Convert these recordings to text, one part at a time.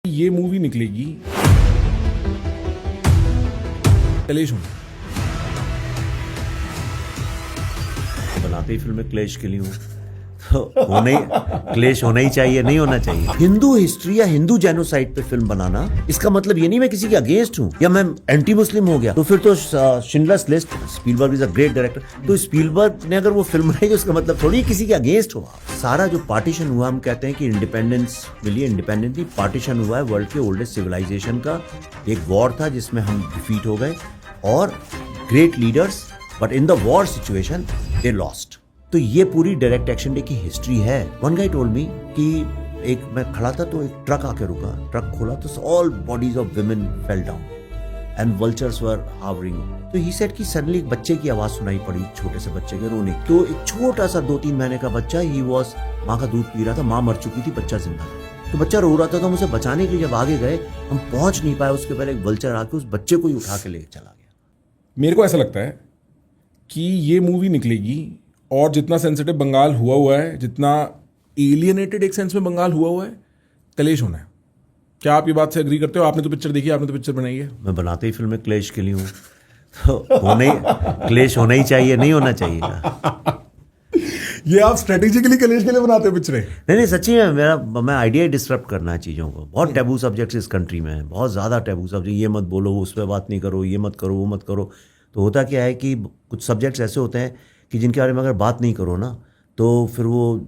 ये मूवी निकलेगी कलेश में। बनाते ही फिल्में क्लेश के लिए हूँ तो क्लेश होना ही चाहिए, नहीं होना चाहिए। हिंदू हिस्ट्री या हिंदू जेनोसाइड पे फिल्म बनाना, इसका मतलब ये नहीं मैं किसी के अगेंस्ट हूँ या मैं एंटी मुस्लिम हो गया। तो फिर तो Schindler's list, Spielberg is a great director, तो स्पीलबर्ग ने अगर वो फिल्म बनाई तो उसका मतलब थोड़ी किसी के अगेंस्ट हुआ। सारा जो पार्टीशन हुआ, हम कहते हैं कि इंडिपेंडेंस मिली, इंडिपेंडेंस नहीं, पार्टीशन हुआ है वर्ल्ड के ओल्डेस्ट सिविलाइजेशन का। एक वॉर था जिसमें हम डिफीट हो गए और great leaders, but in the war situation they lost. तो ये पूरी डायरेक्ट एक्शन डे की हिस्ट्री है। वन गाय टोल्ड मी कि एक मैं खड़ा था तो एक ट्रक आके रुका, ट्रक खोला तो all bodies of women fell down and vultures were hovering. तो ही सेड कि सडनली एक बच्चे की आवाज सुनाई पड़ी, छोटे से बच्चे के रोने। तो एक छोटा सा 2-3 महीने का बच्चा, ही वॉज माँ का दूध पी रहा था, माँ मर चुकी थी, बच्चा जिंदा था। तो बच्चा रो रहा था, तो हम उसे बचाने के लिए जब आगे गए, हम पहुंच नहीं पाए, उसके पहले एक वल्चर आके उस बच्चे को ही उठा के ले चला गया। मेरे को ऐसा लगता है कि ये मूवी निकलेगी और जितना सेंसिटिव बंगाल हुआ है, जितना एलियनेटेड एक सेंस में बंगाल हुआ है, कलेश होना है। क्या आप ये बात से एग्री करते हो? आपने तो पिक्चर देखी, आपने तो पिक्चर बनाई है। मैं बनाते ही फिल्में क्लेश के लिए हूँ तो क्लेश होना ही चाहिए, नहीं होना चाहिए। ये आप स्ट्रेटेजिकली कलेश के लिए बनाते हो पिक्चरें? नहीं, सच्ची में मैं आइडिया डिस्टर्ब करना है चीज़ों को। बहुत टैबू सब्जेक्ट्स इस कंट्री में है, बहुत ज़्यादा टैबू सब्जेक्ट। ये मत बोलो, उस पर बात नहीं करो, ये मत करो, वो मत करो। तो होता क्या है कि कुछ सब्जेक्ट्स ऐसे होते हैं कि जिनके बारे में अगर बात नहीं करो ना, तो फिर वो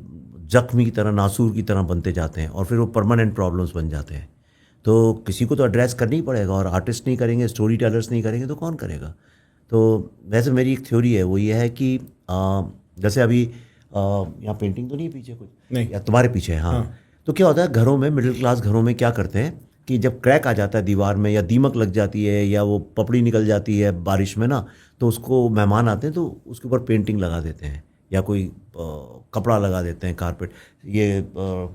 जख्मी की तरह, नासूर की तरह बनते जाते हैं और फिर वो परमानेंट प्रॉब्लम्स बन जाते हैं। तो किसी को तो एड्रेस करना ही पड़ेगा, और आर्टिस्ट नहीं करेंगे, स्टोरी टेलर्स नहीं करेंगे तो कौन करेगा। तो वैसे मेरी एक थ्योरी है, वो ये है कि जैसे अभी यहाँ पेंटिंग तो नहीं पीछे कुछ नहीं, या तुम्हारे पीछे है, हाँ। तो क्या होता है घरों में, मिडिल क्लास घरों में क्या करते हैं कि जब क्रैक आ जाता है दीवार में, या दीमक लग जाती है, या वो पपड़ी निकल जाती है बारिश में ना, तो उसको मेहमान आते हैं तो उसके ऊपर पेंटिंग लगा देते हैं, या कोई कपड़ा लगा देते हैं, कारपेट, ये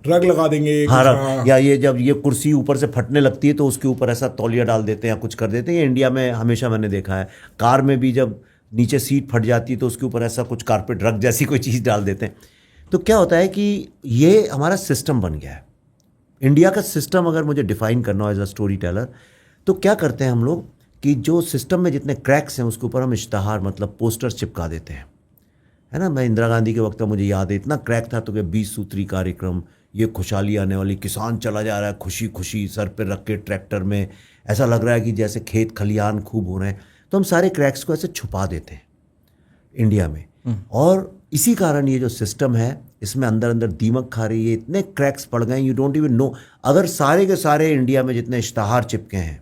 रग लगा देंगे, हाँ, या ये जब ये कुर्सी ऊपर से फटने लगती है तो उसके ऊपर ऐसा तौलिया डाल देते हैं या कुछ कर देते हैं। ये इंडिया में हमेशा मैंने देखा है। कार में भी जब नीचे सीट फट जाती है तो उसके ऊपर ऐसा कुछ कारपेट, रग जैसी कोई चीज़ डाल देते हैं। तो क्या होता है कि ये हमारा सिस्टम बन गया है। इंडिया का सिस्टम अगर मुझे डिफाइन करना हो एज अ स्टोरी टेलर, तो क्या करते हैं हम लोग कि जो सिस्टम में जितने क्रैक्स हैं उसके ऊपर हम इश्तहार, मतलब पोस्टर्स चिपका देते हैं, है ना। मैं इंदिरा गांधी के वक्त मुझे याद है, इतना क्रैक था तो कि 20 सूत्री कार्यक्रम, ये खुशहाली आने वाली, किसान चला जा रहा है खुशी खुशी सर पे रख के ट्रैक्टर में, ऐसा लग रहा है कि जैसे खेत खलियान खूब हो रहे हैं। तो हम सारे क्रैक्स को ऐसे छुपा देते हैं इंडिया में, और इसी कारण ये जो सिस्टम है इसमें अंदर अंदर दीमक खा रही है, इतने क्रैक्स पड़ गए, यू डोंट इवन नो। अगर सारे के सारे इंडिया में जितने इश्तहार चिपके हैं,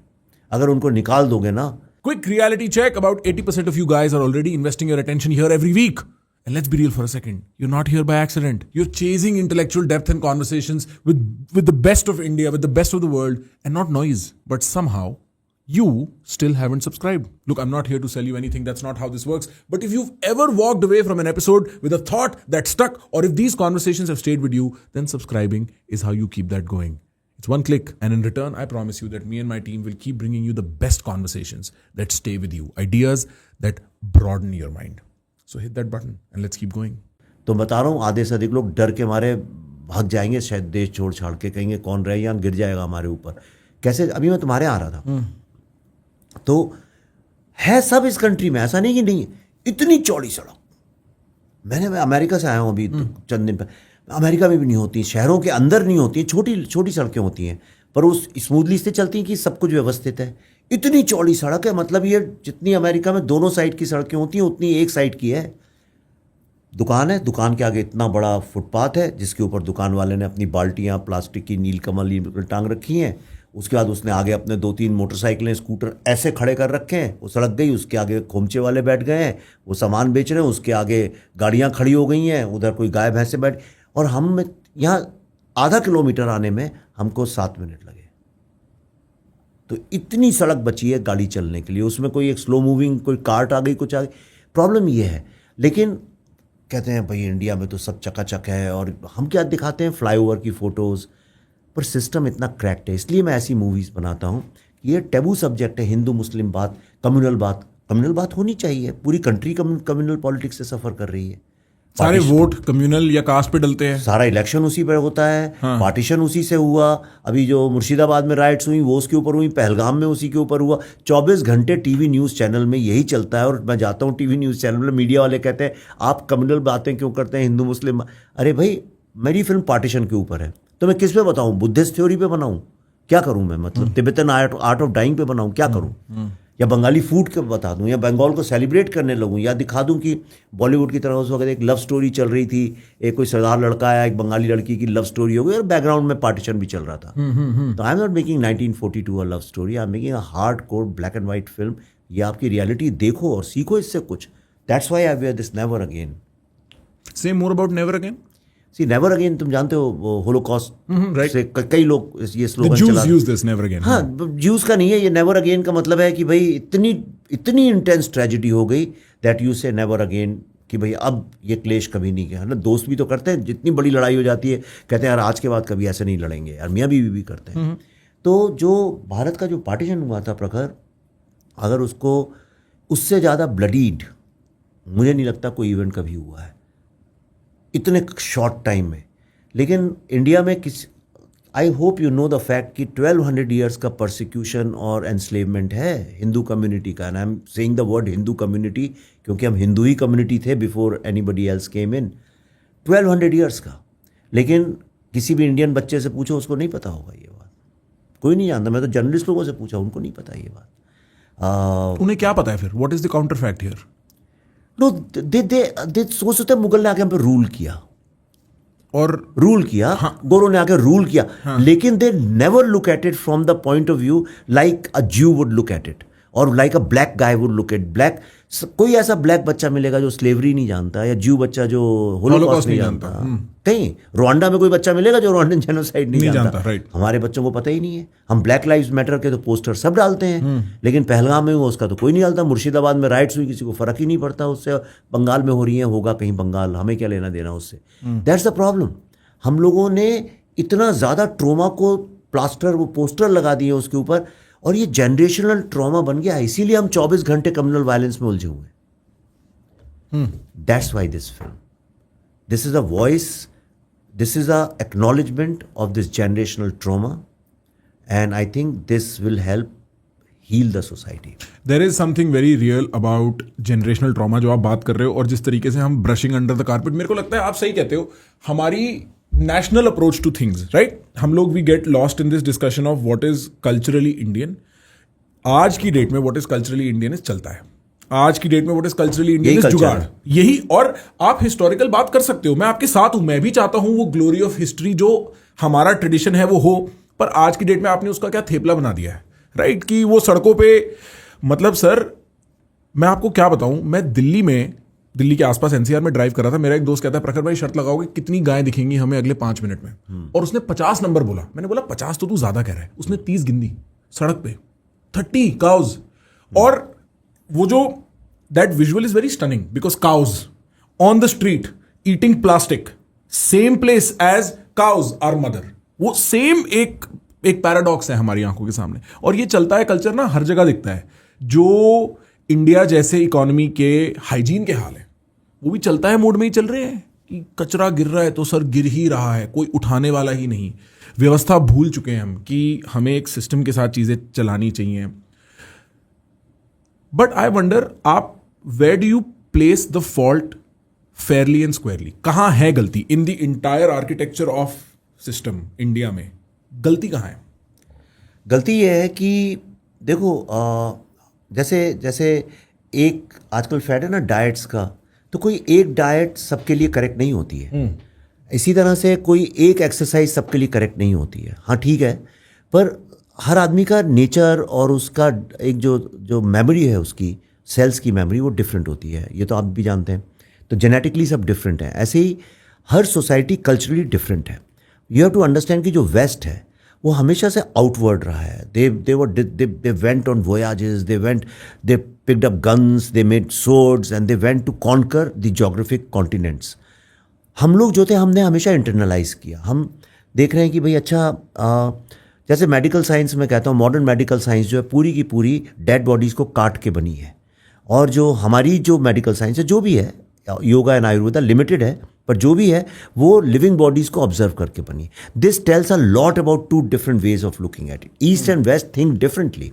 अगर उनको निकाल दोगे ना। Quick reality check. About 80% of you guys are already investing your attention here every week. And let's be real for a second. You're not here by accident. You're chasing intellectual depth and conversations with the best of India, with the best of the world, and not noise. But somehow, you still haven't subscribed. Look, I'm not here to sell you anything. That's not how this works. But if you've ever walked away from an episode with a thought that stuck, or if these conversations have stayed with you, then subscribing is how you keep that going. It's one click, and in return, I promise you that me and my team will keep bringing you the best conversations that stay with you, ideas that broaden your mind. So hit that button and let's keep going. तो बता रहा हूँ, आधे से अधिक लोग डर के मारे भाग जाएंगे, शायद देश छोड़ छाड़ के, कहेंगे कौन रहे यहाँ, गिर जाएगा हमारे ऊपर। कैसे, अभी मैं तुम्हारे आ रहा था, तो है सब इस कंट्री में, ऐसा नहीं कि नहीं, इतनी चौड़ी सड़क। मैं अमेरिका से आया हूँ अभी चंद दिन पहले, अमेरिका में भी नहीं होती, शहरों के अंदर नहीं होती, छोटी छोटी सड़कें होती हैं, पर उस स्मूथली से चलती हैं कि सब कुछ व्यवस्थित है। इतनी चौड़ी सड़क है, मतलब ये जितनी अमेरिका में दोनों साइड की सड़कें होती हैं उतनी एक साइड की है। दुकान है, दुकान के आगे इतना बड़ा फुटपाथ है जिसके ऊपर दुकान वाले ने अपनी बाल्टियाँ प्लास्टिक की नीलकमल टांग रखी हैं। उसके बाद उसने आगे अपने 2-3 मोटरसाइकिलें, स्कूटर ऐसे खड़े कर रखे हैं। वो सड़क गई, उसके आगे खोमचे वाले बैठ गए हैं, वो सामान बेच रहे हैं, उसके आगे गाड़ियाँ खड़ी हो गई हैं, उधर कोई गाय भैंसे बैठ, और हम यहाँ आधा किलोमीटर आने में हमको 7 मिनट लगे। तो इतनी सड़क बची है गाड़ी चलने के लिए, उसमें कोई एक स्लो मूविंग कोई कार्ट आ गई, कुछ आ गई, प्रॉब्लम ये है। लेकिन कहते हैं भाई इंडिया में तो सब चकाचक है, और हम क्या दिखाते हैं, फ्लाईओवर की फ़ोटोज़, पर सिस्टम इतना क्रैक्ड है। इसलिए मैं ऐसी मूवीज़ बनाता हूँ कि ये टैबू सब्जेक्ट है, हिंदू मुस्लिम बात, कम्युनल बात होनी चाहिए। पूरी कंट्री कम्युनल पॉलिटिक्स से सफ़र कर रही है। सारे वोट कम्युनल या कास्ट पे डलते हैं। सारा इलेक्शन उसी पर होता है। पार्टीशन उसी से हुआ। अभी जो मुर्शिदाबाद में राइट्स हुई वो उसके ऊपर हुई, पहलगाम में उसी के ऊपर हुआ। 24 घंटे टीवी न्यूज़ चैनल में यही चलता है। और मैं जाता हूँ टीवी न्यूज़ चैनल में, मीडिया वाले कहते हैं आप कम्युनल बातें क्यों करते हैं, हिंदू मुस्लिम। अरे भाई मेरी फिल्म पार्टीशन के ऊपर है, तो मैं किस पे बताऊँ? बुद्धिस्ट थ्योरी पे बनाऊँ? क्या करूँ मैं? मतलब तिब्बतन आर्ट ऑफ डाइंग पे बनाऊँ? क्या करूँ? या बंगाली फूड के बता दूं, या बंगाल को सेलिब्रेट करने लगूं, या दिखा दूं कि बॉलीवुड की तरह उस वक्त एक लव स्टोरी चल रही थी, एक कोई सरदार लड़का आया, एक बंगाली लड़की की लव स्टोरी हो गई और बैकग्राउंड में पार्टीशन भी चल रहा था। तो I am not making 1942 a love story, I am making a hard core black and white film. ये आपकी रियलिटी देखो और सीखो इससे कुछ। That's why I wear this never again. Say more about never again. See never again, तुम जानते हो होलोकॉस्ट से कई लोग ये स्लोगन चला। Use this never again. हाँ, ज्यूज का नहीं है ये। नेवर अगेन का मतलब है कि भाई इतनी इंटेंस ट्रेजेडी हो गई दैट यू से नेवर अगेन, कि भाई अब ये क्लेश कभी नहीं किया। है ना, दोस्त भी तो करते हैं, जितनी बड़ी लड़ाई हो जाती है कहते हैं यार आज के बाद कभी ऐसे नहीं लड़ेंगे यार, मियाँ बीवी भी करते हैं। तो जो भारत का जो पार्टीशन हुआ था प्रखर, अगर उसको उससे ज़्यादा ब्लडीड मुझे नहीं लगता कोई इवेंट कभी हुआ है इतने शॉर्ट टाइम में। लेकिन इंडिया में I hope you know the fact कि 1200 ईयर्स का परसिक्यूशन और एनस्लेवमेंट है हिंदू कम्युनिटी का। And I am saying the word Hindu community क्योंकि हम हिंदू ही कम्युनिटी थे बिफोर एनीबडी एल्स केम इन। 1200 ईयर्स का। लेकिन किसी भी इंडियन बच्चे से पूछो उसको नहीं पता होगा ये बात, कोई नहीं जानता। मैं तो जर्नलिस्ट लोगों से पूछा, उनको नहीं पता ये बात। उन्हें क्या पता है फिर? What is the counter fact here? No, they सोचते मुगल ने आके हम पे रूल किया और रूल किया। हाँ, गोरों ने आके रूल किया। हाँ, लेकिन they never look at it from the point of view like अ ज्यू वुड लुक एट इट और like a black guy would look at black. कोई ऐसा ब्लैक बच्चा मिलेगा जो स्लेवरी नहीं जानता, या ज्यू बच्चा जो होलोकॉस्ट नहीं जानता। कहीं रुवांडा में कोई बच्चा मिलेगा जो रुवांडन जेनोसाइड नहीं जानता। राइट। हमारे बच्चों को पता ही नहीं है। हम ब्लैक लाइव्स मैटर के तो पोस्टर सब डालते हैं, लेकिन पहलगाम में हुआ उसका तो कोई नहीं डालता। मुर्शिदाबाद में राइट्स हुई, किसी को फर्क ही नहीं पड़ता उससे। बंगाल में हो रही है, होगा कहीं बंगाल, हमें क्या लेना देना उससे। That's the problem. हम लोगों ने इतना ज़्यादा ट्रोमा को प्लास्टर, वो पोस्टर लगा दिए उसके ऊपर, और ये जनरेशनल ट्रॉमा बन गया। इसीलिए हम 24 घंटे कम्युनल वायलेंस में उलझे हुए हैं। That's why this film, this is a voice, this is a acknowledgement of this generational trauma, and I think this will help heal the society. There is something very real about generational trauma जो आप बात कर रहे हो, और जिस तरीके से हम ब्रशिंग अंडर द कारपेट, मेरे को लगता है आप सही कहते हो, हमारी national approach to things, right? हम लोग we get lost in this discussion of what is culturally Indian. आज की डेट में what is culturally Indian is चलता है। आज की डेट में what is culturally Indian is jugaad, यही। और आप हिस्टोरिकल बात कर सकते हो, मैं आपके साथ हूं, मैं भी चाहता हूं वो ग्लोरी ऑफ हिस्ट्री जो हमारा ट्रेडिशन है वो हो, पर आज की डेट में आपने उसका क्या थेपला बना दिया है, राइट? कि वो सड़कों पे, मतलब सर मैं आपको क्या बताऊं, मैं दिल्ली के आसपास एनसीआर में ड्राइव कर रहा था। मेरा एक दोस्त कहता है प्रखर भाई शर्त लगाओगे कितनी गायें दिखेंगी हमें अगले 5 मिनट में, और उसने 50 नंबर बोला। मैंने बोला 50 तो तू ज्यादा कह रहा है। उसने 30 गिनी सड़क पे, 30 काउज। और वो जो that visual is very stunning because cows on the street eating plastic, same place as cows are mother. वो सेम एक पैराडॉक्स है हमारी आंखों के सामने, और ये चलता है कल्चर ना, हर जगह दिखता है। जो इंडिया जैसे इकोनॉमी के हाइजीन के हाल है वो भी चलता है मोड में ही चल रहे हैं कि कचरा गिर रहा है तो सर गिर ही रहा है, कोई उठाने वाला ही नहीं। व्यवस्था भूल चुके हैं हम कि हमें एक सिस्टम के साथ चीजें चलानी चाहिए। बट आई वंडर, आप where do you place the fault fairly and squarely? कहां है गलती in the entire architecture of system India में? गलती कहां है? गलती यह है कि देखो, जैसे एक आजकल फैड है ना डाइट्स का, तो कोई एक डाइट सबके लिए करेक्ट नहीं होती है। इसी तरह से कोई एक एक्सरसाइज सबके लिए करेक्ट नहीं होती है। हाँ ठीक है, पर हर आदमी का नेचर और उसका एक जो मेमोरी है, उसकी सेल्स की मेमोरी वो डिफरेंट होती है। ये तो आप भी जानते हैं। तो जेनेटिकली सब डिफरेंट है। ऐसे ही हर सोसाइटी कल्चरली डिफरेंट है। यू हैव टू अंडरस्टैंड कि जो वेस्ट है वो हमेशा से आउटवर्ड रहा है। They went on voyages, they picked up guns, they made swords and they went to conquer the geographic continents. हम लोग जो थे हमने हमेशा इंटरनलाइज किया। हम देख रहे हैं कि भाई अच्छा, जैसे मेडिकल साइंस में कहता हूँ, मॉडर्न मेडिकल साइंस जो है पूरी की पूरी डेड बॉडीज़ को काट के बनी है। और जो हमारी जो मेडिकल साइंस है जो भी है, योगा एंड आयुर्वेदा लिमिटेड है, पर जो भी है वो लिविंग बॉडीज को ऑब्जर्व करके बनी है. This tells a lot about two different ways of looking at it. East and west think differently.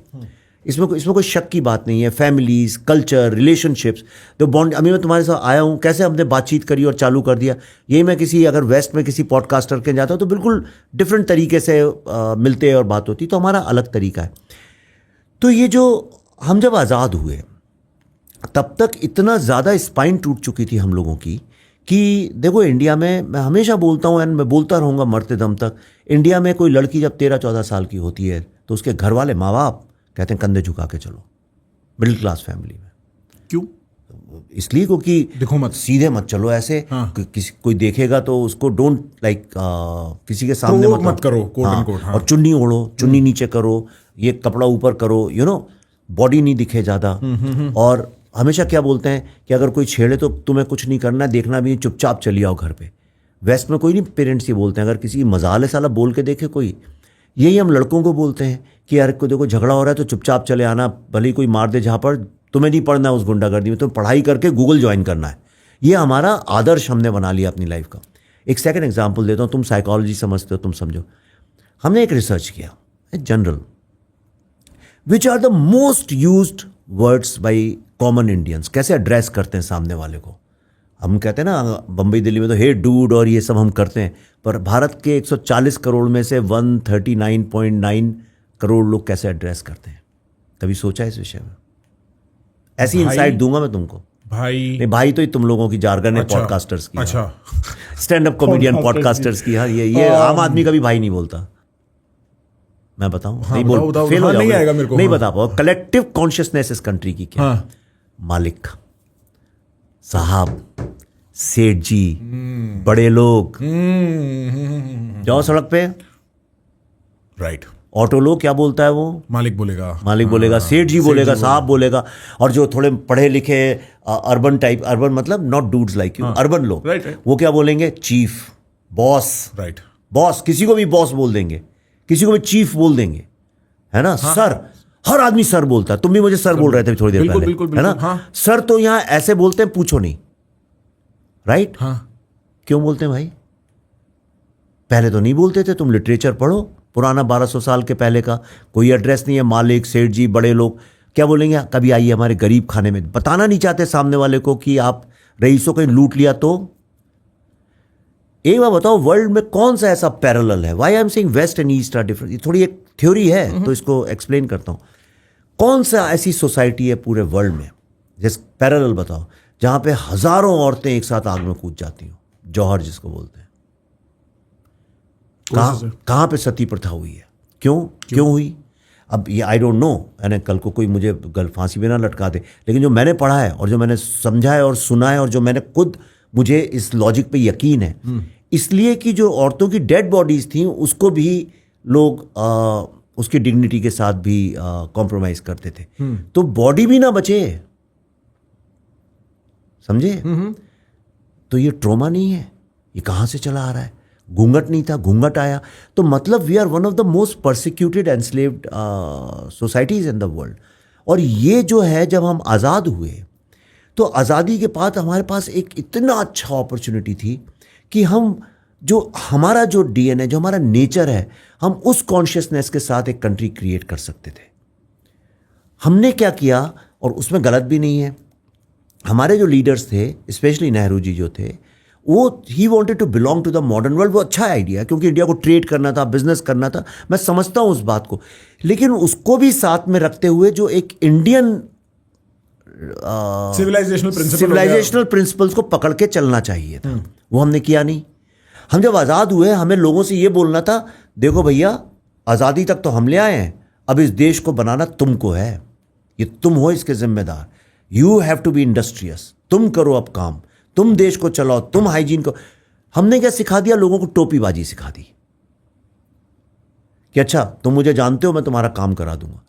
इसमें कोई शक की बात नहीं है. फैमिलीज, कल्चर, रिलेशनशिप्स, तो बॉन्ड. अभी मैं तुम्हारे साथ आया हूँ, कैसे हमने बातचीत करी और चालू कर दिया. यही मैं किसी अगर वेस्ट में किसी पॉडकास्टर के जाता हूँ तो बिल्कुल डिफरेंट तरीके से मिलते हैं और बात होती, तो हमारा अलग तरीका है. तो ये जो हम जब आज़ाद हुए तब तक इतना ज़्यादा स्पाइन टूट चुकी थी हम लोगों की कि देखो इंडिया में, मैं हमेशा बोलता हूँ एंड मैं बोलता रहूँगा मरते दम तक, इंडिया में कोई लड़की जब 13-14 साल की होती है तो उसके घर वाले माँ बाप कहते हैं कंधे झुका के चलो. मिडिल क्लास फैमिली में क्यों? इसलिए क्योंकि देखो मत, सीधे मत चलो ऐसे. हाँ. किसी कोई देखेगा तो उसको डोंट लाइक किसी के सामने मत करो, कोट एंड कोट. और चुन्नी ओढ़ो, चुन्नी नीचे करो, ये कपड़ा ऊपर करो, यू नो, बॉडी नहीं दिखे ज़्यादा. और हमेशा क्या बोलते हैं कि अगर कोई छेड़े तो तुम्हें कुछ नहीं करना, देखना भी, चुपचाप चली आओ घर पे. वेस्ट में कोई नहीं, पेरेंट्स ये बोलते हैं. अगर किसी की मजाल है साला बोल के देखे कोई, यही हम लड़कों को बोलते हैं कि यार को देखो झगड़ा हो रहा है तो चुपचाप चले आना, भले ही कोई मार दे जहाँ पर, तुम्हें नहीं पढ़ना है उस गुंडागर्दी में, तुम्हें पढ़ाई करके गूगल ज्वाइन करना है. ये हमारा आदर्श हमने बना लिया अपनी लाइफ का. एक सेकंड एग्जांपल देता हूँ, तुम साइकोलॉजी समझते हो, तुम समझो. हमने एक रिसर्च किया general, which are the most used words by common Indians. कैसे एड्रेस करते हैं सामने वाले को. हम कहते हैं ना बम्बई दिल्ली में तो हे डूड और ये सब हम करते हैं, पर भारत के 140 करोड़ में से 139.9 करोड़ लोग कैसे एड्रेस करते हैं. कभी सोचा है इस विषय में? ऐसी इंसाइट दूंगा मैं तुमको. भाई नहीं, भाई तो ये तुम लोगों की जार्गन है. अच्छा, पॉडकास्टर्स की. अच्छा. स्टैंड अप कॉमेडियन पॉडकास्टर्स की. हाँ, ये आम आदमी कभी भाई नहीं बोलता. मैं बताऊं? हाँ, नहीं बताओ, फेल हो नहीं जाओगे. आएगा मेरे को. नहीं हाँ. बता पाओ. कलेक्टिव कॉन्शियसनेस इस कंट्री की क्या? हाँ. मालिक साहब, सेठ जी, बड़े लोग. जाओ सड़क पे, राइट. ऑटो लोग, क्या बोलता है वो? मालिक बोलेगा. मालिक बोलेगा, सेठ जी बोलेगा, साहब बोलेगा. और जो थोड़े पढ़े लिखे अर्बन टाइप, अर्बन मतलब not dudes like you, urban लोग, राइट. वो क्या बोलेंगे? Chief, boss. राइट. बॉस, किसी को भी बॉस बोल देंगे, किसी को भी चीफ बोल देंगे, है ना. सर, हर आदमी सर बोलता है. तुम भी मुझे सर बोल रहे थे थोड़ी देर बिल्कुल, पहले, बिल्कुल, है ना. हाँ. सर तो यहां ऐसे बोलते हैं, पूछो नहीं. राइट. हाँ. क्यों बोलते हैं भाई? पहले तो नहीं बोलते थे. तुम लिटरेचर पढ़ो, पुराना 1200 साल के पहले का. कोई एड्रेस नहीं है. मालिक, सेठ जी, बड़े लोग क्या बोलेंगे? कभी आइए हमारे गरीब खाने में. बताना नहीं चाहते सामने वाले को कि आप रईसों को लूट लिया. तो एक बार बताओ, वर्ल्ड में कौन सा ऐसा पैरेलल है? Why I am saying west and east are different. थोड़ी एक थ्योरी है तो इसको एक्सप्लेन करता हूं. कौन सा ऐसी सोसाइटी है पूरे वर्ल्ड में, जिस पैरेलल बताओ, जहां पे हजारों औरतें एक साथ आग में कूद जाती हो, जौहर जिसको बोलते हैं. कहां पे सती प्रथा हुई है? क्यों हुई? अब ये आई डोंट नो, यानी कल को कोई मुझे फांसी में ना लटका दे, लेकिन जो मैंने पढ़ा है और जो मैंने समझा है और सुना है और जो मैंने खुद, मुझे इस लॉजिक पे यकीन है. इसलिए कि जो औरतों की डेड बॉडीज थी उसको भी लोग उसकी डिग्निटी के साथ भी कॉम्प्रोमाइज करते थे. तो बॉडी भी ना बचे, समझे. तो ये ट्रॉमा नहीं है. ये कहां से चला आ रहा है? घूंघट नहीं था, घूंघट आया. तो मतलब we are one of the most persecuted enslaved societies in the world. और ये जो है, जब हम आज़ाद हुए तो आज़ादी के बाद हमारे पास एक इतना अच्छा अपॉर्चुनिटी थी कि हम जो हमारा जो डीएनए, जो हमारा नेचर है, हम उस कॉन्शियसनेस के साथ एक कंट्री क्रिएट कर सकते थे. हमने क्या किया, और उसमें गलत भी नहीं है. हमारे जो लीडर्स थे, स्पेशली नेहरू जी जो थे, वो ही wanted to belong to the modern world. वो अच्छा आइडिया, क्योंकि इंडिया को ट्रेड करना था, बिजनेस करना था. मैं समझता हूँ उस बात को, लेकिन उसको भी साथ में रखते हुए जो एक इंडियन सिविलाइजेशनल प्रिंसिपल्स को पकड़ के चलना चाहिए था. वो हमने किया नहीं. हम जब आज़ाद हुए, हमें लोगों से ये बोलना था, देखो भैया, आज़ादी तक तो हम ले आए हैं, अब इस देश को बनाना तुमको है. ये तुम हो इसके जिम्मेदार. You have to be industrious. तुम करो अब काम, तुम देश को चलाओ, तुम हाइजीन को. हमने क्या सिखा दिया? लोगों को टोपीबाजी सिखा दी कि अच्छा तुम मुझे जानते हो, मैं तुम्हारा काम करा दूंगा.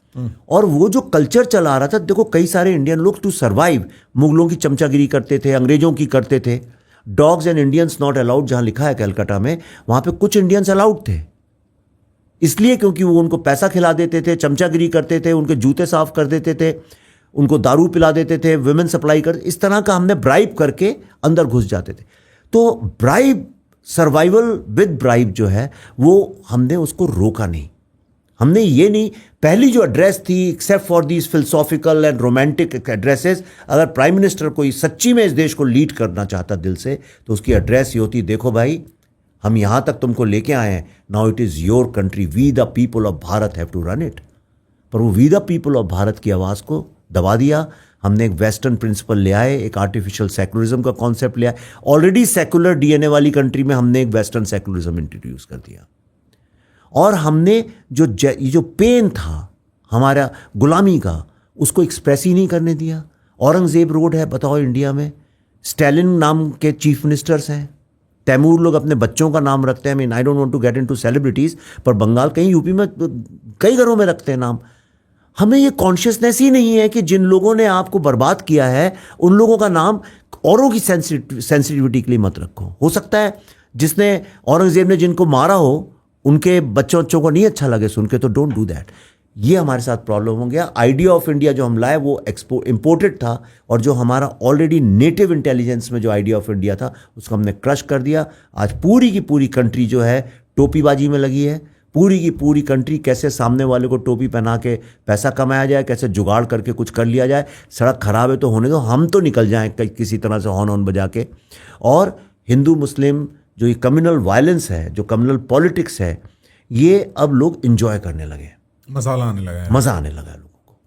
और वो जो कल्चर चला रहा था, देखो कई सारे इंडियन लोग टू सर्वाइव मुगलों की चमचागिरी करते थे, अंग्रेजों की करते थे. Dogs and Indians not allowed जहां लिखा है कलकत्ता में, वहां पे कुछ इंडियंस अलाउड थे. इसलिए क्योंकि वो उनको पैसा खिला देते थे, चमचागिरी करते थे, उनके जूते साफ कर देते थे, उनको दारू पिला देते थे, विमेन सप्लाई कर, इस तरह का हमने ब्राइब करके अंदर घुस जाते थे। तो ब्राइब, सर्वाइवल विद ब्राइब जो है वो हमने उसको रोका नहीं। हमने ये नहीं, पहली जो एड्रेस थी, except for these philosophical and romantic addresses, अगर प्राइम मिनिस्टर कोई सच्ची में इस देश को लीड करना चाहता दिल से, तो उसकी एड्रेस ये होती, देखो भाई हम यहां तक तुमको लेके आए हैं, now it is your country, we the people of Bharat have to run it. पर वो we the people of Bharat की आवाज़ को दबा दिया। हमने एक वेस्टर्न प्रिंसिपल ले आए, एक आर्टिफिशियल सेकुलरिज्म का कॉन्सेप्ट ले आए। ऑलरेडी सेकुलर डीएनए वाली कंट्री में हमने एक वेस्टर्न सेकुलरिज्म इंट्रोड्यूस कर दिया। और हमने जो पेन था हमारा गुलामी का, उसको एक्सप्रेस ही नहीं करने दिया। औरंगजेब रोड है, बताओ इंडिया में, स्टैलिन नाम के चीफ मिनिस्टर्स हैं, तैमूर लोग अपने बच्चों का नाम रखते हैं। I mean I don't want to get into celebrities, पर बंगाल कहीं यूपी में कई घरों में रखते हैं नाम। हमें ये कॉन्शियसनेस ही नहीं है कि जिन लोगों ने आपको बर्बाद किया है उन लोगों का नाम औरों की सेंसिटिविटी के लिए मत रखो। हो सकता है जिसने, औरंगजेब ने जिनको मारा हो, उनके बच्चों को नहीं अच्छा लगे सुन के, तो डोंट डू दैट। ये हमारे साथ प्रॉब्लम हो गया। आइडिया ऑफ इंडिया जो हम लाए वो इंपोर्टेड था, और जो हमारा ऑलरेडी नेटिव इंटेलिजेंस में जो आइडिया ऑफ इंडिया था उसको हमने क्रश कर दिया। आज पूरी की पूरी कंट्री जो है टोपीबाजी में लगी है। पूरी की पूरी कंट्री कैसे सामने वाले को टोपी पहना के पैसा कमाया जाए, कैसे जुगाड़ करके कुछ कर लिया जाए। सड़क खराब है तो होने दो, हम तो निकल जाएं किसी तरह से हॉर्न बजा के। और हिंदू मुस्लिम जो ये कम्युनल वायलेंस है, जो कम्युनल पॉलिटिक्स है, ये अब लोग इंजॉय करने लगे, मजा आने लगा है। मजा आने लगा है लोगों को।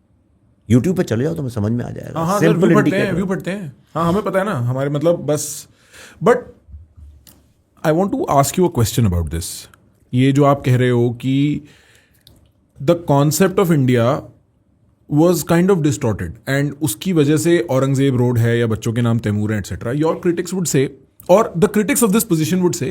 यूट्यूब पे चले जाओ तो समझ में आ जाएगा। हाँ, व्यू पढ़ते हैं। हाँ, हमें पता है ना, हमारे मतलब बस। But I want to ask you a question about this. ये जो आप कह रहे हो कि the concept of India was kind of distorted, and उसकी वजह से औरंगजेब रोड है या बच्चों के नाम तैमूर है etcetera, your critics would say, और the critics of this position would say,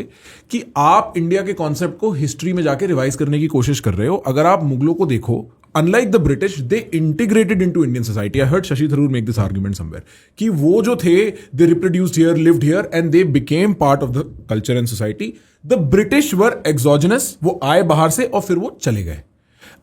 कि आप इंडिया के कॉन्सेप्ट को हिस्ट्री में जाके रिवाइज करने की कोशिश कर रहे हो। अगर आप मुगलों को देखो, unlike the British, they integrated into Indian society. I heard Shashi Tharoor make this argument somewhere कि वो जो थे, they reproduced here, lived here, and they became part of the culture and society. The British were exogenous, वो आए बाहर से और फिर वो चले गए।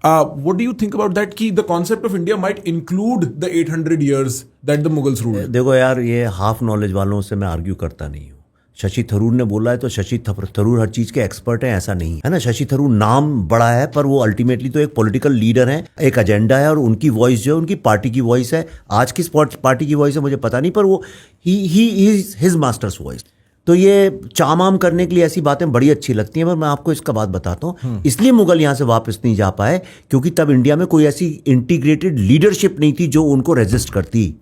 What do you think about that? कि the concept of India might include the 800 years that the Mughals ruled? देखो यार, ये हाफ नॉलेज वालों से मैं आर्ग्यू करता नहीं हूँ। शशि थरूर ने बोला है तो शशि थरूर हर चीज के एक्सपर्ट हैं, ऐसा नहीं है ना। शशि थरूर नाम बड़ा है, पर वो अल्टीमेटली तो एक पॉलिटिकल लीडर है, एक एजेंडा है, और उनकी वॉइस जो है उनकी पार्टी की वॉइस है। आज किस पार्टी की वॉइस है मुझे पता नहीं, पर वो he is his masters voice. तो ये चाम करने के लिए ऐसी बातें बड़ी अच्छी लगती हैं, पर मैं आपको इसका बात बताता हूँ। इसलिए मुगल यहाँ से वापस नहीं जा पाए क्योंकि तब इंडिया में कोई ऐसी इंटीग्रेटेड लीडरशिप नहीं थी जो उनको रेजिस्ट करती।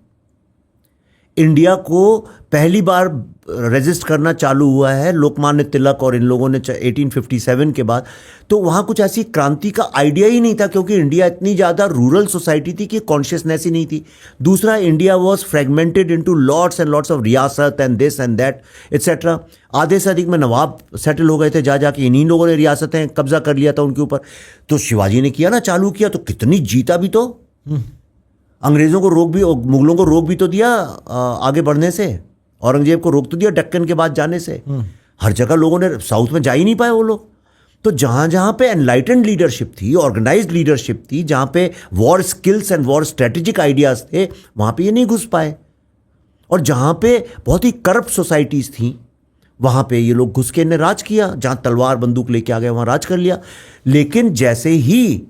इंडिया को पहली बार रेजिस्ट करना चालू हुआ है लोकमान्य तिलक और इन लोगों ने 1857 के बाद। तो वहाँ कुछ ऐसी क्रांति का आइडिया ही नहीं था, क्योंकि इंडिया इतनी ज़्यादा रूरल सोसाइटी थी कि कॉन्शियसनेस ही नहीं थी। दूसरा, India was fragmented into lots and lots of riyasat and this and that etcetera. आधे से अधिक में नवाब सेटल हो गए थे, जाके इन्हीं लोगों ने रियासतें कब्जा कर लिया था उनके ऊपर। तो शिवाजी ने किया ना, चालू किया, तो कितनी जीता भी तो। अंग्रेज़ों को रोक भी, मुगलों को रोक भी तो दिया आगे बढ़ने से। औरंगजेब को रोक तो दिया दक्कन के बाद जाने से। हर जगह लोगों ने, साउथ में जा ही नहीं पाए वो लोग। तो जहाँ जहाँ पे एनलाइटेंड लीडरशिप थी, ऑर्गेनाइज्ड लीडरशिप थी, जहाँ पे war skills and war strategic ideas थे, वहाँ पे ये नहीं घुस पाए। और जहाँ पे बहुत ही करप्ट सोसाइटीज़ थी, वहाँ पे ये लोग घुस के ने राज किया। जहाँ तलवार बंदूक लेके आ गए वहाँ राज कर लिया। लेकिन जैसे ही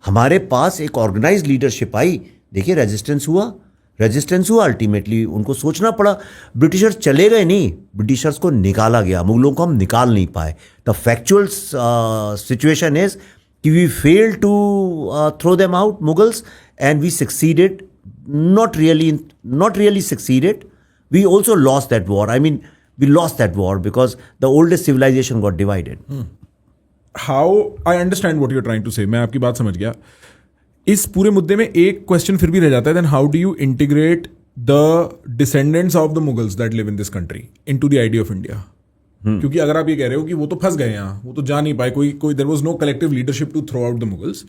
हमारे पास एक ऑर्गेनाइज्ड लीडरशिप आई, देखिए रेजिस्टेंस हुआ अल्टीमेटली उनको सोचना पड़ा। ब्रिटिशर्स चले गए नहीं, ब्रिटिशर्स को निकाला गया। मुगलों को हम निकाल नहीं पाए। द फैक्चुअल सिचुएशन इज कि we fail to throw them out Mughals, and we succeeded, not really succeeded. We also lost that war. I mean, we lost that war because the oldest civilization got divided. How, I understand what you're trying to say. मैं आपकी बात समझ गया। इस पूरे मुद्दे में एक क्वेश्चन फिर भी रह जाता है, then how do you integrate the descendants of the Mughals that live in this country into the idea of India? क्योंकि अगर आप ये कह रहे हो कि वो तो फंस गए यहाँ, वो तो जा नहीं पाए, कोई there was no collective leadership to throw out the Mughals.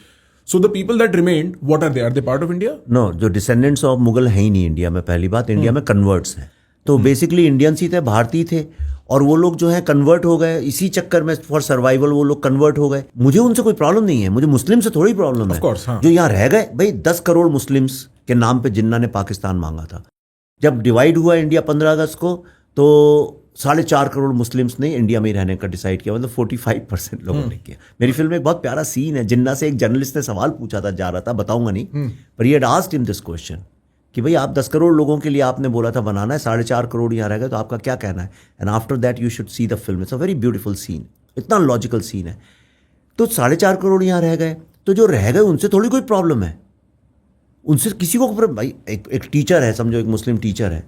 So the people that remained, what are they? Are they part of India? No, जो descendants of Mughal है ही नहीं इंडिया में। पहली बात, इंडिया में कन्वर्ट्स हैं। तो बेसिकली इंडियंस ही थे, भारतीय थे, और वो लोग जो है कन्वर्ट हो गए इसी चक्कर में, फॉर सर्वाइवल वो लोग कन्वर्ट हो गए। मुझे उनसे कोई प्रॉब्लम नहीं है, मुझे मुस्लिम से थोड़ी प्रॉब्लम है। course, हाँ। जो यहाँ रह गए भाई, 10 करोड़ मुस्लिम्स के नाम पे जिन्ना ने पाकिस्तान मांगा था। जब डिवाइड हुआ इंडिया 15 अगस्त को, तो 4.5 करोड़ मुस्लिम्स ने इंडिया में ही रहने का डिसाइड किया, मतलब 45% लोगों ने किया। मेरी फिल्म में एक बहुत प्यारा सीन है, जिन्ना से एक जर्नलिस्ट ने सवाल पूछा था, जा रहा था, बताऊंगा नहीं, पर ये आस्क्ड हिम दिस क्वेश्चन कि भाई आप 10 करोड़ लोगों के लिए आपने बोला था बनाना है, 4.5 करोड़ यहाँ रह गए, तो आपका क्या कहना है? And after that you should see the film, it's a very beautiful scene, इतना लॉजिकल सीन है। तो 4.5 करोड़ यहाँ रह गए, तो जो रह गए उनसे थोड़ी कोई प्रॉब्लम है, उनसे किसी को भाई एक टीचर है, समझो एक मुस्लिम टीचर है,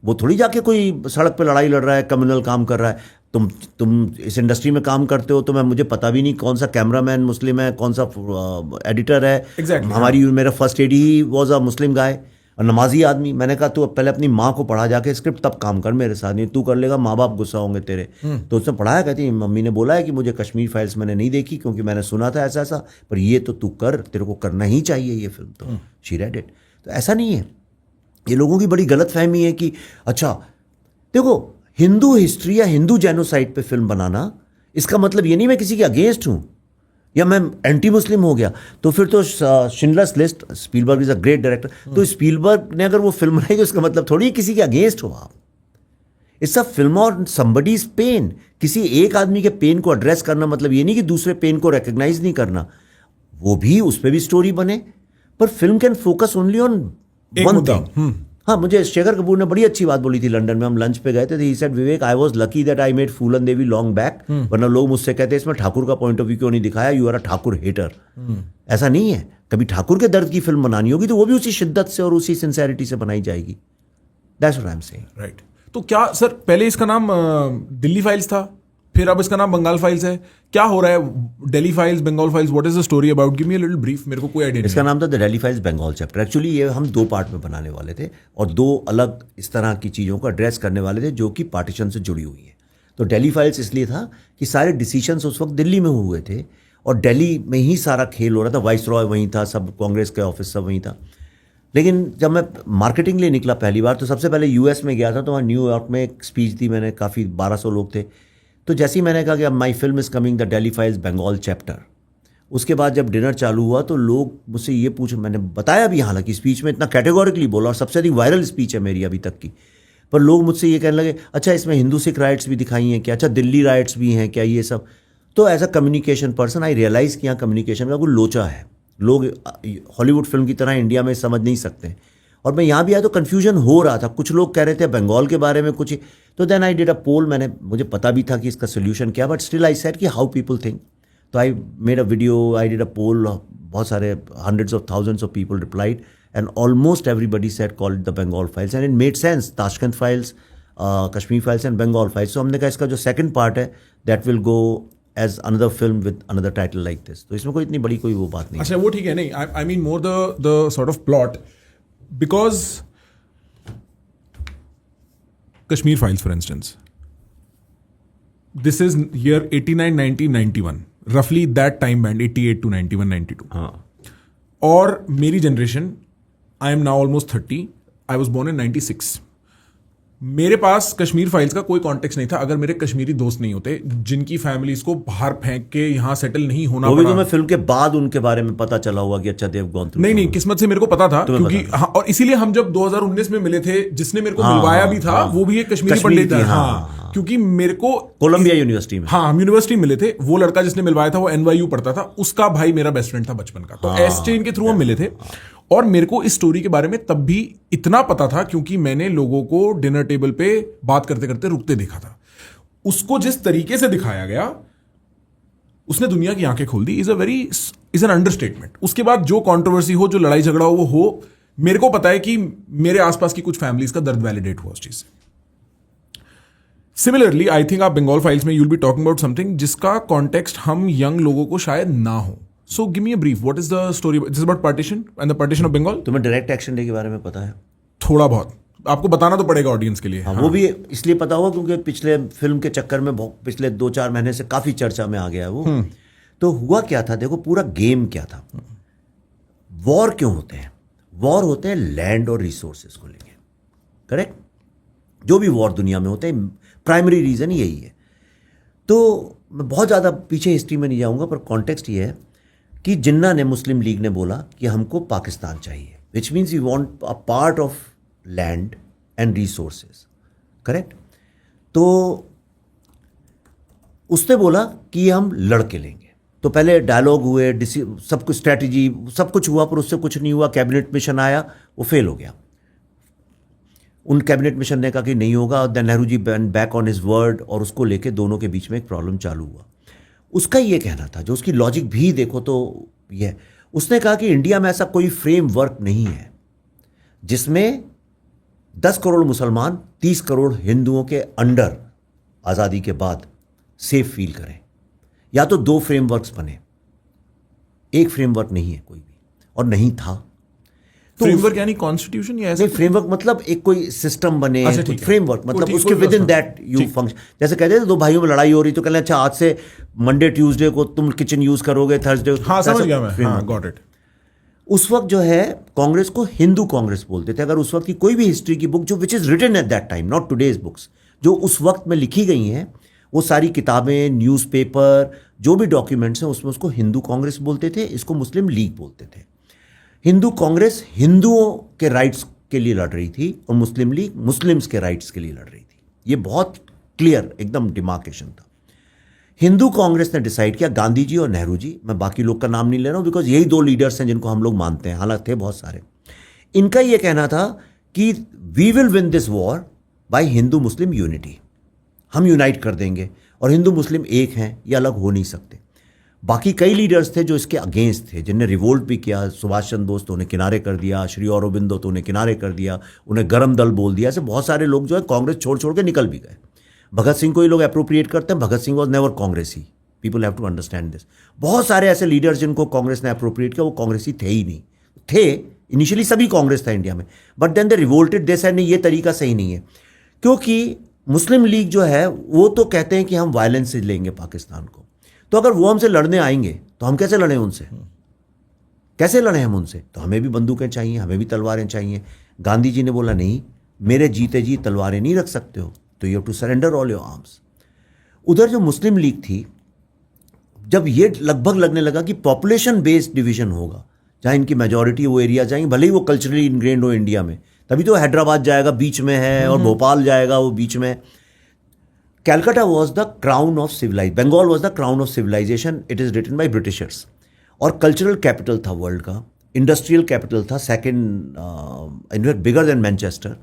वो थोड़ी जाके कोई सड़क पे लड़ाई लड़ रहा है, कम्युनल काम कर रहा है। तुम इस इंडस्ट्री में काम करते हो, तो मैं मुझे पता भी नहीं कौन सा कैमरामैन मुस्लिम है, कौन सा एडिटर है। Exactly, हमारी मेरा first AD he was a Muslim guy और नमाजी आदमी। मैंने कहा तू पहले अपनी माँ को पढ़ा जाके स्क्रिप्ट, तब काम कर मेरे साथ, नहीं तू कर लेगा माँ बाप गुस्सा होंगे तेरे। तो उसने पढ़ाया, कहती मम्मी ने बोला है कि मुझे कश्मीर फाइल्स मैंने नहीं देखी क्योंकि मैंने सुना था ऐसा ऐसा, पर ये तो तू कर, तेरे को करना ही चाहिए ये फिल्म। तो शी रेड इट। तो ऐसा नहीं है, ये लोगों की बड़ी गलत फहमी है कि अच्छा देखो, हिंदू हिस्ट्री या हिंदू जेनोसाइड पे फिल्म बनाना, इसका मतलब ये नहीं मैं किसी के अगेंस्ट हूं या मैं एंटी मुस्लिम हो गया। तो फिर तो Schindler's list, Spielberg is a great director, तो स्पीलबर्ग ने अगर वो फिल्म बनाई तो इसका मतलब थोड़ी किसी के अगेंस्ट हो आप। It's a film on somebody's pain. किसी एक आदमी के पेन को एड्रेस करना मतलब ये नहीं कि दूसरे पेन को रिकग्नाइज नहीं करना, वो भी, उस पर भी स्टोरी बने, पर film can focus only on one thing. हाँ, मुझे शेखर कपूर ने बड़ी अच्छी बात बोली थी लंदन में, हम लंच पे गए थे, he said Vivek I was lucky that I made Phoolan Devi long back, वरना लोग मुझसे कहते हैं इसमें ठाकुर का पॉइंट ऑफ व्यू क्यों नहीं दिखाया, you are a Thakur hater. ऐसा नहीं है, कभी ठाकुर के दर्द की फिल्म बनानी होगी तो वो भी उसी शिद्दत से और उसी सिंसेरिटी से बनाई जाएगी। That's what I am saying. Right. तो क्या सर पहले इसका नाम दिल्ली फाइल्स था, फिर अब इसका नाम बंगाल फाइल्स है, क्या हो रहा है? Delhi files, Bengal files, what is the story about? Give me a little brief, मेरे को कोई आइडिया नहीं। इसका नाम था the Delhi files Bengal chapter. Actually ये हम 2 पार्ट में बनाने वाले थे और 2 अलग इस तरह की चीज़ों को एड्रेस करने वाले थे जो कि पार्टीशन से जुड़ी हुई है। तो दिल्ली फाइल्स इसलिए था कि सारे डिसीजंस उस वक्त दिल्ली में हुए थे और दिल्ली में ही सारा खेल हो रहा था, वाइस रॉय वहीं था, सब कांग्रेस के ऑफिस सब वहीं था। लेकिन जब मैं मार्केटिंग लिए निकला पहली बार, तो सबसे पहले यूएस में गया था, तो वहाँ न्यूयॉर्क में एक स्पीच दी मैंने, काफ़ी 1200 लोग थे। तो जैसे ही मैंने कहा कि अब my film is coming the Delhi files Bengal chapter, उसके बाद जब डिनर चालू हुआ तो लोग मुझसे ये पूछे, मैंने बताया भी हालांकि स्पीच में इतना कैटेगोरिकली बोला और सबसे अधिक वायरल स्पीच है मेरी अभी तक की, पर लोग मुझसे ये कहने लगे अच्छा इसमें हिंदू सिख राइट्स भी दिखाई हैं क्या, अच्छा दिल्ली राइट्स भी हैं क्या, ये सब। तो as a communication person I realise कि यहाँ कम्युनिकेशन का कोई लोचा है, लोग हॉलीवुड फिल्म की तरह इंडिया में समझ नहीं सकते। और मैं यहाँ भी आया तो कन्फ्यूजन हो रहा था, कुछ लोग कह रहे थे बंगाल के बारे में कुछ, तो देन आई डिड अ पोल, मुझे पता भी था कि इसका सोल्यूशन क्या, बट स्टिल आई सेड कि हाउ पीपल थिंक। तो I made a video, I did a poll, बहुत सारे hundreds of thousands of people replied and almost everybody said call it the Bengal files and it made sense, Tashkent files, Kashmir files and Bengal files. तो हमने कहा इसका जो second part है that will go as another film with another title like this. तो इसमें कोई इतनी बड़ी कोई वो बात नहीं। अच्छा वो ठीक है, नहीं I mean more the sort of plot, because Kashmir Files, for instance, this is year 89, 90, 91, roughly that time band, 88 to 91, 92. हाँ, और मेरी generation, I am now almost 30, I was born in 96. मेरे पास कश्मीर फाइल्स का कोई कॉन्टेक्स्ट नहीं था अगर मेरे कश्मीरी दोस्त नहीं होते जिनकी फैमिलीज को बाहर फेंक के यहाँ सेटल नहीं होना वो भी पड़ा। तो मैं फिल्म के बाद उनके बारे में पता चला हुआ कि अच्छा देव गॉन थ्रू। नहीं, किस्मत से मेरे को पता था क्योंकि हाँ, और इसीलिए हम जब 2019 में मिले थे, जिसने मेरे को मिलवाया भी था वो भी एक कश्मीरी पंडित था। हाँ, क्योंकि मेरे को कोलंबिया यूनिवर्सिटी में, हाँ, हम यूनिवर्सिटी मिले थे। वो लड़का जिसने मिलवाया था वो NYU पढ़ता था, उसका भाई मेरा बेस्ट फ्रेंड था बचपन का, तो एस चेन के थ्रू हम मिले थे। और मेरे को इस स्टोरी के बारे में तब भी इतना पता था क्योंकि मैंने लोगों को डिनर टेबल पे बात करते करते रुकते देखा था। उसको जिस तरीके से दिखाया गया, उसने दुनिया की आंखें खोल दी, इज एन अंडरस्टेटमेंट। उसके बाद जो कंट्रोवर्सी हो, जो लड़ाई झगड़ा हो, मेरे को पता है कि मेरे आसपास की कुछ फैमिलीज का दर्द वैलिडेट हुआ उस चीज से। सिमिलरली आई थिंक आप बंगाल फाइल्स में you'll be talking about something जिसका कॉन्टेक्स्ट हम यंग लोगों को शायद ना हो। So give me a brief. What is the story? This is about partition and the partition of Bengal. तुम्हें डायरेक्ट एक्शन डे के बारे में पता है? थोड़ा बहुत आपको बताना तो पड़ेगा ऑडियंस के लिए। हाँ, वो भी इसलिए पता हुआ क्योंकि पिछले फिल्म के चक्कर में पिछले 2-4 महीने से काफी चर्चा में आ गया है वो। तो हुआ क्या था, देखो पूरा गेम क्या था। वॉर क्यों होते हैं? वॉर होते हैं लैंड और रिसोर्सेज को लेके, करेक्ट? जो भी वॉर दुनिया में होते हैं, प्राइमरी रीज़न यही है। तो मैं बहुत ज़्यादा पीछे हिस्ट्री में नहीं जाऊँगा, पर कॉन्टेक्स्ट ये है कि जिन्ना ने, मुस्लिम लीग ने बोला कि हमको पाकिस्तान चाहिए, which means we want a part of land and resources, correct. तो उसने बोला कि हम लड़ के लेंगे। तो पहले डायलॉग हुए, सब कुछ स्ट्रैटेजी, सब कुछ हुआ, पर उससे कुछ नहीं हुआ। कैबिनेट मिशन आया, वो फेल हो गया। उन कैबिनेट मिशन ने कहा कि नहीं होगा, then Nehru ji back on his word, और उसको लेके दोनों के बीच में एक प्रॉब्लम चालू हुआ। उसका ये कहना था, जो उसकी लॉजिक भी देखो तो ये, उसने कहा कि इंडिया में ऐसा कोई फ्रेमवर्क नहीं है जिसमें 10 करोड़ मुसलमान 30 करोड़ हिंदुओं के अंडर आज़ादी के बाद सेफ फील करें। या तो 2 फ्रेमवर्क्स बने, एक फ्रेमवर्क नहीं है कोई भी, और नहीं था। तो फ्रेमवर्क यानी कॉन्स्टिट्यूशन या ऐसे? फ्रेमवर्क मतलब एक कोई सिस्टम बने, अच्छा, ठीक है। फ्रेमवर्क मतलब ठीक, उसके कोई विद इन व्यवस्था। That you function. जैसे कहते हैं 2 भाइयों में लड़ाई हो रही तो कहते हैं अच्छा आज से मंडे ट्यूसडे को तुम किचन यूज करोगे, थर्सडे। हाँ, समझ गया मैं, हाँ, गॉट इट। उस वक्त जो है कांग्रेस को हिंदू कांग्रेस बोलते थे। अगर उस वक्त की कोई भी हिस्ट्री की बुक जो which is written at that time, not today's books, जो उस वक्त में लिखी गई हैं, वो सारी किताबें, न्यूज़पेपर, जो भी डॉक्यूमेंट्स हैं, उसमें उसको हिंदू कांग्रेस बोलते थे, इसको मुस्लिम लीग बोलते थे। हिंदू कांग्रेस हिंदुओं के राइट्स के लिए लड़ रही थी और मुस्लिम लीग मुस्लिम्स के राइट्स के लिए लड़ रही थी। ये बहुत क्लियर एकदम डिमार्केशन था। हिंदू कांग्रेस ने डिसाइड किया, गांधी जी और नेहरू जी, मैं बाकी लोग का नाम नहीं ले रहा हूं बिकॉज यही 2 लीडर्स हैं जिनको हम लोग मानते हैं, हालांकि थे बहुत सारे। इनका यह कहना था कि we will win this war by Hindu Muslim unity, हम यूनाइट कर देंगे, और हिंदू मुस्लिम एक हैं, ये अलग हो नहीं सकते। बाकी कई लीडर्स थे जो इसके अगेंस्ट थे, जिनने रिवोल्ट भी किया। सुभाष चंद्र बोस तो उन्हें किनारे कर दिया, श्री अरबिंदो तो उन्हें किनारे कर दिया, उन्हें गरम दल बोल दिया। ऐसे बहुत सारे लोग जो है कांग्रेस छोड़ छोड़ के निकल भी गए। भगत सिंह को ही लोग अप्रोप्रिएट करते हैं, भगत सिंह वॉज नेवर कांग्रेसी, people have to understand this. बहुत सारे ऐसे लीडर्स जिनको कांग्रेस ने अप्रोप्रिएट किया वो कांग्रेसी थे ही नहीं। थे इनिशियली सभी कांग्रेस था इंडिया में, but then they revolted, they said नहीं ये तरीका सही नहीं है। क्योंकि मुस्लिम लीग जो है वो तो कहते हैं कि हम वायलेंस से लेंगे पाकिस्तान को, तो अगर वो हमसे लड़ने आएंगे तो हम कैसे लड़ें उनसे, कैसे लड़ें हम उनसे? तो हमें भी बंदूकें चाहिए, हमें भी तलवारें चाहिए। गांधी जी ने बोला नहीं, मेरे जीते जी तलवारें नहीं रख सकते हो, तो you have to surrender all your arms. उधर जो मुस्लिम लीग थी, जब ये लगभग लगने लगा कि पॉपुलेशन बेस्ड डिवीजन होगा, जहां इनकी मेजॉरिटी वो एरिया जाएंगे, भले ही वो कल्चरली इनग्रेन्ड हो इंडिया में, तभी तो हैदराबाद जाएगा बीच में है, और भोपाल जाएगा वो बीच में। Calcutta was the crown of civilization. Bengal was the crown of civilization. It is written by Britishers. और कल्चरल कैपिटल था वर्ल्ड का, इंडस्ट्रियल कैपिटल था, second in fact bigger than Manchester.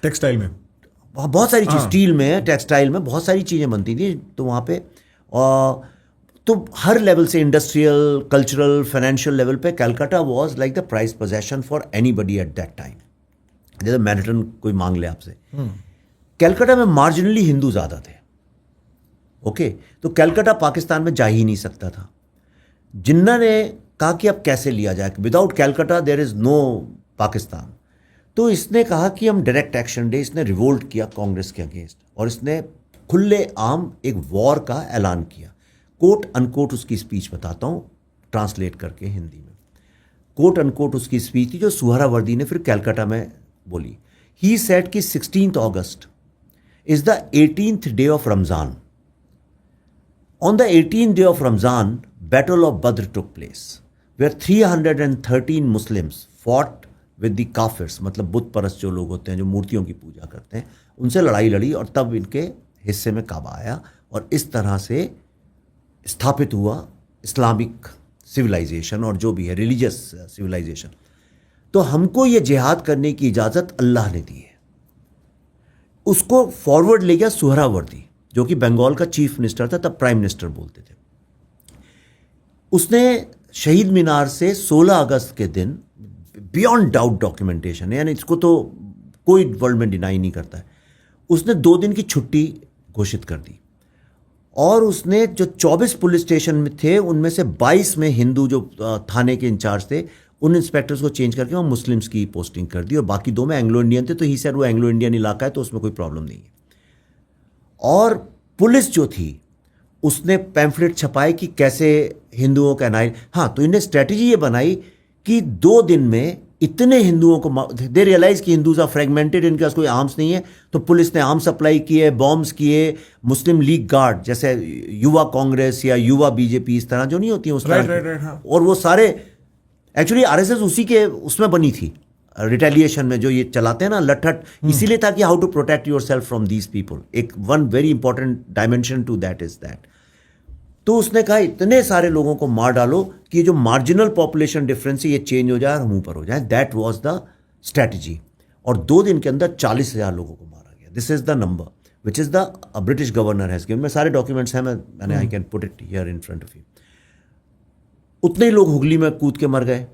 Textile में बहुत सारी चीज़, स्टील में, टेक्सटाइल में बहुत सारी चीज़ें बनती थी तो वहाँ पे। तो हर लेवल से, इंडस्ट्रियल, कल्चरल, फाइनेंशियल लेवल पे Calcutta was like the prize possession for anybody at that time. जैसे मैनहट्टन कोई मांग ले आपसे, कलकत्ता में मार्जिनली हिंदू ज़्यादा थे। ओके, तो कलकत्ता पाकिस्तान में जा ही नहीं सकता था। जिन्ना ने कहा कि अब कैसे लिया जाए, without Calcutta there is no Pakistan. तो इसने कहा कि हम डायरेक्ट एक्शन डे, इसने रिवोल्ट किया कांग्रेस के अगेंस्ट, और इसने खुले आम एक वॉर का ऐलान किया। कोट अनकोट उसकी स्पीच बताता हूँ ट्रांसलेट करके हिंदी में। कोट अनकोट उसकी स्पीच थी जो सुहरावर्दी ने फिर कलकत्ता में बोली। ही सेड कि 16 August is the 18th day of Ramzan. On the 18th day of Ramzan, Battle of Badr took place, where 313 Muslims fought with the Kafirs, मतलब बुत परस्त जो लोग होते हैं, जो मूर्तियों की पूजा करते हैं, उनसे लड़ाई लड़ी, और तब इनके हिस्से में काबा आया, और इस तरह से स्थापित हुआ इस्लामिक सिविलाइजेशन, और जो भी है रिलीजियस सिविलाइजेशन। तो हमको ये जिहाद करने की इजाज़त अल्लाह ने दी है। उसको फॉरवर्ड ले गया सुहरावर्दी, जो कि बंगाल का चीफ मिनिस्टर था, तब प्राइम मिनिस्टर बोलते थे। उसने शहीद मीनार से 16 अगस्त के दिन, बियॉन्ड डाउट डॉक्यूमेंटेशन है, यानी इसको तो कोई वर्ल्ड में डिनाई नहीं करता है, उसने 2 दिन की छुट्टी घोषित कर दी, और उसने जो 24 पुलिस स्टेशन में थे उनमें से 22 में हिंदू जो थाने के इंचार्ज थे, उन इंस्पेक्टर्स को चेंज करके वहाँ मुस्लिम्स की पोस्टिंग कर दी, और बाकी 2 में एंग्लो इंडियन थे। तो ही सर वो एंग्लो इंडियन इलाका है तो उसमें कोई प्रॉब्लम नहीं है। और पुलिस जो थी उसने पैम्फलेट छपाए कि कैसे हिंदुओं का न्याय। हाँ, तो इन्हें स्ट्रेटजी ये बनाई कि 2 दिन में इतने हिंदुओं को दे रियलाइज कि हिंदूज आर फ्रेगमेंटेड, इनके पास कोई आर्म्स नहीं है, तो पुलिस ने आर्म्स सप्लाई किए, बॉम्ब्स किए, मुस्लिम लीग गार्ड जैसे युवा कांग्रेस या युवा बीजेपी इस तरह जो नहीं होती है उस तरह राइट, हाँ। और वो सारे एक्चुअली आरएसएस उसी के उसमें बनी थी रिटेलिएशन में, जो ये चलाते हैं ना लठट, इसीलिए था कि how to protect yourself from these people. एक one very important dimension to that is that. तो उसने कहा इतने सारे लोगों को मार डालो कि जो मार्जिनल पॉपुलेशन डिफरेंस है ये चेंज हो जाए और हम ऊपर हो जाए। That was the strategy. और 2 दिन के अंदर 40,000 लोगों को मारा गया। This is the number which is the British governor has given. में सारे डॉक्यूमेंट्स हैं, मैंने I can put it here in front of you. उतने ही लोग हुगली में कूद के मर गए।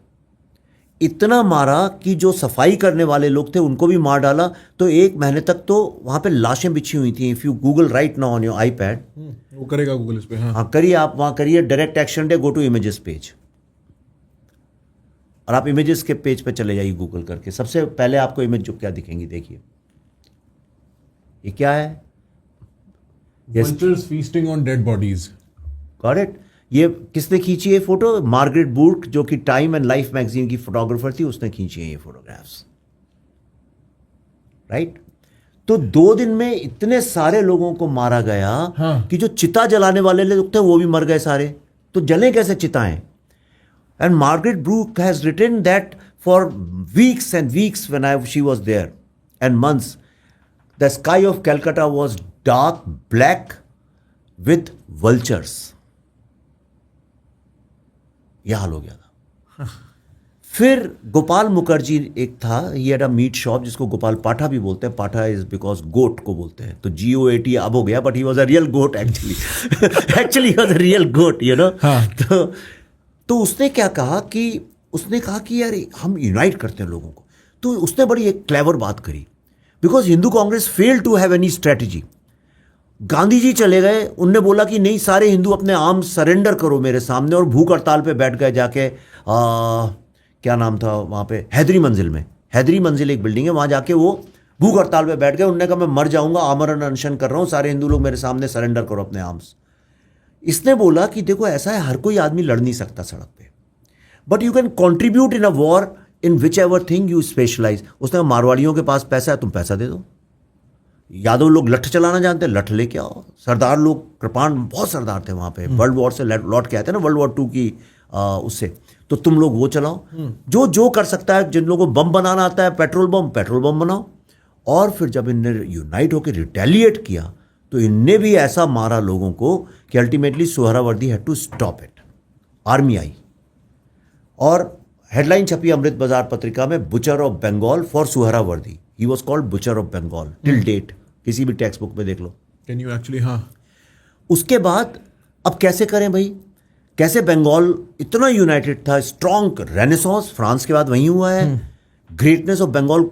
इतना मारा कि जो सफाई करने वाले लोग थे उनको भी मार डाला। तो 1 महीने तक तो वहां पे लाशें बिछी हुई थी। If you Google right now on your iPad, वो करेगा गूगल इस पे, हाँ करिए, आप वहां करिए direct action day, go to images page, और आप इमेजेस के पेज पे चले जाइए गूगल करके। सबसे पहले आपको इमेज जो क्या दिखेंगी, देखिए ये क्या है। Vultures feasting on dead bodies. Got it. ये किसने खींची है फोटो? मार्गरेट बूर्क, जो कि टाइम एंड लाइफ मैगजीन की फोटोग्राफर थी, उसने खींची है ये फोटोग्राफ्स, राइट। तो 2 दिन में इतने सारे लोगों को मारा गया, हाँ। कि जो चिता जलाने वाले लोग थे वो भी मर गए सारे। तो जले कैसे चिताएं? And Margaret Bourke has written that for weeks and weeks when she was there and months, the sky of Calcutta was dark black with vultures. यह हाल हो गया था। फिर गोपाल मुखर्जी एक था, ये एट अ मीट शॉप, जिसको गोपाल पाठा भी बोलते हैं। पाठा इज बिकॉज गोट को बोलते हैं, तो GOAT अब हो गया, but he was a real goat actually he was a real goat, you know. तो उसने क्या कहा कि उसने कहा कि यार हम यूनाइट करते हैं लोगों को। तो उसने बड़ी एक क्लेवर बात करी, because Hindu Congress fail to have any strategy. Gandhi ji चले गए, उनने बोला कि नहीं सारे हिंदू अपने आर्म्स सरेंडर करो मेरे सामने, और भूख हड़ताल पे बैठ गए जाके क्या नाम था वहाँ पे, हैदरी मंजिल में। हैदरी मंजिल एक बिल्डिंग है, वहाँ जाके वो भूख हड़ताल पे बैठ गए। उन्होंने कहा मैं मर जाऊंगा, आमरण अनशन कर रहा हूँ, सारे हिंदू लोग मेरे सामने सरेंडर करो अपने आर्म्स। इसने बोला कि देखो ऐसा है, हर कोई आदमी लड़ नहीं सकता सड़क पे, but you can contribute in a war in which ever thing you specialise. उसने मारवाड़ियों के पास पैसा है, तुम पैसा दे दो। यादव लोग लठ चलाना जानते हैं, लठ लेके आओ। सरदार लोग, कृपाण बहुत सरदार थे वहाँ पे, वर्ल्ड वॉर से लौट के आए थे ना, वर्ल्ड वॉर 2 की उससे, तो तुम लोग वो चलाओ। जो कर सकता है, जिन लोगों को बम बनाना आता है, पेट्रोल बम बनाओ। और फिर जब इनने यूनाइट होकर रिटेलिएट किया, तो इनने भी ऐसा मारा लोगों को कि ultimately Suhrawardy had to stop it. Army आई और हेडलाइन छपी अमृत बाजार पत्रिका में, butcher of Bengal for Suhrawardy. He was called butcher of Bengal till date. किसी भी टेक्स्ट बुक में देख लो। कैन यू एक्चुअली, हाँ। उसके बाद अब कैसे करें भाई, कैसे बंगाल इतना यूनाइटेड था, स्ट्रॉन्ग रेनेसॉन्स फ्रांस के बाद वहीं हुआ है। ग्रेटनेस ऑफ बंगाल,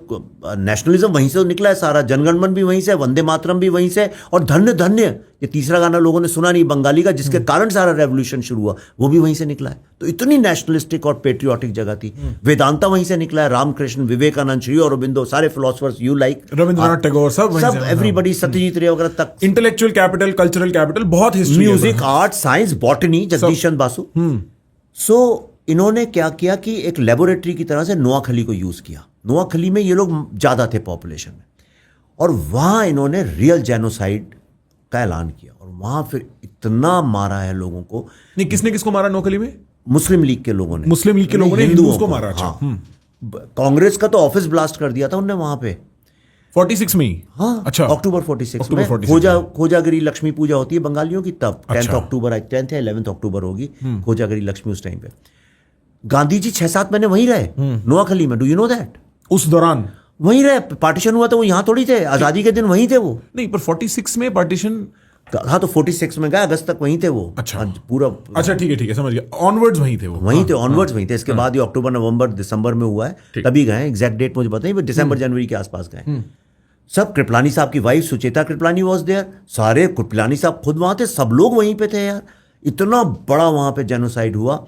नेशनलिज्म वहीं से निकला है सारा, जनगणमन भी वहीं से, वंदे मातरम भी वहीं से, और धन्य धन्य, ये तीसरा गाना लोगों ने सुना नहीं बंगाली का, जिसके कारण सारा रेवोल्यूशन शुरू हुआ, वो भी वहीं से निकला है। तो इतनी नेशनलिस्टिक और पेट्रियोटिक जगह थी। वेदांता वहीं से निकला है, रामकृष्ण, विवेकानंद, श्री अरबिंदो, सारे philosophers you like, Rabindranath Tagore, सब एवरीबडी, सत्यजीत रे वगैरह तक। इंटेलेक्चुअल कैपिटल, कल्चरल कैपिटल, बहुत history, music, art, science, botany, Jagdish Chandra Basu. So इन्होंने क्या किया कि एक लेबोरेटरी की तरह से नोआखली को यूज किया। नोआखली में ये लोग ज्यादा थे पॉपुलेशन में, और वहां इन्होंने रियल जेनोसाइड का ऐलान किया, और वहां फिर इतना मारा है लोगों को। नहीं, किसने किसको मारा नोखली में? मुस्लिम लीग के लोगों ने, मुस्लिम लीग के लोगों ने हिंदुओं को मारा। अच्छा। कांग्रेस का तो ऑफिस ब्लास्ट कर दिया था उनने वहां पे 46 में ही। हाँ, अच्छा, अक्टूबर 46 में खोजागिरी लक्ष्मी पूजा होती है बंगालियों की, तब 10 अक्टूबर, 10 या 11 अक्टूबर होगी खोजागिरी लक्ष्मी। उस टाइम पे गांधी जी 6-7 महीने वहीं रहे नोआखली में। Do you know that? उस दौरान वहीं रहे, पार्टीशन हुआ तो वो यहां थोड़ी थे, आजादी के दिन वहीं थे वो। नहीं, पर 46 में पार्टीशन, हाँ, तो 46 में गए, अगस्त तक वहीं थे वो। अच्छा, पूरा, अच्छा, ठीक है, समझ गया। ऑनवर्ड्स वहीं थे वो, वहीं थे, ऑनवर्ड्स वहीं थे। इसके बाद ये अक्टूबर, नवंबर, दिसंबर में हुआ है, तभी गए। एग्जैक्ट डेट मुझे पता नहीं, दिसंबर जनवरी के आसपास गए सब। कृपलानी साहब की wife Sucheta Kripalani was there, सारे कृपलानी साहब खुद वहां थे, सब लोग वहीं पे थे यार। इतना बड़ा वहां पे जेनोसाइड हुआ,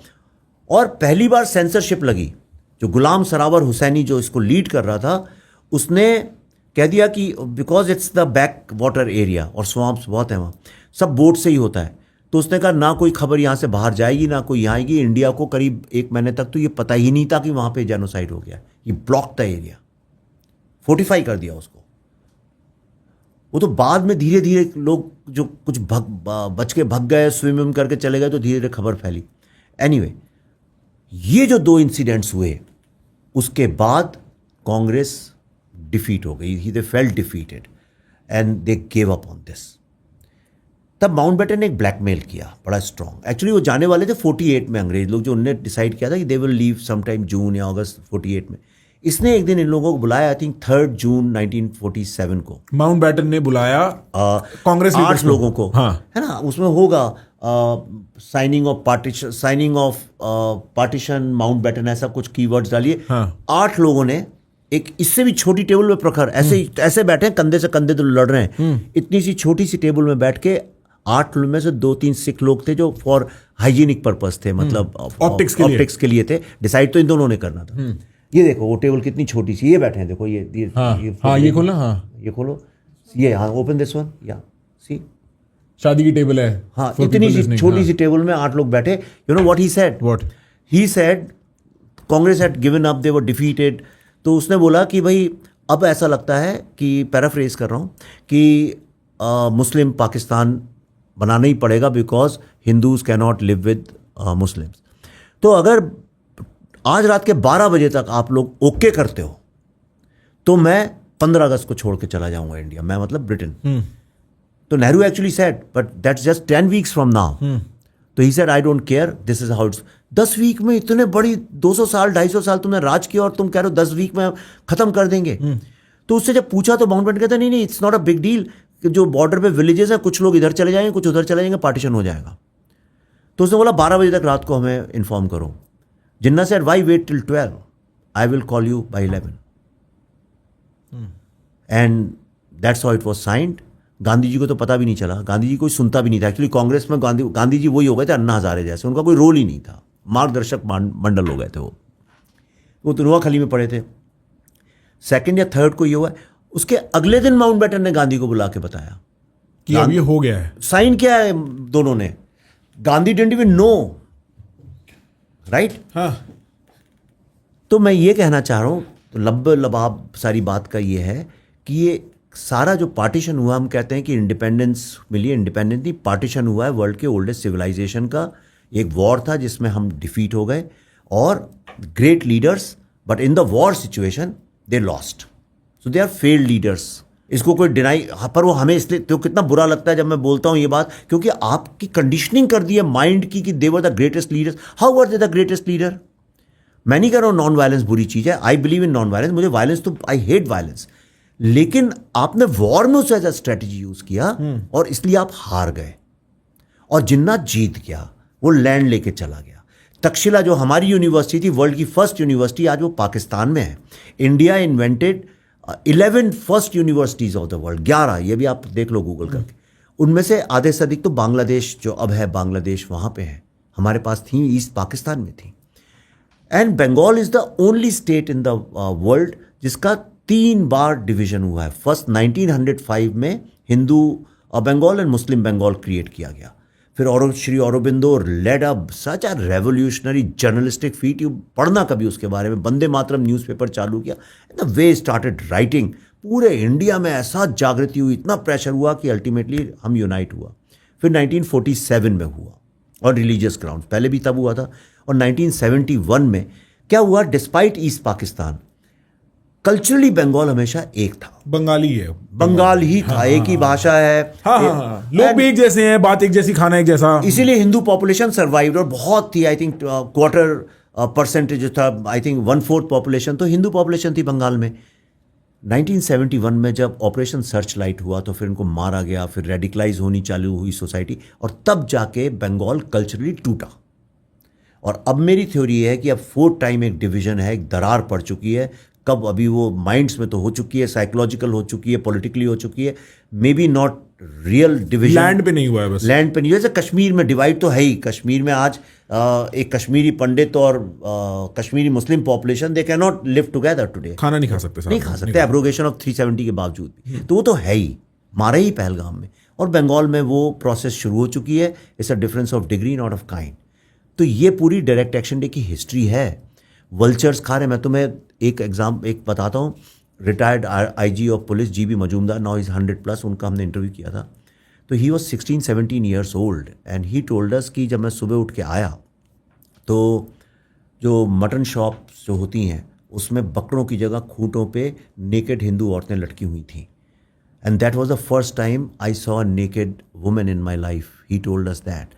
और पहली बार सेंसरशिप लगी। जो गुलाम सरावर हुसैनी जो इसको लीड कर रहा था, उसने कह दिया कि because it's the back water area और स्वाम्प्स बहुत है वहाँ, सब बोट से ही होता है, तो उसने कहा ना कोई खबर यहाँ से बाहर जाएगी ना कोई यहाँ आएगी। इंडिया को करीब 1 महीने तक तो ये पता ही नहीं था कि वहाँ पे जेनोसाइड हो गया। ये ब्लॉक था एरिया, फोर्टिफाई कर दिया उसको। वो तो बाद में धीरे धीरे लोग जो कुछ बच के भग गए, स्विम करके चले गए, तो धीरे धीरे खबर फैली। एनीवे, ये जो 2 इंसिडेंट्स हुए उसके बाद कांग्रेस डिफीट हो गई। They felt defeated and they gave up on this. तब माउंटबेटन ने एक ब्लैकमेल किया बड़ा स्ट्रांग। एक्चुअली वो जाने वाले थे 48 में, अंग्रेज लोग जो उन्होंने डिसाइड किया था कि दे विल लीव समटाइम जून या अगस्त 48 में। इसने एक दिन इन लोगों को बुलाया, आई थिंक 3 जून 1947 को माउंटबेटन ने बुलाया कांग्रेस 8 लोगों को, हाँ, है ना। उसमें होगा साइनिंग ऑफ पार्टीशन माउंटबेटन, ऐसा कुछ कीवर्ड्स डालिए। हाँ। 8 लोगों ने एक इससे भी छोटी टेबल में प्रखर ऐसे बैठे हैं, कंधे से कंधे तो लड़ रहे हैं। इतनी सी छोटी सी टेबल में बैठ के 8 में से 2-3 सिख लोग थे जो फॉर हाइजीनिक पर्पस थे, मतलब ऑप्टिक्स के लिए थे। डिसाइड तो इन दोनों ने करना था। ये देखो वो टेबल कितनी छोटी सी, ये बैठे हैं, देखो ये खोलो, हाँ ये खोलो, ये हाँ ओपन दिस वन, या सी शादी की टेबल है। हाँ, इतनी सी छोटी सी टेबल में 8 लोग बैठे। You know what he said Congress had given up, they were defeated. तो उसने बोला कि भाई अब ऐसा लगता है कि, पैराफ्रेज कर रहा हूँ, कि मुस्लिम पाकिस्तान बनाना ही पड़ेगा because Hindus can not live with Muslims. तो अगर आज रात के 12 बजे तक आप लोग ओके करते हो तो मैं 15 अगस्त को छोड़ के चला जाऊंगा इंडिया, मैं मतलब ब्रिटेन। तो Nehru actually said but that's just 10 weeks from now. तो he said I don't care, this is how it's. 10 week में इतने बड़ी 200 साल 250 साल तुमने राज किया और तुम कह रहे हो 10 वीक में खत्म कर देंगे। तो उससे जब पूछा तो माउंटबेटन कहता नहीं it's not a big deal, जो बॉर्डर पे विलेजेस है, कुछ लोग इधर चले जाएंगे, कुछ उधर चले जाएंगे, पार्टीशन हो जाएगा। तो उसने बोला 12 बजे तक रात को हमें इन्फॉर्म करो। Jinnah said why wait till 12, I will call you by 11 and that's how it was signed. Gandhi ji को तो पता भी नहीं चला, गांधी जी कोई सुनता भी नहीं था। एक्चुअली कांग्रेस में गांधी जी वही हो गए थे अन्ना हजारे जैसे, उनका कोई रोल ही नहीं था, मार्गदर्शक मंडल हो गए थे वो तो नुआ खली में पड़े थे। 2 या 3 को ये हुआ। उसके अगले दिन माउंटबेटन ने गांधी को बुला के बताया कि अब ये हो गया है, साइन किया है दोनों ने। Gandhi didn't even know, right. हाँ। तो मैं ये कहना चाह रहा हूं, तो लबाब सारी बात का ये है कि ये सारा जो पार्टीशन हुआ, हम कहते हैं कि इंडिपेंडेंस मिली, इंडिपेंडेंस नहीं, पार्टीशन हुआ है वर्ल्ड के ओल्डेस्ट सिविलाइजेशन का। एक वॉर था जिसमें हम डिफीट हो गए और great leaders, but in the war situation they lost, so they are failed leaders. इसको कोई डिनाई, पर वो हमें इसलिए तो कितना बुरा लगता है जब मैं बोलता हूं ये बात, क्योंकि आपकी कंडीशनिंग कर दी है माइंड की कि they were the greatest leaders. How were they the greatest leader? मैं नहीं कह रहा हूं नॉन वायलेंस बुरी चीज है, I believe in non violence, मुझे वायलेंस तो, आई हेट वायलेंस, लेकिन आपने वॉर में उसे एज अ स्ट्रेटेजी यूज किया और इसलिए आप हार गए और जिन्ना जीत गया, वो लैंड लेके चला गया। तक्षशिला जो हमारी यूनिवर्सिटी थी, वर्ल्ड की फर्स्ट यूनिवर्सिटी, आज वो पाकिस्तान में है। India invented 11 first universities of the world, 11, ये भी आप देख लो गूगल करके। उनमें से आधे से अधिक तो बांग्लादेश, जो अब है बांग्लादेश, वहां पे है, हमारे पास थी, ईस्ट पाकिस्तान में थी। And Bengal is the only state in the world जिसका 3 बार डिवीजन हुआ है। फर्स्ट 1905 में हिंदू बंगाल एंड मुस्लिम बंगाल क्रिएट किया गया। फिर Shri Aurobindo led up such a revolutionary journalistic feat, you पढ़ना कभी उसके बारे में। वंदे मातरम न्यूज़पेपर चालू किया, द वे स्टार्टेड राइटिंग, पूरे इंडिया में ऐसा जागृति हुई, इतना प्रेशर हुआ कि अल्टीमेटली हम यूनाइट हुआ। फिर 1947 में हुआ और रिलीजियस ग्राउंड, पहले भी तब हुआ था। और 1971 में क्या हुआ, despite east Pakistan, culturally Bengal हमेशा एक था, बंगाली है, बंगाल ही था, एक ही भाषा है, लोग भी एक जैसे हैं, बात एक जैसी, खाना एक जैसा, इसीलिए हिंदू पॉपुलेशन सर्वाइव्ड। और बहुत थी, आई थिंक 1/4% जो था, आई थिंक 1/4 पॉपुलेशन तो हिंदू पॉपुलेशन थी बंगाल में। 1971 में जब ऑपरेशन सर्च लाइट हुआ तो फिर इनको मारा गया, फिर रेडिकलाइज होनी चालू हुई सोसाइटी, और तब जाके बंगाल कल्चरली टूटा। और अब मेरी थ्योरी है कि अब 4th टाइम एक डिवीजन है, एक दरार पड़ चुकी है। कब, अभी वो माइंड्स में तो हो चुकी है, साइकोलॉजिकल हो चुकी है, पॉलिटिकली हो चुकी है, may be not real division, land पे नहीं हुआ है, बस लैंड पे नहीं हुआ। जैसे कश्मीर में डिवाइड तो है ही, कश्मीर में आज एक कश्मीरी पंडित और Kashmiri Muslim population, they can not live together today, खाना नहीं खा सकते, नहीं खा सकते, एब्रोगेशन ऑफ 370 के बावजूद भी। तो वो तो है ही, मारे ही पहलगाम में, और बंगाल में वो प्रोसेस शुरू हो चुकी है. It's a difference of degree not of kind. तो ये पूरी डायरेक्ट एक्शन डे की हिस्ट्री है. वल्चर्स खा रहे. मैं तुम्हें एक बताता हूँ. Retired IG of police GB Majumdar, now is 100+, उनका हमने इंटरव्यू किया था. तो he was 16-17 years old and he told us कि जब मैं सुबह उठ के आया तो जो मटन शॉप्स जो होती हैं उसमें बकरों की जगह खूंटों पे नेकेड हिंदू औरतें लटकी हुई थी. And that was the first time I saw a naked women in my life. He told us that.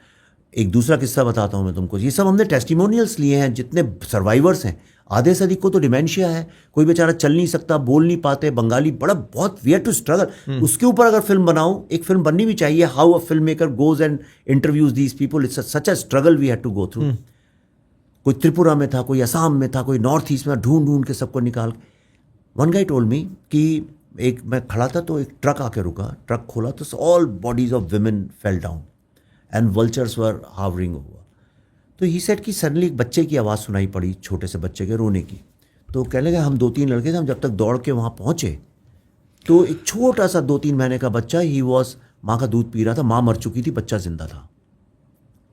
एक दूसरा किस्सा बताता हूँ मैं तुमको. ये सब हमने टेस्टिमोनियल्स लिए हैं. जितने सर्वाइवर्स हैं, आधे से अधिक को तो डिमेंशिया है. कोई बेचारा चल नहीं सकता, बोल नहीं पाते, बंगाली, बहुत वी हैड टू स्ट्रगल. उसके ऊपर अगर फिल्म बनाऊं, एक फिल्म बननी भी चाहिए, how a film maker goes and interviews these people. It's such a struggle we had to go through. कोई त्रिपुरा में था, कोई असम में था, कोई नॉर्थ ईस्ट में, ढूंढ के सबको निकाल. वन गाय टोल्ड मी कि एक मैं खड़ा था तो एक ट्रक आके रुका. ट्रक खोला तो all bodies of women fell down and vultures were hovering over. तो ही सेड कि सडनली एक बच्चे की आवाज़ सुनाई पड़ी, छोटे से बच्चे के रोने की. तो कहने लगे हम 2-3 लड़के थे, हम जब तक दौड़ के वहाँ पहुँचे तो एक छोटा सा 2-3 महीने का बच्चा, ही वॉज माँ का दूध पी रहा था. माँ मर चुकी थी, बच्चा जिंदा था.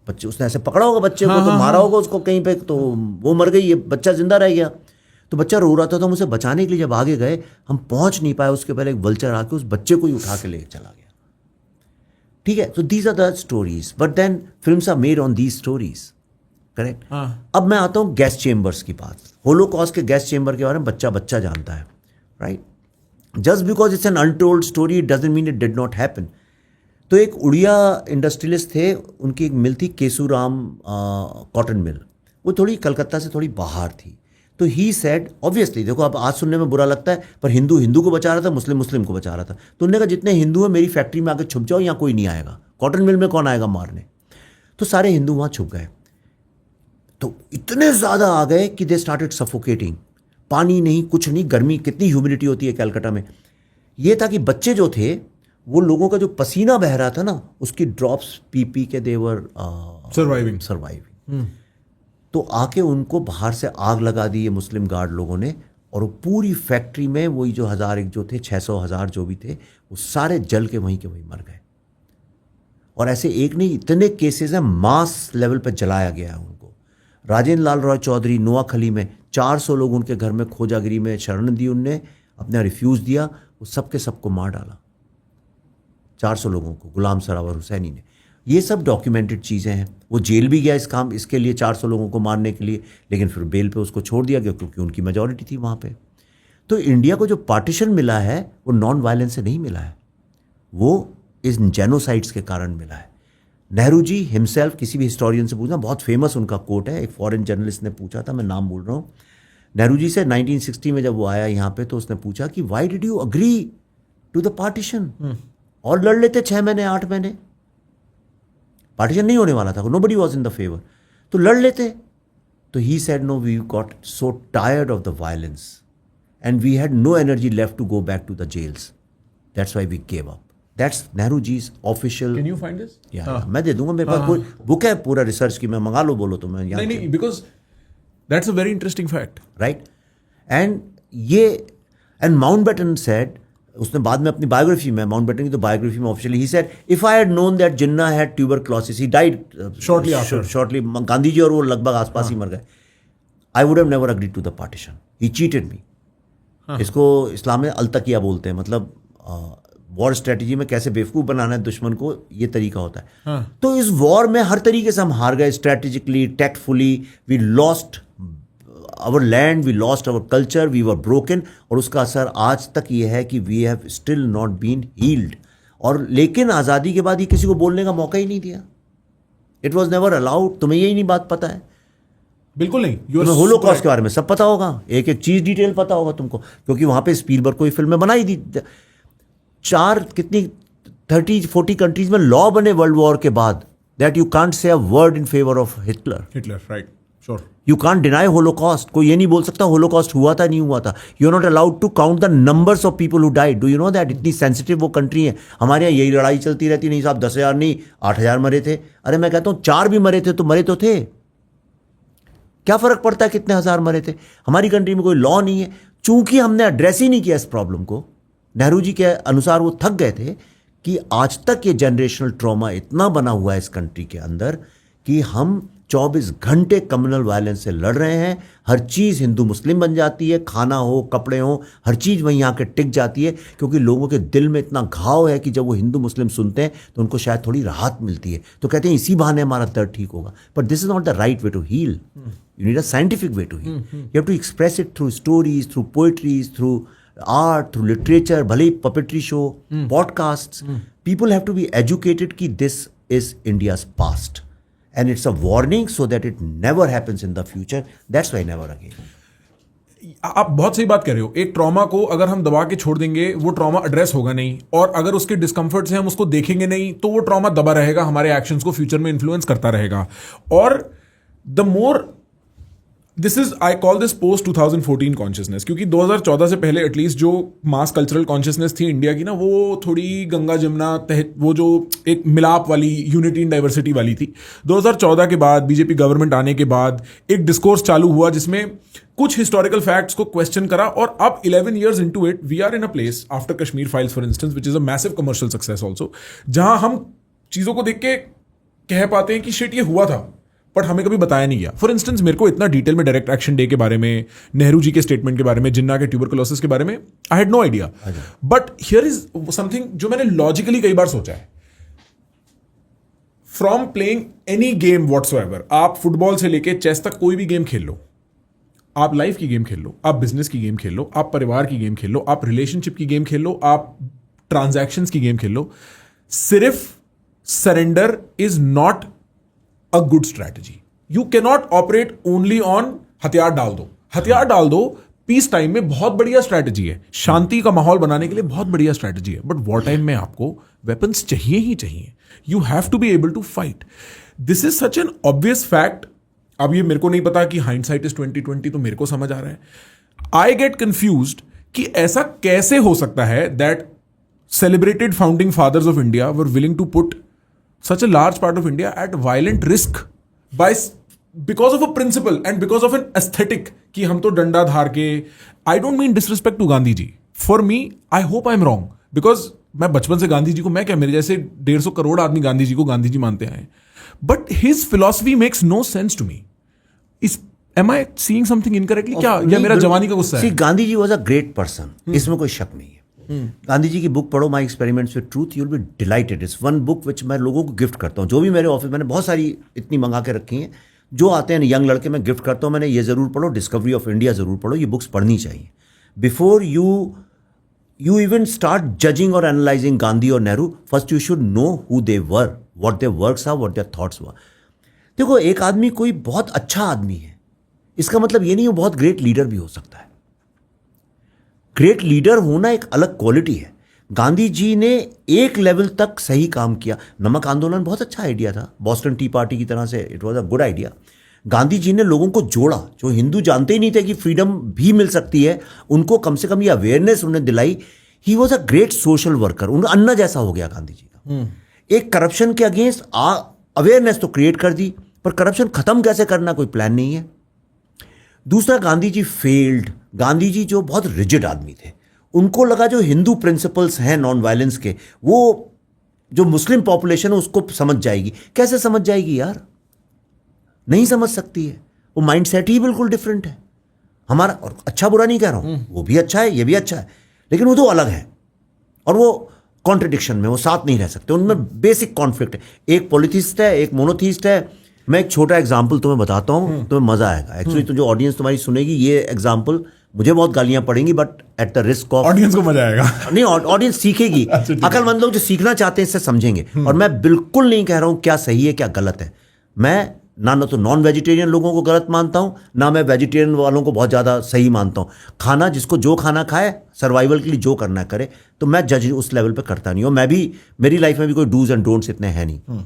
बच्चे उसने ऐसे पकड़ा होगा बच्चे को, तो मारा होगा उसको कहीं पे, तो वो मर गई, ये बच्चा जिंदा रह गया. तो बच्चा रो रहा था. तो हम उसे बचाने के लिए जब आगे गए, हम पहुँच नहीं पाए. उसके पहले एक वल्चर आके उस बच्चे को ही उठा के ले चला गया. ठीक है. So these are the stories, but then films are made on these stories. Correct. अब मैं आता हूँ गैस चेम्बर्स की बात. होलोकॉस्ट के गैस चेम्बर के बारे में बच्चा जानता है. Right. Just because it's an untold story it doesn't mean it did not happen. तो एक उड़िया इंडस्ट्रियलिस्ट थे, उनकी एक मिल थी केसूराम कॉटन मिल. वो थोड़ी कलकत्ता से थोड़ी बाहर थी. तो ही सेड, ऑब्वियसली देखो अब आज सुनने में बुरा लगता है, पर हिंदू को बचा रहा था, मुस्लिम को बचा रहा था. तो उन्होंने कहा जितने हिंदू हैं मेरी फैक्ट्री में आके छुप जाओ, यहाँ कोई नहीं आएगा. कॉटन मिल में कौन आएगा मारने. तो सारे हिंदू वहाँ छुप गए. तो इतने ज़्यादा आ गए कि दे स्टार्टेड सफोकेटिंग. पानी नहीं, कुछ नहीं, गर्मी, कितनी ह्यूमिडिटी होती है कलकत्ता में. ये था कि बच्चे जो थे, वो लोगों का जो पसीना बह रहा था ना, उसकी ड्रॉप्स पी के देवर सर्वाइविंग. तो आके उनको बाहर से आग लगा दी ये मुस्लिम गार्ड लोगों ने. और वो पूरी फैक्ट्री में वही जो 1000 जो थे, 600,000 जो भी थे, वो सारे जल के वहीं मर गए. और ऐसे एक नहीं, इतने केसेस हैं, मास लेवल पर जलाया गया है उनको. राजेंद्र लाल रॉय चौधरी नोआखली में 400 लोग उनके घर में खोजागिरी में शरण दी. उनने अपना रिफ्यूज़ दिया, वो सबको मार डाला. 400 लोगों को गुलाम सरावर हुसैनी ने. ये सब डॉक्यूमेंटेड चीज़ें हैं. वो जेल भी गया इसके लिए 400 लोगों को मारने के लिए, लेकिन फिर बेल पे उसको छोड़ दिया गया क्योंकि उनकी मेजॉरिटी थी वहाँ पे. तो इंडिया को जो पार्टीशन मिला है वो नॉन वायलेंस से नहीं मिला है, वो इस जेनोसाइड्स के कारण मिला है. नेहरू जी हिमसेल्फ, किसी भी हिस्टोरियन से पूछना, बहुत फेमस उनका कोट है. एक फॉरेन जर्नलिस्ट ने पूछा था, मैं नाम बोल रहा हूँ, नेहरू जी से 1960 में जब वो आया यहाँ पे, तो उसने पूछा कि why did you agree to the partition. और लड़ लेते 6 महीने 8 महीने. पार्टीशन नहीं होने वाला था, nobody was in the favour, तो लड़ लेते. तो he said no, we got so tired of the violence and we had no energy left to go back to the jails. That's why we gave up. That's Nehru जी's official. Can you find this? Yeah, मैं दे दूंगा. मेरे पास कोई book है पूरा research की, मैं मंगा लो, बोलो तो मैं. नहीं, because that's a very interesting fact. Right. And Mountbatten said, उसने बाद में अपनी बायोग्राफी में, माउंटबेटन की तो बायोग्राफी में officially, he said if I had known that Jinnah had tuberculosis, he died shortly. Gandhi ji और वो लगभग आसपास ही मर गए. I would have never agreed to the partition. He cheated me. इसको इस्लाम में अलतकिया बोलते हैं. मतलब वॉर स्ट्रेटजी में कैसे बेवकूफ़ बनाना है दुश्मन को, ये तरीका होता है. तो इस वॉर में हर तरीके से हम हार गए. Strategically, tactfully, we lost our land, we lost our culture, we were broken. और उसका असर आज तक ये है कि we have still not been healed. और लेकिन आज़ादी के बाद ये किसी को बोलने का मौका ही नहीं दिया. It was never allowed. तुम्हें यही नहीं बात पता है? बिल्कुल नहीं. तुम्हें होलोकॉस्ट के बारे में सब पता होगा, एक एक चीज़ डिटेल पता होगा तुमको, क्योंकि वहाँ पे स्पीलबर्ग को फिल्में बनाई दी. 30-40 कंट्रीज में लॉ बने वर्ल्ड वॉर के बाद that you can't say a word in favour of Hitler. Right, sure. You can't deny Holocaust. कोई ये नहीं बोल सकता होलोकॉस्ट हुआ था नहीं हुआ था. You are not allowed to count the numbers of people who died. Do you know that? इतनी सेंसिटिव वो कंट्री है. हमारे यहाँ यही लड़ाई चलती रहती, नहीं साहब 10,000 नहीं 8,000 मरे थे. अरे मैं कहता हूँ 4 भी मरे थे तो मरे तो थे. क्या फर्क पड़ता है कितने हज़ार मरे थे? हमारी कंट्री में कोई लॉ नहीं है. चूंकि हमने एड्रेस ही नहीं किया इस प्रॉब्लम को, नेहरू जी के अनुसार वो थक गए थे कि आज तक ये जनरेशनल ट्रॉमा इतना बना हुआ है इस कंट्री के अंदर कि हम 24 घंटे कम्युनल वायलेंस से लड़ रहे हैं। हर चीज़ हिंदू मुस्लिम बन जाती है, खाना हो, कपड़े हो, हर चीज़ वहीं आके टिक जाती है, क्योंकि लोगों के दिल में इतना घाव है कि जब वो हिंदू मुस्लिम सुनते हैं तो उनको शायद थोड़ी राहत मिलती है, तो कहते हैं इसी बहाने हमारा दर्द ठीक होगा। But this is not the right way to heal. You need a scientific way to heal. You have to express it through stories, through poetries, through art, through literature, भले ही puppetry show, podcast. People have to be educated कि this is India's past and it's a warning so that it never happens in the future. That's why never again. आप बहुत सही बात कर रहे हो। एक ट्रॉमा को अगर हम दबा के छोड़ देंगे वो ट्रॉमा एड्रेस होगा नहीं, और अगर उसके डिस्कम्फर्ट से हम उसको देखेंगे नहीं तो वो ट्रॉमा दबा रहेगा, हमारे एक्शंस को फ्यूचर में इन्फ्लुएंस करता रहेगा। और the more this is, I call this post 2014 consciousness, क्योंकि 2014 से पहले एटलीस्ट जो मास कल्चरल कॉन्शियसनेस थी इंडिया की ना, वो थोड़ी गंगा जमुना वो जो एक मिलाप वाली, यूनिटी इन डाइवर्सिटी वाली थी। 2014 के बाद बीजेपी गवर्नमेंट आने के बाद एक डिस्कोर्स चालू हुआ जिसमें कुछ हिस्टोरिकल फैक्ट्स को क्वेश्चन करा, और अब 11 years into it we are in a place after Kashmir files for instance, which is a massive commercial success also, जहां हम चीजों को देख के कह पाते हैं कि शिट ये हुआ था बट हमें कभी बताया नहीं गया। फॉर इंस्टेंस मेरे को इतना डिटेल में डायरेक्ट एक्शन डे के बारे में, नेहरू जी के स्टेटमेंट के बारे में, जिन्ना के ट्यूबरकुलोसिस के बारे में I had no idea. But here is something जो मैंने लॉजिकली कई बार सोचा है। From playing any game whatsoever, आप फुटबॉल से लेके चेस तक कोई भी गेम खेल लो, आप लाइफ की गेम खेल लो, आप बिजनेस की गेम खेल लो, आप परिवार की गेम खेल लो, आप रिलेशनशिप की गेम खेल लो, आप ट्रांजैक्शंस की गेम खेल लो, सिर्फ surrender is not a good strategy. You cannot operate only on हथियार डाल दो, हथियार डाल दो पीस टाइम में बहुत बढ़िया स्ट्रैटेजी है, शांति का माहौल बनाने के लिए बहुत बढ़िया स्ट्रैटेजी है, बट वॉर टाइम में आपको वेपन्स चाहिए ही चाहिए। You have to be able to fight. This is such an obvious fact. अब ये मेरे को नहीं पता कि हाइंडसाइट इज 2020, तो मेरे को समझ आ रहा है। आई गेट कंफ्यूज्ड कि ऐसा कैसे हो सकता है that celebrated founding fathers of India were willing to put such a large part of India at violent risk because of a principle and because of an aesthetic कि हम तो डंडा धार के। I don't mean disrespect to Gandhi ji. For me, I hope I'm wrong because मैं बचपन से गांधी जी को, मैं क्या, मेरे जैसे 150 करोड़ आदमी गांधी जी को गांधी जी मानते आए, but his philosophy makes no sense to me. Am I seeing something incorrectly क्या, या मेरा जवानी का गुस्सा है? See, Gandhi ji was a great person. इसमें कोई शक नहीं है। गांधी जी की बुक पढ़ो, my experiments with truth, you will B dilated. It's one book which मैं लोगों को गिफ्ट करता हूँ। जो भी मेरे ऑफिस, मैंने बहुत सारी इतनी मंगा के रखी हैं, जो आते हैं यंग लड़के, मैं गिफ्ट करता हूँ। मैंने ये ज़रूर पढ़ो, डिस्कवरी ऑफ इंडिया ज़रूर पढ़ो, ये बुक्स पढ़नी चाहिए। Before you even start judging और एनालाइजिंग गांधी और Nehru, first you should know who they were, what their works are, what their thoughts were. देखो, एक आदमी कोई बहुत अच्छा आदमी है, इसका मतलब ये नहीं वो बहुत ग्रेट लीडर भी हो सकता है। ग्रेट लीडर होना एक अलग क्वालिटी है। गांधी जी ने एक लेवल तक सही काम किया। नमक आंदोलन बहुत अच्छा आइडिया था, बॉस्टन टी पार्टी की तरह से, it was a good idea. Gandhi ji ने लोगों को जोड़ा, जो हिंदू जानते ही नहीं थे कि फ्रीडम भी मिल सकती है, उनको कम से कम ये अवेयरनेस उन्हें दिलाई। ही was a great social worker. उनका अन्ना जैसा हो गया गांधी जी का। एक करप्शन के अगेंस्ट अवेयरनेस तो क्रिएट कर दी, पर करप्शन खत्म कैसे करना कोई प्लान नहीं है। दूसरा, गांधी जी फेल्ड। गांधी जी जो बहुत रिजिड आदमी थे, उनको लगा जो हिंदू प्रिंसिपल्स हैं नॉन वायलेंस के, वो जो मुस्लिम पॉपुलेशन है उसको समझ जाएगी। कैसे समझ जाएगी यार? नहीं समझ सकती है। वो माइंड सेट ही बिल्कुल डिफरेंट है हमारा। और अच्छा बुरा नहीं कह रहा हूं, वो भी अच्छा है, ये भी अच्छा है, लेकिन वो तो अलग है और वो कॉन्ट्रडिक्शन में, वो साथ नहीं रह सकते। उनमें बेसिक कॉन्फ्लिक्ट है। एक पॉलिथिस्ट है, एक मोनोथीस्ट है। मैं एक छोटा एग्जाम्पल तुम्हें बताता हूँ, तुम्हें मजा आएगा। एक्चुअली तो जो ऑडियंस तुम्हारी सुनेगी, ये एग्जाम्पल मुझे बहुत गालियां पड़ेंगी, but at the risk of, audience को मजा आएगा। नहीं, ऑडियंस सीखेगी। अकलमंद लोग जो सीखना चाहते हैं इससे समझेंगे। और मैं बिल्कुल नहीं कह रहा हूं क्या सही है क्या गलत है। मैं ना तो नॉन वेजिटेरियन लोगों को गलत मानता हूं, ना मैं वेजिटेरियन वालों को बहुत ज़्यादा सही मानता हूं। खाना, जिसको जो खाना खाए, सर्वाइवल के लिए जो करना करे, तो मैं जज उस लेवल पे करता नहीं हूं। मैं भी, मेरी लाइफ में भी कोई डूज एंड डोंट्स इतने हैं नहीं।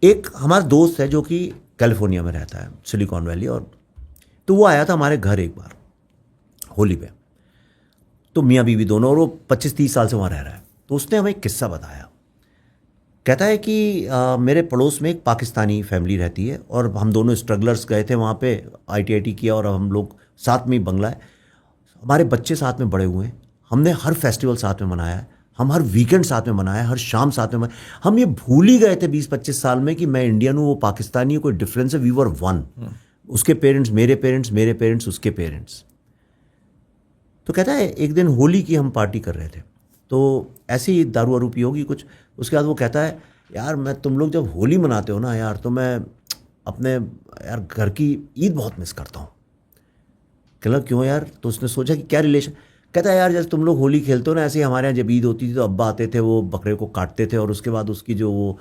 एक हमारा दोस्त है जो कि कैलिफोर्निया में रहता है, सिलिकॉन वैली, और तो वो आया था हमारे घर एक बार होली पे। तो मियाँ बीवी दोनों, और वो 25-30 साल से वहाँ रह रहा है। तो उसने हमें एक किस्सा बताया। कहता है कि मेरे पड़ोस में एक पाकिस्तानी फैमिली रहती है, और हम दोनों स्ट्रगलर्स गए थे वहाँ पे, IIT किया, और हम लोग साथ में ही बंगला है, हमारे बच्चे साथ में बड़े हुए हैं, हमने हर फेस्टिवल साथ में मनाया है, हम हर वीकेंड साथ में मनाया, हर शाम साथ में मनाया। हम ये भूल ही गए थे 20-25 साल में कि मैं इंडियन हूँ, वो पाकिस्तानी है, कोई डिफरेंस है। We were one. उसके पेरेंट्स मेरे पेरेंट्स, मेरे पेरेंट्स उसके पेरेंट्स। तो कहता है एक दिन होली की हम पार्टी कर रहे थे, तो ऐसे ही दारू वारू पी होगी कुछ। उसके बाद वो कहता है यार मैं तुम लोग जब होली मनाते हो ना यार, तो मैं अपने यार घर की ईद बहुत मिस करता हूँ। कहला क्यों यार? तो उसने सोचा कि क्या रिलेशन। कहता है यार जैसे तुम लोग होली खेलते हो ना, ऐसे ही हमारे यहाँ जब ईद होती थी तो अब्बा आते थे, वो बकरे को काटते थे और उसके बाद उसकी जो वो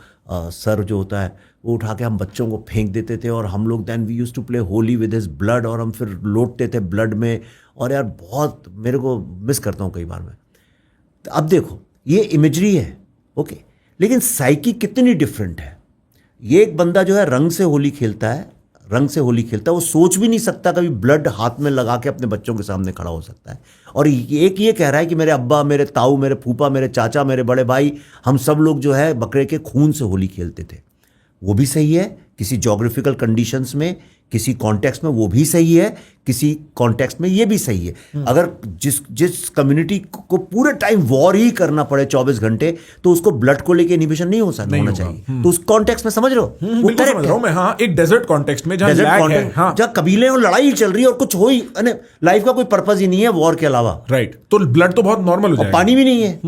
सर जो होता है वो उठा के हम बच्चों को फेंक देते थे, और हम लोग then we used to play Holi with his blood, और हम फिर लौटते थे ब्लड में। और यार बहुत मेरे को मिस करता हूँ कई बार मैं। तो अब देखो ये इमेजरी है, ओके, लेकिन साइकी कितनी डिफरेंट है। ये एक बंदा जो है रंग से होली खेलता है, रंग से होली खेलता है, वो सोच भी नहीं सकता कभी ब्लड हाथ में लगा के अपने बच्चों के सामने खड़ा हो सकता है। और एक ये कह रहा है कि मेरे अब्बा, मेरे ताऊ, मेरे फूफा, मेरे चाचा, मेरे बड़े भाई, हम सब लोग जो है बकरे के खून से होली खेलते थे। वो भी सही है किसी जोग्राफिकल कंडीशंस में, किसी कॉन्टेक्स्ट में वो भी सही है, किसी कॉन्टेक्स्ट में ये भी सही है। अगर जिस कम्युनिटी को पूरे टाइम वॉर ही करना पड़े 24 घंटे, तो उसको ब्लड को लेके इन्हिबिशन नहीं होना चाहिए। तो उस कॉन्टेक्स्ट में समझ रहे हो, वो बिल्कुल समझ रहा हूं मैं। हाँ, एक डेजर्ट कॉन्टेक्स्ट में जहां लैग है, हाँ, जहां कबीले और लड़ाई चल रही है और कुछ हो ही, लाइफ का कोई पर्पस ही नहीं है वॉर के अलावा, राइट, तो ब्लड तो बहुत नॉर्मल हो जाएगा। पानी भी नहीं है,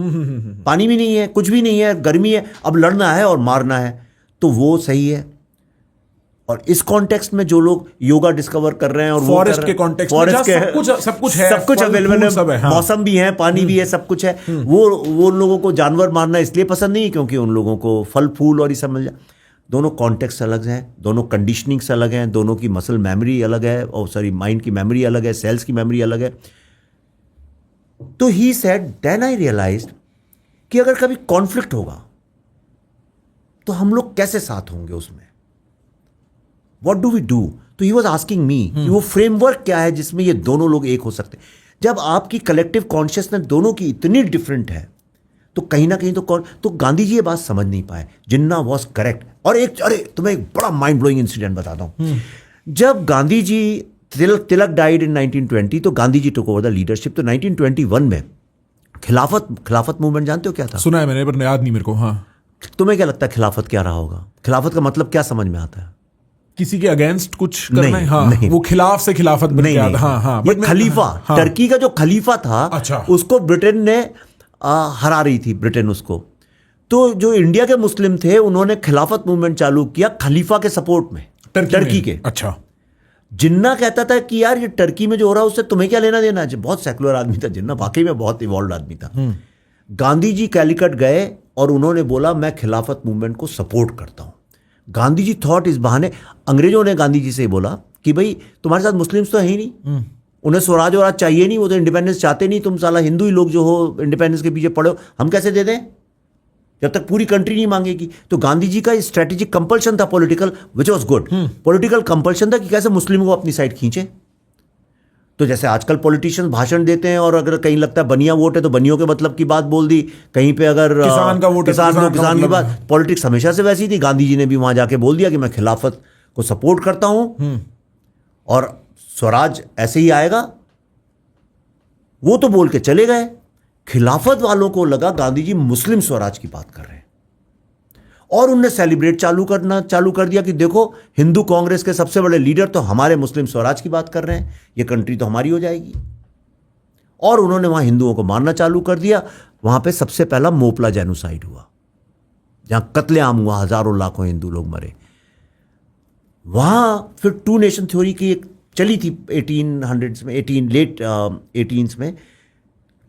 पानी भी नहीं है, कुछ भी नहीं है, गर्मी है, अब लड़ना है और मारना है, तो वो सही है। और इस कॉन्टेक्स्ट में जो लोग योगा डिस्कवर कर रहे हैं और फॉरेस्ट के कॉन्टेक्स्ट में सब कुछ है, सब कुछ अवेलेबल है, हाँ। मौसम भी है, पानी भी है, सब कुछ है। वो लोगों को जानवर मारना इसलिए पसंद नहीं है क्योंकि उन लोगों को फल फूल और ये सब मिल जाए। दोनों कॉन्टेक्स्ट अलग हैं, दोनों कंडीशनिंग्स अलग हैं, दोनों की मसल मेमोरी अलग है, और सॉरी माइंड की मेमोरी अलग है, सेल्स की मेमोरी अलग है। तो he said, then I realised कि अगर कभी कॉन्फ्लिक्ट होगा तो हम लोग कैसे साथ होंगे उसमें, व्हाट डू वी डू। तो ही वॉज आस्किंग मी कि वो फ्रेमवर्क क्या है जिसमें ये दोनों लोग एक हो सकते हैं। जब आपकी कलेक्टिव कॉन्शियसनेस दोनों की इतनी डिफरेंट है तो कहीं ना कहीं तो गांधी जी ये बात समझ नहीं पाए। जिन्ना वॉज करेक्ट। और अरे तुम्हें एक बड़ा माइंड ब्लोइंग इंसिडेंट बताता हूं। जब गांधी जी, तिलक डाइड इन 1920, तो Gandhi ji took over the leadership. तो 1921 में खिलाफत मूवमेंट जानते हो क्या था? सुना है मैंने पर याद नहीं मेरे को। हाँ, तुम्हें क्या लगता है खिलाफत क्या रहा होगा? खिलाफत का मतलब क्या समझ में आता है? किसी के अगेंस्ट कुछ करना नहीं, है। हाँ, नहीं। वो खिलाफ से खिलाफत बन गया। हाँ, हाँ, ये खलीफा, हाँ, टर्की का जो खलीफा था, अच्छा, उसको ब्रिटेन ने हरा रही थी, ब्रिटेन उसको। तो जो इंडिया के मुस्लिम थे उन्होंने खिलाफत मूवमेंट चालू किया खलीफा के सपोर्ट में, टर्की के। अच्छा। जिन्ना कहता था कि यार ये टर्की में जो हो रहा है उससे तुम्हें क्या लेना देना है। बहुत सेकुलर आदमी था जिन्ना, वाकई में बहुत इवॉल्व आदमी था। गांधी जी कैलिकट गए और उन्होंने बोला मैं खिलाफत मूवमेंट को सपोर्ट करता हूं। गांधी जी थॉट इस बहाने, अंग्रेजों ने गांधी जी से बोला कि भाई तुम्हारे साथ मुस्लिम्स तो है ही नहीं, उन्हें स्वराज वराज चाहिए नहीं, वो तो इंडिपेंडेंस चाहते नहीं, तुम साला हिंदू ही लोग जो हो इंडिपेंडेंस के पीछे पड़े हो, हम कैसे दे दें जब तक पूरी कंट्री नहीं मांगेगी। तो गांधी जी का स्ट्रेटेजिक कंपल्शन था political, which was good. Political compulsion था कि कैसे मुस्लिम को अपनी साइड खींचे। तो जैसे आजकल पॉलिटिशियंस भाषण देते हैं और अगर कहीं लगता है बनिया वोट है तो बनियों के मतलब की बात बोल दी, कहीं पे अगर किसान का वोट है, किसान की बात। पॉलिटिक्स हमेशा से वैसी थी। गांधी जी ने भी वहां जाके बोल दिया कि मैं खिलाफत को सपोर्ट करता हूं और स्वराज ऐसे ही आएगा। वो तो बोल के चले गए। खिलाफत वालों को लगा गांधी जी मुस्लिम स्वराज की बात कर रहे हैं और उनने सेलिब्रेट चालू कर दिया कि देखो हिंदू कांग्रेस के सबसे बड़े लीडर तो हमारे मुस्लिम स्वराज की बात कर रहे हैं, ये कंट्री तो हमारी हो जाएगी। और उन्होंने वहां हिंदुओं को मारना चालू कर दिया। वहां पे सबसे पहला मोपला जेनोसाइड हुआ, जहां कत्लेआम हुआ, हजारों लाखों हिंदू लोग मरे। वहां फिर टू नेशन थ्योरी की एक चली थी 1800s में, लेट 18s में।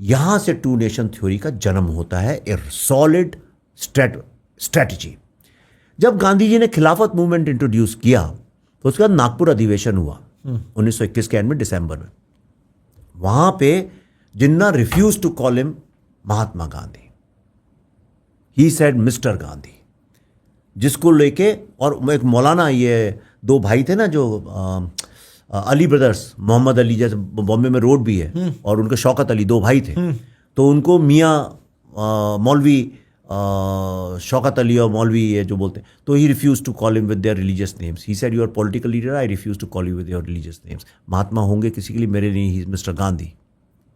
यहां से टू नेशन थ्योरी का जन्म होता है, ए सॉलिड स्ट्रेटजी। जब गांधी जी ने खिलाफत मूवमेंट इंट्रोड्यूस किया तो उसके बाद नागपुर अधिवेशन हुआ 1921 के एंड में, दिसंबर में। वहां पे Jinnah refuse to call him Mahatma Gandhi, he said mister Gandhi, जिसको लेके, और एक मौलाना, ये दो भाई थे ना जो अली ब्रदर्स, मोहम्मद अली, जैसे बॉम्बे में रोड भी है, और उनके शौकत अली, दो भाई थे। तो उनको मियाँ मौलवी शौकत अली और मौलवी ये जो बोलते हैं, तो he refuse to call him with their religious names. He said you are political leader, I refuse to call you with your religious names. महात्मा होंगे किसी के लिए, मेरे लिए he is mister Gandhi.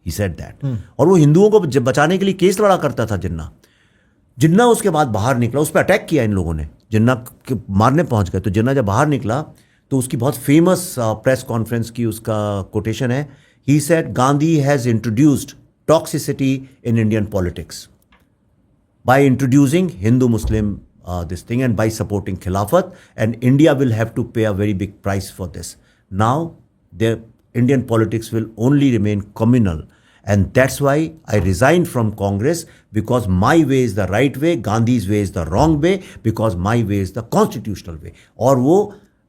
He said that. और वो हिंदुओं को बचाने के लिए केस लड़ा करता था जिन्ना। जिन्ना उसके बाद बाहर निकला, उस पर अटैक किया इन लोगों ने, जिन्ना के मारने पहुंच गए। तो जिन्ना जब बाहर निकला तो उसकी बहुत फेमस प्रेस कॉन्फ्रेंस की उसका कोटेशन है, he said Gandhi has introduced toxicity in Indian politics by introducing Hindu Muslim this thing and by supporting Khilafat, and India will have to pay a very big price for this. Now, the Indian politics will only remain communal, and that's why I resigned from Congress, because my way is the right way, Gandhi's way is the wrong way, because my way is the constitutional way. और वो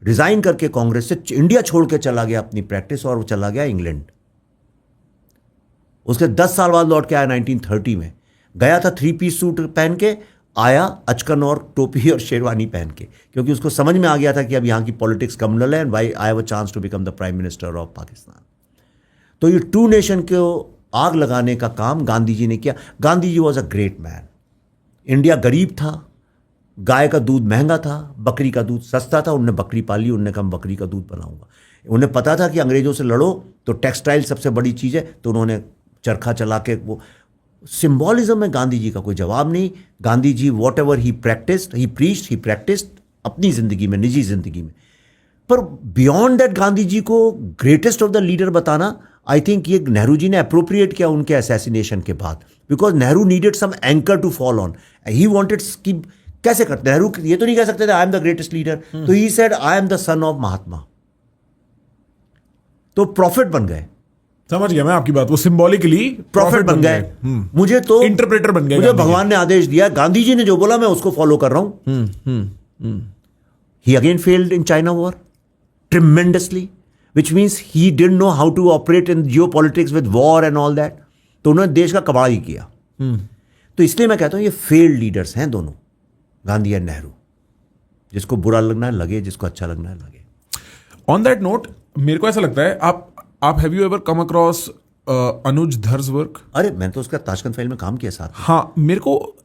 resign करके कांग्रेस से India छोड़ के चला गया अपनी practice, और वो चला गया इंग्लैंड। उसके 10 साल बाद लौट के आया 1930 में। गया था 3 पीस सूट पहन के, आया अचकन और टोपी और शेरवानी पहन के, क्योंकि उसको समझ में आ गया था कि अब यहाँ की पॉलिटिक्स कम्युनल है, and why I have a chance to become the prime minister of Pakistan. तो ये टू नेशन को आग लगाने का काम गांधी जी ने किया। Gandhi ji was a great man. India गरीब था, गाय का दूध महंगा था, बकरी का दूध सस्ता था, उनने बकरी पाली, उनने कहा बकरी का दूध बनाऊंगा। उन्हें पता था कि अंग्रेजों से लड़ो तो टेक्सटाइल सबसे बड़ी चीज़ है, तो उन्होंने चरखा चला के वो सिंबॉलिज्म में गांधी जी का कोई जवाब नहीं। Gandhi ji whatever he practised, he preached, he practised अपनी जिंदगी में, निजी जिंदगी में। पर बियॉन्ड दैट गांधी जी को ग्रेटेस्ट ऑफ द लीडर बताना, आई थिंक ये नेहरू जी ने अप्रोप्रिएट किया उनके असैसिनेशन के बाद, because Nehru needed some anchor to fall on. He wanted कि कैसे करते, नेहरू ये तो नहीं कह सकते थे I am the greatest leader, तो he said I am the son of Mahatma. तो प्रॉफिट बन गए। समझ गया मैं आपकी बात, वो सिंबॉलिकली प्रॉफिट बन गए। मुझे तो इंटरप्रेटर बन गए। मुझे भगवान ने आदेश दिया, गांधी जी ने जो बोला मैं उसको फॉलो कर रहा हूं। He again failed in China war tremendously, which means he didn't know how to operate in geopolitics with war and all that. तो उन्होंने देश का कबाड़ ही किया। तो इसलिए मैं कहता हूं ये फेल्ड लीडर्स हैं दोनों, गांधी एंड नेहरू। जिसको बुरा लगना है लगे, जिसको अच्छा लगना है लगे। ऑन दैट नोट, मेरे को ऐसा लगता है, आप have you ever come across Anuj Dhar's work? अरे मैंने तो उसका ताशकंद फाइल में काम किया साथ में। हाँ, मेरे को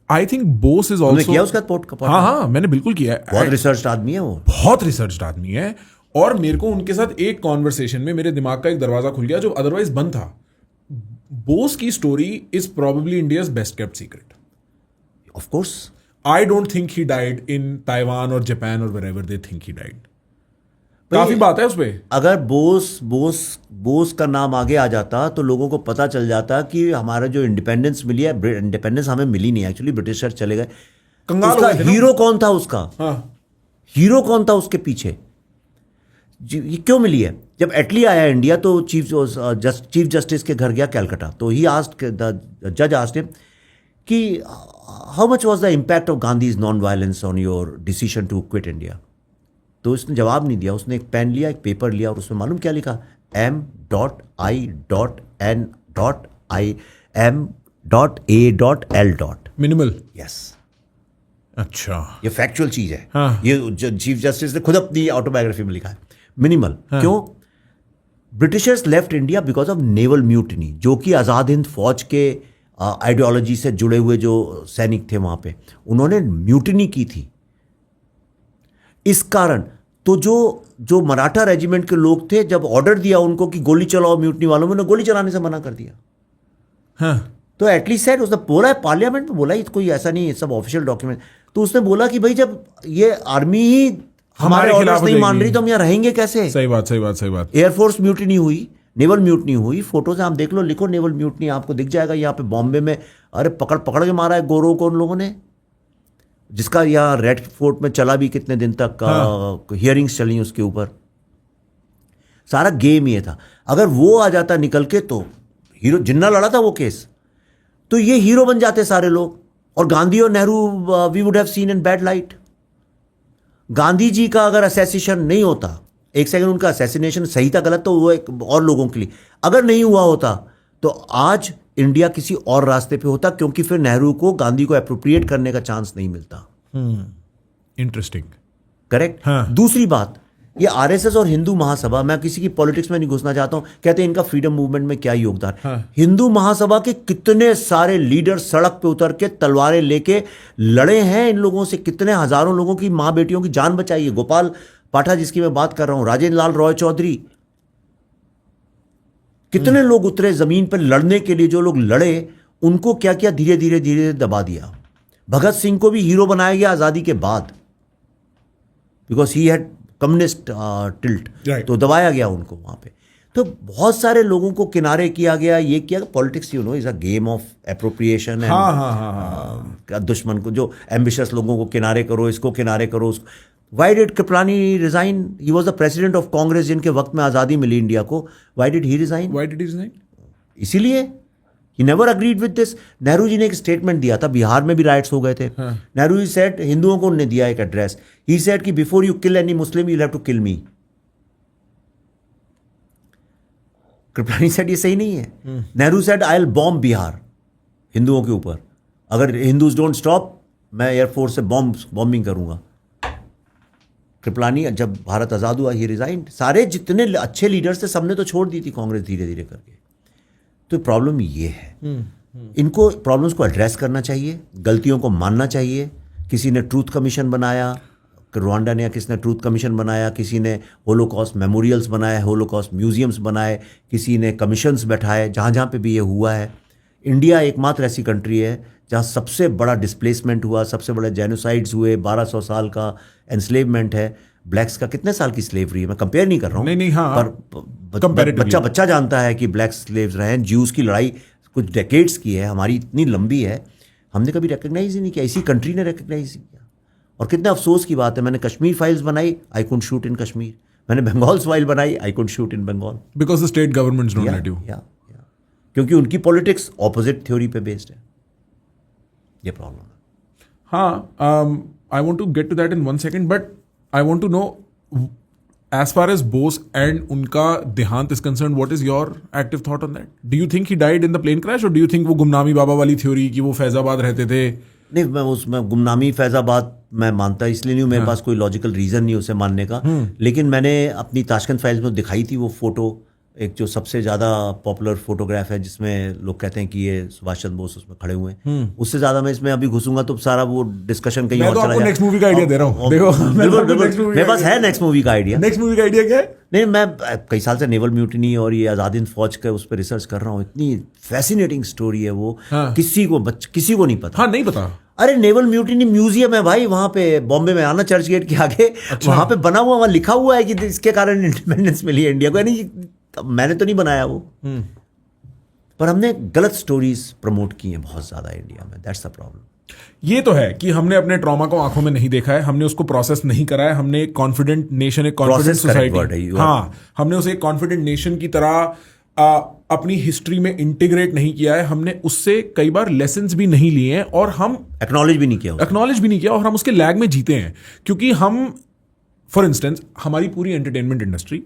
I think Bose is also किया उसका हाँ, मैंने बिल्कुल किया है। बहुत रिसर्च आदमी है वो, बहुत रिसर्च आदमी है। और मेरे को उनके साथ एक कॉन्वर्सेशन में मेरे दिमाग का एक दरवाजा खुल गया जो अदरवाइज बंद था। बोस की story is probably India's best kept secret. Of course I don't think he died in Taiwan और जापान और wherever they think he died. काफी बात है उस पे। अगर बोस का नाम आगे आ जाता तो लोगों को पता चल जाता कि हमारा जो इंडिपेंडेंस मिली है, इंडिपेंडेंस हमें मिली नहीं, एक्चुअली ब्रिटिशर चले गए। उसका हीरो कौन था उसका? हाँ। हीरो कौन था उसके पीछे? ये क्यों मिली है? जब एटली आया इंडिया तो चीफ जस्टिस के घर गया कैलकाटा, तो ही आस्क्ड द जज आस्क्ड हिम कि how much was the impact of Gandhi's non violence on your decision to quit India. तो उसने जवाब नहीं दिया। उसने एक पेन लिया, एक पेपर लिया, और उसमें मालूम क्या लिखा? M.I.N.M.A.L. मिनिमल। यस। अच्छा, ये फैक्चुअल चीज है। हाँ। ये चीफ जस्टिस ने खुद अपनी ऑटोबायोग्राफी में लिखा है, मिनिमल। हाँ। क्यों? Britishers left India because of naval mutiny, जो कि आजाद हिंद फौज के आइडियोलॉजी से जुड़े हुए जो सैनिक थे वहां पे, उन्होंने म्यूटिनी की थी। इस कारण तो जो मराठा रेजिमेंट के लोग थे, जब ऑर्डर दिया उनको कि गोली चलाओ म्यूटनी वालों में, उन्होंने गोली चलाने से मना कर दिया। हाँ। तो एटलीस्ट सेड, उसने बोला है पार्लियामेंट में, बोला ही कोई ऐसा नहीं है, सब ऑफिशियल डॉक्यूमेंट। तो उसने बोला कि भाई जब ये आर्मी ही हमारे ऑर्डर्स नहीं मान रही तो हम यहाँ रहेंगे कैसे? सही बात, सही बात, सही बात। एयरफोर्स म्यूटनी हुई, नेवल म्यूटनी हुई, फोटो से आप देख लो, लिखो नेवल म्यूटनी, आपको दिख जाएगा। यहाँ पे बॉम्बे में अरे पकड़ के मारा है गोरों को उन लोगों ने, जिसका यहाँ रेड फोर्ट में चला भी कितने दिन तक। हाँ। हियरिंग्स चली उसके ऊपर। सारा गेम ये था। अगर वो आ जाता निकल के तो हीरो, जिन्ना लड़ा था वो केस, तो ये हीरो बन जाते सारे लोग, और गांधी और Nehru we would have seen in bad light. Gandhi ji का अगर असैसिनेशन नहीं होता, एक सेकंड, उनका असैसिनेशन सही था गलत तो वो एक और लोगों के लिए, अगर नहीं हुआ होता तो आज इंडिया किसी और रास्ते पे होता, क्योंकि फिर नेहरू को गांधी को अप्रोप्रिएट करने का चांस नहीं मिलता। इंटरेस्टिंग। करेक्ट। हाँ। दूसरी बात, ये आरएसएस और हिंदू महासभा, मैं किसी की पॉलिटिक्स में नहीं घुसना चाहता हूं, कहते हैं इनका फ्रीडम मूवमेंट में क्या योगदान। हाँ। हिंदू महासभा के कितने सारे लीडर सड़क पे उतर के तलवारें लेके लड़े हैं इन लोगों से, कितने हजारों लोगों की मां बेटियों की जान बचाई है। गोपाल पाठा जिसकी मैं बात कर रहा हूं, राजेंद्र लाल रॉय चौधरी, कितने लोग उतरे जमीन पर लड़ने के लिए, जो लोग लड़े उनको क्या क्या धीरे धीरे धीरे दबा दिया। भगत सिंह को भी हीरो बनाया गया आज़ादी के बाद, because he had communist tilt, तो दबाया गया उनको वहाँ पे। तो बहुत सारे लोगों को किनारे किया गया, ये किया। Politics you know is a game of appropriation and दुश्मन को, जो एम्बिशियस लोगों को किनारे करो, इसको किनारे करो, उसको। Why did Kripalani resign? He was the president of Congress जिनके वक्त में आज़ादी मिली इंडिया को. Why did he resign? Why did he resign? इसीलिए he never agreed with this. Nehru ji ने एक स्टेटमेंट दिया था, बिहार में भी राइट्स हो गए थे। नेहरू जी सेड, हिंदुओं को उन्होंने दिया एक एड्रेस, ही सेड कि before you kill any Muslim you have to kill me. Kripalani said ये सही नहीं है। Nehru said I will bomb Bihar हिंदुओं के ऊपर, अगर हिंदूज डोंट स्टॉप मैं एयरफोर्स से बॉम्बिंग करूंगा। कृपलानी जब भारत आज़ाद हुआ ही रिजाइन। सारे जितने अच्छे लीडर्स थे सबने तो छोड़ दी थी कांग्रेस धीरे धीरे करके। तो प्रॉब्लम ये है, इनको प्रॉब्लम्स को एड्रेस करना चाहिए, गलतियों को मानना चाहिए। किसी ने ट्रूथ कमीशन बनाया, रुवांडा ने किसने ट्रूथ कमीशन बनाया, किसी ने होलोकॉस्ट मेमोरियल्स बनाए, होलोकॉस्ट म्यूजियम्स बनाए, किसी ने कमीशंस बैठाए, जहाँ जहाँ पे भी ये हुआ है। इंडिया एकमात्र ऐसी कंट्री है जहाँ सबसे बड़ा डिस्प्लेसमेंट हुआ, सबसे बड़े जेनोसाइड्स हुए, 1200 साल का एंस्लेवमेंट है। ब्लैक्स का कितने साल की स्लेवरी है, मैं कंपेयर नहीं कर रहा हूँ, नहीं, हाँ, पर बच्चा जानता है कि ब्लैक स्लेव्स रहे हैं। ज्यूज़ की लड़ाई कुछ डेकेड्स की है, हमारी इतनी लंबी है, हमने कभी रिकग्नाइज ही नहीं किया, इसी कंट्री ने रिकग्नाइज नहीं किया। और कितने अफसोस की बात है, मैंने कश्मीर फाइल्स बनाई, I couldn't shoot in Kashmir. मैंने बंगाल फाइल बनाई, I couldn't shoot in Bengal, because the state governments don't let you. क्योंकि उनकी पॉलिटिक्स ऑपोजिट थ्योरी पे बेस्ड है। ये प्रॉब्लम है। हाँ, I want to get to that in 1 second, but I want to know as far as Bose and उनका देहांत is concerned, what is your active thought on that? Do you think he died in the plane crash, or do you think वो गुमनामी बाबा वाली theory कि वो फैजाबाद रहते थे? नहीं, मैं उसमें गुमनामी फैजाबाद मैं मानता इसलिए नहीं हूँ, मेरे पास कोई लॉजिकल रीजन नहीं उसे मानने का। लेकिन मैंने अपनी ताशकंद फाइल्स में दिखाई थी वो फोटो, एक जो सबसे ज़्यादा पॉपुलर फोटोग्राफ है जिसमें लोग कहते हैं कि ये सुभाष चंद्र बोस उसमें खड़े हुए हैं। उससे ज़्यादा मैं इसमें अभी घुसूंगा तो सारा वो डिस्कशन कहीं और चला जाएगा। नेक्स्ट मूवी का आइडिया दे रहा हूँ, देखो बिल्कुल मेरे पास है नेक्स्ट मूवी का आइडिया। नेक्स्ट मूवी का आइडिया क्या है? नहीं, मैं कई साल से नेवल म्यूटिनी और ये आज़ाद हिंद फौज के उस पर रिसर्च कर रहा हूँ। इतनी फैसिनेटिंग स्टोरी है वो, किसी को नहीं पता। हाँ, नहीं पता। अरे नेवल म्यूटिनी म्यूजियम है भाई वहाँ पे बॉम्बे में, आना चर्च गेट के आगे। वहाँ पे बना हुआ, वहाँ लिखा हुआ है कि इसके कारण इंडिपेंडेंस मिली है इंडिया को। यानी मैंने तो नहीं बनाया वो, पर हमने गलत स्टोरीज प्रमोट की हैं बहुत ज्यादा इंडिया में। That's the problem. ये तो है कि हमने अपने ट्रॉमा को आंखों में नहीं देखा है, हमने उसको प्रोसेस नहीं करा है। हमने एक कॉन्फिडेंट नेशन, एक कॉन्फिडेंट सोसाइटी, हाँ, हमने उसे एक कॉन्फिडेंट नेशन की तरह अपनी हिस्ट्री में इंटीग्रेट नहीं किया है। हमने उससे कई बार लेसन्स भी नहीं लिए हैं और हम एक्नॉलेज भी नहीं किया और हम उसके लैग में जीते हैं। क्योंकि हम, फॉर इंस्टेंस, हमारी पूरी एंटरटेनमेंट इंडस्ट्री,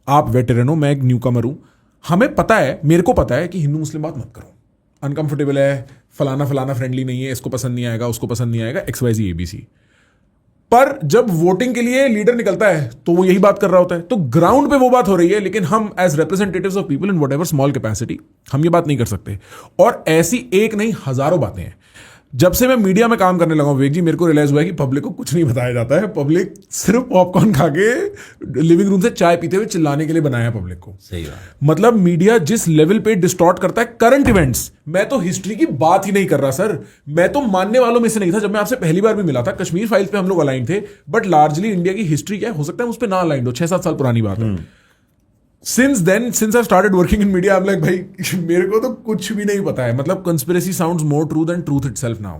आप वेटरन हो, मैं एक न्यू कमर हूं, हमें पता है, मेरे को पता है कि हिंदू मुस्लिम बात मत करो, अनकंफर्टेबल है, फलाना फ्रेंडली नहीं है, इसको पसंद नहीं आएगा, उसको पसंद नहीं आएगा, XYZ ABC। पर जब वोटिंग के लिए लीडर निकलता है तो वो यही बात कर रहा होता है, तो ग्राउंड पे वो बात हो रही है। लेकिन हम as representatives of people in whatever small capacity, हम ये बात नहीं कर सकते। और ऐसी एक नहीं हजारों बातें हैं। जब से मैं मीडिया में काम करने लगा हूं विवेक जी, मेरे को रियलाइज हुआ है कि पब्लिक को कुछ नहीं बताया जाता है। पब्लिक सिर्फ पॉपकॉर्न खा के लिविंग रूम से चाय पीते हुए चिल्लाने के लिए बनाया है पब्लिक को। सही बात। मतलब मीडिया जिस लेवल पे डिस्टॉर्ट करता है करंट इवेंट्स, मैं तो हिस्ट्री की बात ही नहीं कर रहा सर, मैं तो मानने वालों में से नहीं था। जब मैं आपसे पहली बार भी मिला था, कश्मीर फाइल्स पे हम लोग अलाइन थे, बट लार्जली इंडिया की हिस्ट्री क्या हो सकता है उस पर ना अलाइन हो, 6-7 साल पुरानी बात है। Since I started working in media, I'm like, भाई मेरे को तो कुछ भी नहीं पता है। मतलब conspiracy sounds more true than truth itself now.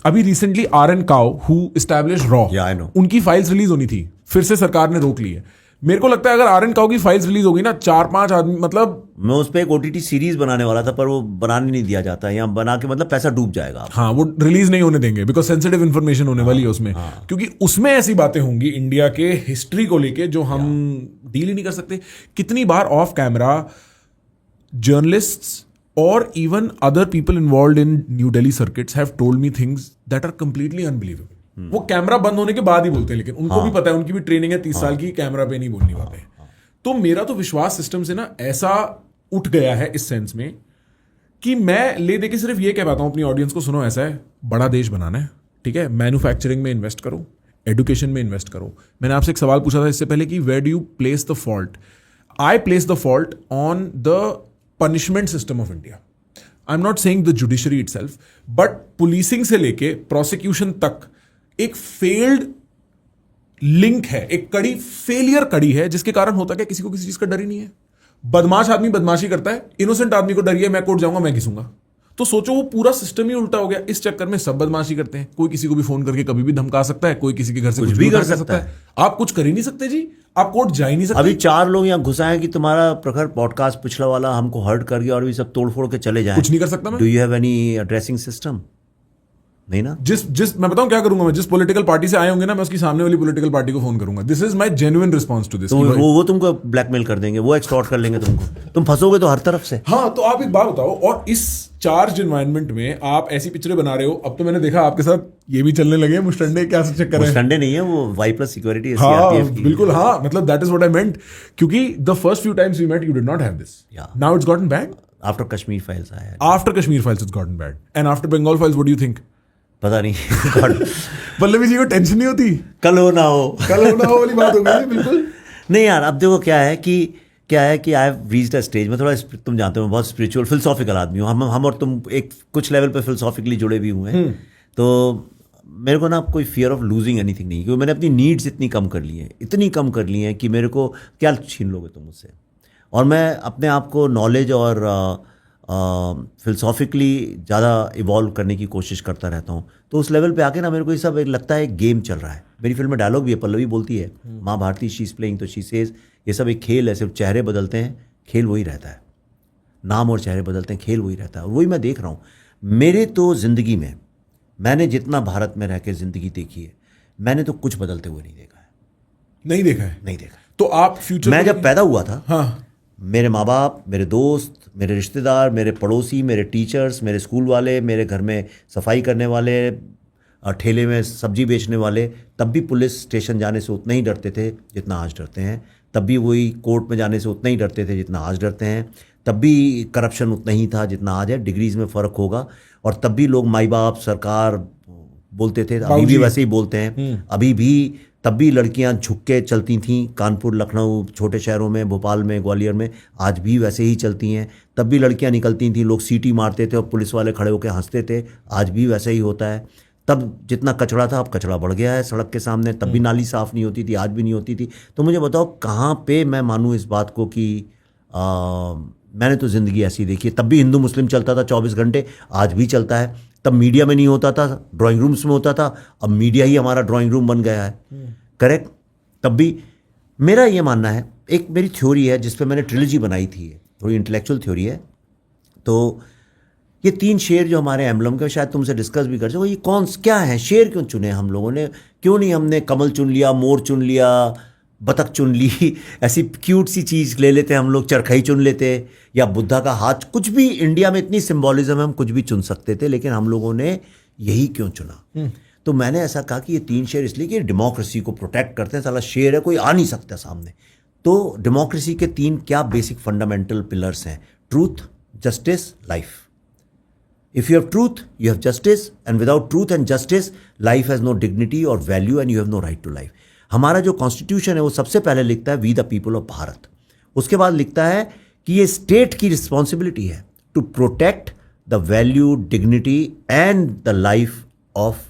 अभी recently RN Kao, who established Raw, yeah, I know. उनकी फाइल्स रिलीज होनी थी, फिर से सरकार ने रोक ली है। मेरे को लगता है अगर RN Kao की फाइल्स रिलीज होगी ना, 4-5 आदमी, मतलब मैं उस पर एक OTT सीरीज बनाने वाला था, पर वो बनाने नहीं दिया जाता, यहाँ बना के मतलब पैसा डूब जाएगा। हाँ, वो रिलीज नहीं होने देंगे बिकॉज सेंसिटिव इन्फॉर्मेशन होने वाली है उसमें। क्योंकि उसमें ऐसी बातें होंगी इंडिया के हिस्ट्री को लेके जो हम डील ही नहीं कर सकते। कितनी बार ऑफ कैमरा जर्नलिस्ट्स और even other people involved in New Delhi circuits have told me things that are completely unbelievable. वो कैमरा बंद होने के बाद ही बोलते हैं, लेकिन उनको भी पता है, उनकी भी ट्रेनिंग है 30 साल की, कैमरा पे नहीं बोलनी बातें। तो मेरा तो विश्वास सिस्टम से ना ऐसा उठ गया है इस सेंस में कि मैं ले दे के सिर्फ ये कह पाता हूं अपनी ऑडियंस को, सुनो ऐसा है, बड़ा देश बनाना है, ठीक है, मैन्युफैक्चरिंग में इन्वेस्ट करो, एजुकेशन में इन्वेस्ट करो। मैंने आपसे एक सवाल पूछा था इससे पहले कि where do you place the fault. I place the fault on the punishment system of India. I'm not saying the judiciary itself, but policing से लेके prosecution तक एक failed लिंक है, एक कड़ी फेलियर कड़ी है, जिसके कारण होता क्या, किसी को किसी चीज का डर ही नहीं है. बदमाश आदमी बदमाशी करता है, इनोसेंट आदमी को डर ही है, मैं कोर्ट जाऊंगा, मैं घिसूंगा. तो सोचो वो पूरा सिस्टम ही उल्टा हो गया. इस चक्कर में सब बदमाशी करते हैं. कोई किसी को भी फोन करके कभी भी धमका सकता है, कोई किसी के घर से कुछ भी कर सकता है. आप कुछ कर ही नहीं सकते जी, आप कोर्ट जा ही नहीं सकते. अभी 4 लोग यहाँ घुसा है कि तुम्हारा प्रखर पॉडकास्ट पिछला वाला हमको हर्ट कर गया और भी सब तोड़ फोड़ के चले जाए. कुछ नहीं कर सकता मैं. Do you have any dressing system? नहीं ना. जिस मैं बताऊं क्या करूंगा, मैं जिस पॉलिटिकल पार्टी से आए होंगे ना, मैं उसकी सामने वाली पॉलिटिकल पार्टी को फोन करूंगा. This is my genuine response to this. तो वो तुमको ब्लैकमेल कर देंगे, वो एक्सटॉर्ट कर लेंगे तुमको, तुम फंसोगे तो हर तरफ से. हाँ, तो आप एक बात बताओ, और इस चार्ज एनवायरनमेंट में आप ऐसी पिक्चरें बना रहे हो. अब तो मैंने देखा आपके साथ ये भी चलने लगे मुस्टंडे, क्या चक्कर है. मुस्टंडे नहीं है वो, वाई+ सिक्योरिटी. हाँ बिल्कुल, हाँ मतलब that is what I meant. क्योंकि the first few times we met you did not have this. Now it's gotten bad. After Kashmir files आया. After Kashmir files it's gotten bad. And after Bengal files what do you think? पता नहीं. पल्लवी जी को tension नहीं होती, कल हो ना हो वाली बात हो गई. बिल्कुल नहीं यार. अब देखो क्या है कि I have reached a stage में, थोड़ा तुम जानते हो मैं बहुत स्पिरिचुअल फिलोसॉफिकल आदमी हूँ. हम और तुम एक कुछ लेवल पे फिलोसॉफिकली जुड़े भी हुए हैं. तो मेरे को ना कोई फियर ऑफ लूजिंग एनीथिंग नहीं, क्योंकि मैंने अपनी नीड्स इतनी कम कर ली हैं, इतनी कम कर ली हैं कि मेरे को क्या छीन लोगे तुम मुझसे. और मैं अपने आप को नॉलेज और फिलोसॉफिकली ज़्यादा इवॉल्व करने की कोशिश करता रहता हूँ. तो उस लेवल पे आके ना मेरे को ये सब एक लगता है एक गेम चल रहा है. मेरी फिल्म में डायलॉग भी है, पल्लवी बोलती है, माँ भारती शी इज प्लेइंग, तो शी सेज ये सब एक खेल है, सिर्फ चेहरे बदलते हैं, खेल वही रहता है. नाम और चेहरे बदलते हैं, खेल वही रहता है. और वही मैं देख रहा हूँ. मेरे तो ज़िंदगी में, मैंने जितना भारत में रह के ज़िंदगी देखी है, मैंने तो कुछ बदलते हुए नहीं देखा है. नहीं देखा है. नहीं देखा. तो आप फ्यूचर, मैं जब पैदा हुआ था, हाँ, मेरे माँ बाप, मेरे दोस्त, मेरे रिश्तेदार, मेरे पड़ोसी, मेरे टीचर्स, मेरे स्कूल वाले, मेरे घर में सफाई करने वाले, ठेले में सब्जी बेचने वाले, तब भी पुलिस स्टेशन जाने से उतना ही डरते थे जितना आज डरते हैं. तब भी वही कोर्ट में जाने से उतना ही डरते थे जितना आज डरते हैं. तब भी करप्शन उतना ही था जितना आज है. डिग्रीज में फ़र्क होगा. और तब भी लोग माई बाप, सरकार बोलते थे, अभी भी वैसे ही बोलते हैं. अभी भी तब भी लड़कियां झुक के चलती थीं, कानपुर, लखनऊ, छोटे शहरों में, भोपाल में, ग्वालियर में, आज भी वैसे ही चलती हैं. तब भी लड़कियां निकलती थीं, लोग सीटी मारते थे और पुलिस वाले खड़े होकर हंसते थे, आज भी वैसे ही होता है. तब जितना कचरा था, अब कचरा बढ़ गया है सड़क के सामने. तब भी नाली साफ़ नहीं होती थी, आज भी नहीं होती थी. तो मुझे बताओ कहाँ पे मैं मानूँ इस बात को कि मैंने तो ज़िंदगी ऐसी देखी है. तब भी हिंदू मुस्लिम चलता था 24 घंटे, आज भी चलता है. तब मीडिया में नहीं होता था, ड्राइंग रूम्स में होता था, अब मीडिया ही हमारा ड्राइंग रूम बन गया है. करेक्ट. तब भी मेरा ये मानना है, एक मेरी थ्योरी है जिस पे मैंने ट्रिलॉजी बनाई थी, थोड़ी इंटेलेक्चुअल थ्योरी है. तो ये 3 शेर जो हमारे एम्बलम के, शायद तुमसे डिस्कस भी कर सको, ये क्या है, शेर क्यों चुने हम लोगों ने? क्यों नहीं हमने कमल चुन लिया, मोर चुन लिया, बतख चुन ली, ऐसी क्यूट सी चीज़ ले लेते हम लोग, चरखई चुन लेते, या बुद्धा का हाथ, कुछ भी. इंडिया में इतनी सिंबॉलिज्म है, हम कुछ भी चुन सकते थे, लेकिन हम लोगों ने यही क्यों चुना? तो मैंने ऐसा कहा कि ये 3 शेर इसलिए कि डेमोक्रेसी को प्रोटेक्ट करते हैं. साला शेर है, कोई आ नहीं सकता सामने. तो डेमोक्रेसी के 3 क्या बेसिक फंडामेंटल पिलर्स हैं? Truth, justice, life. If you have truth, you have justice, and without truth and justice, life has no dignity और value, and you have no right to life. हमारा जो constitution है वो सबसे पहले लिखता है we the people of Bharat. उसके बाद लिखता है कि ये स्टेट की रिस्पॉन्सिबिलिटी है to protect the value, dignity and the life of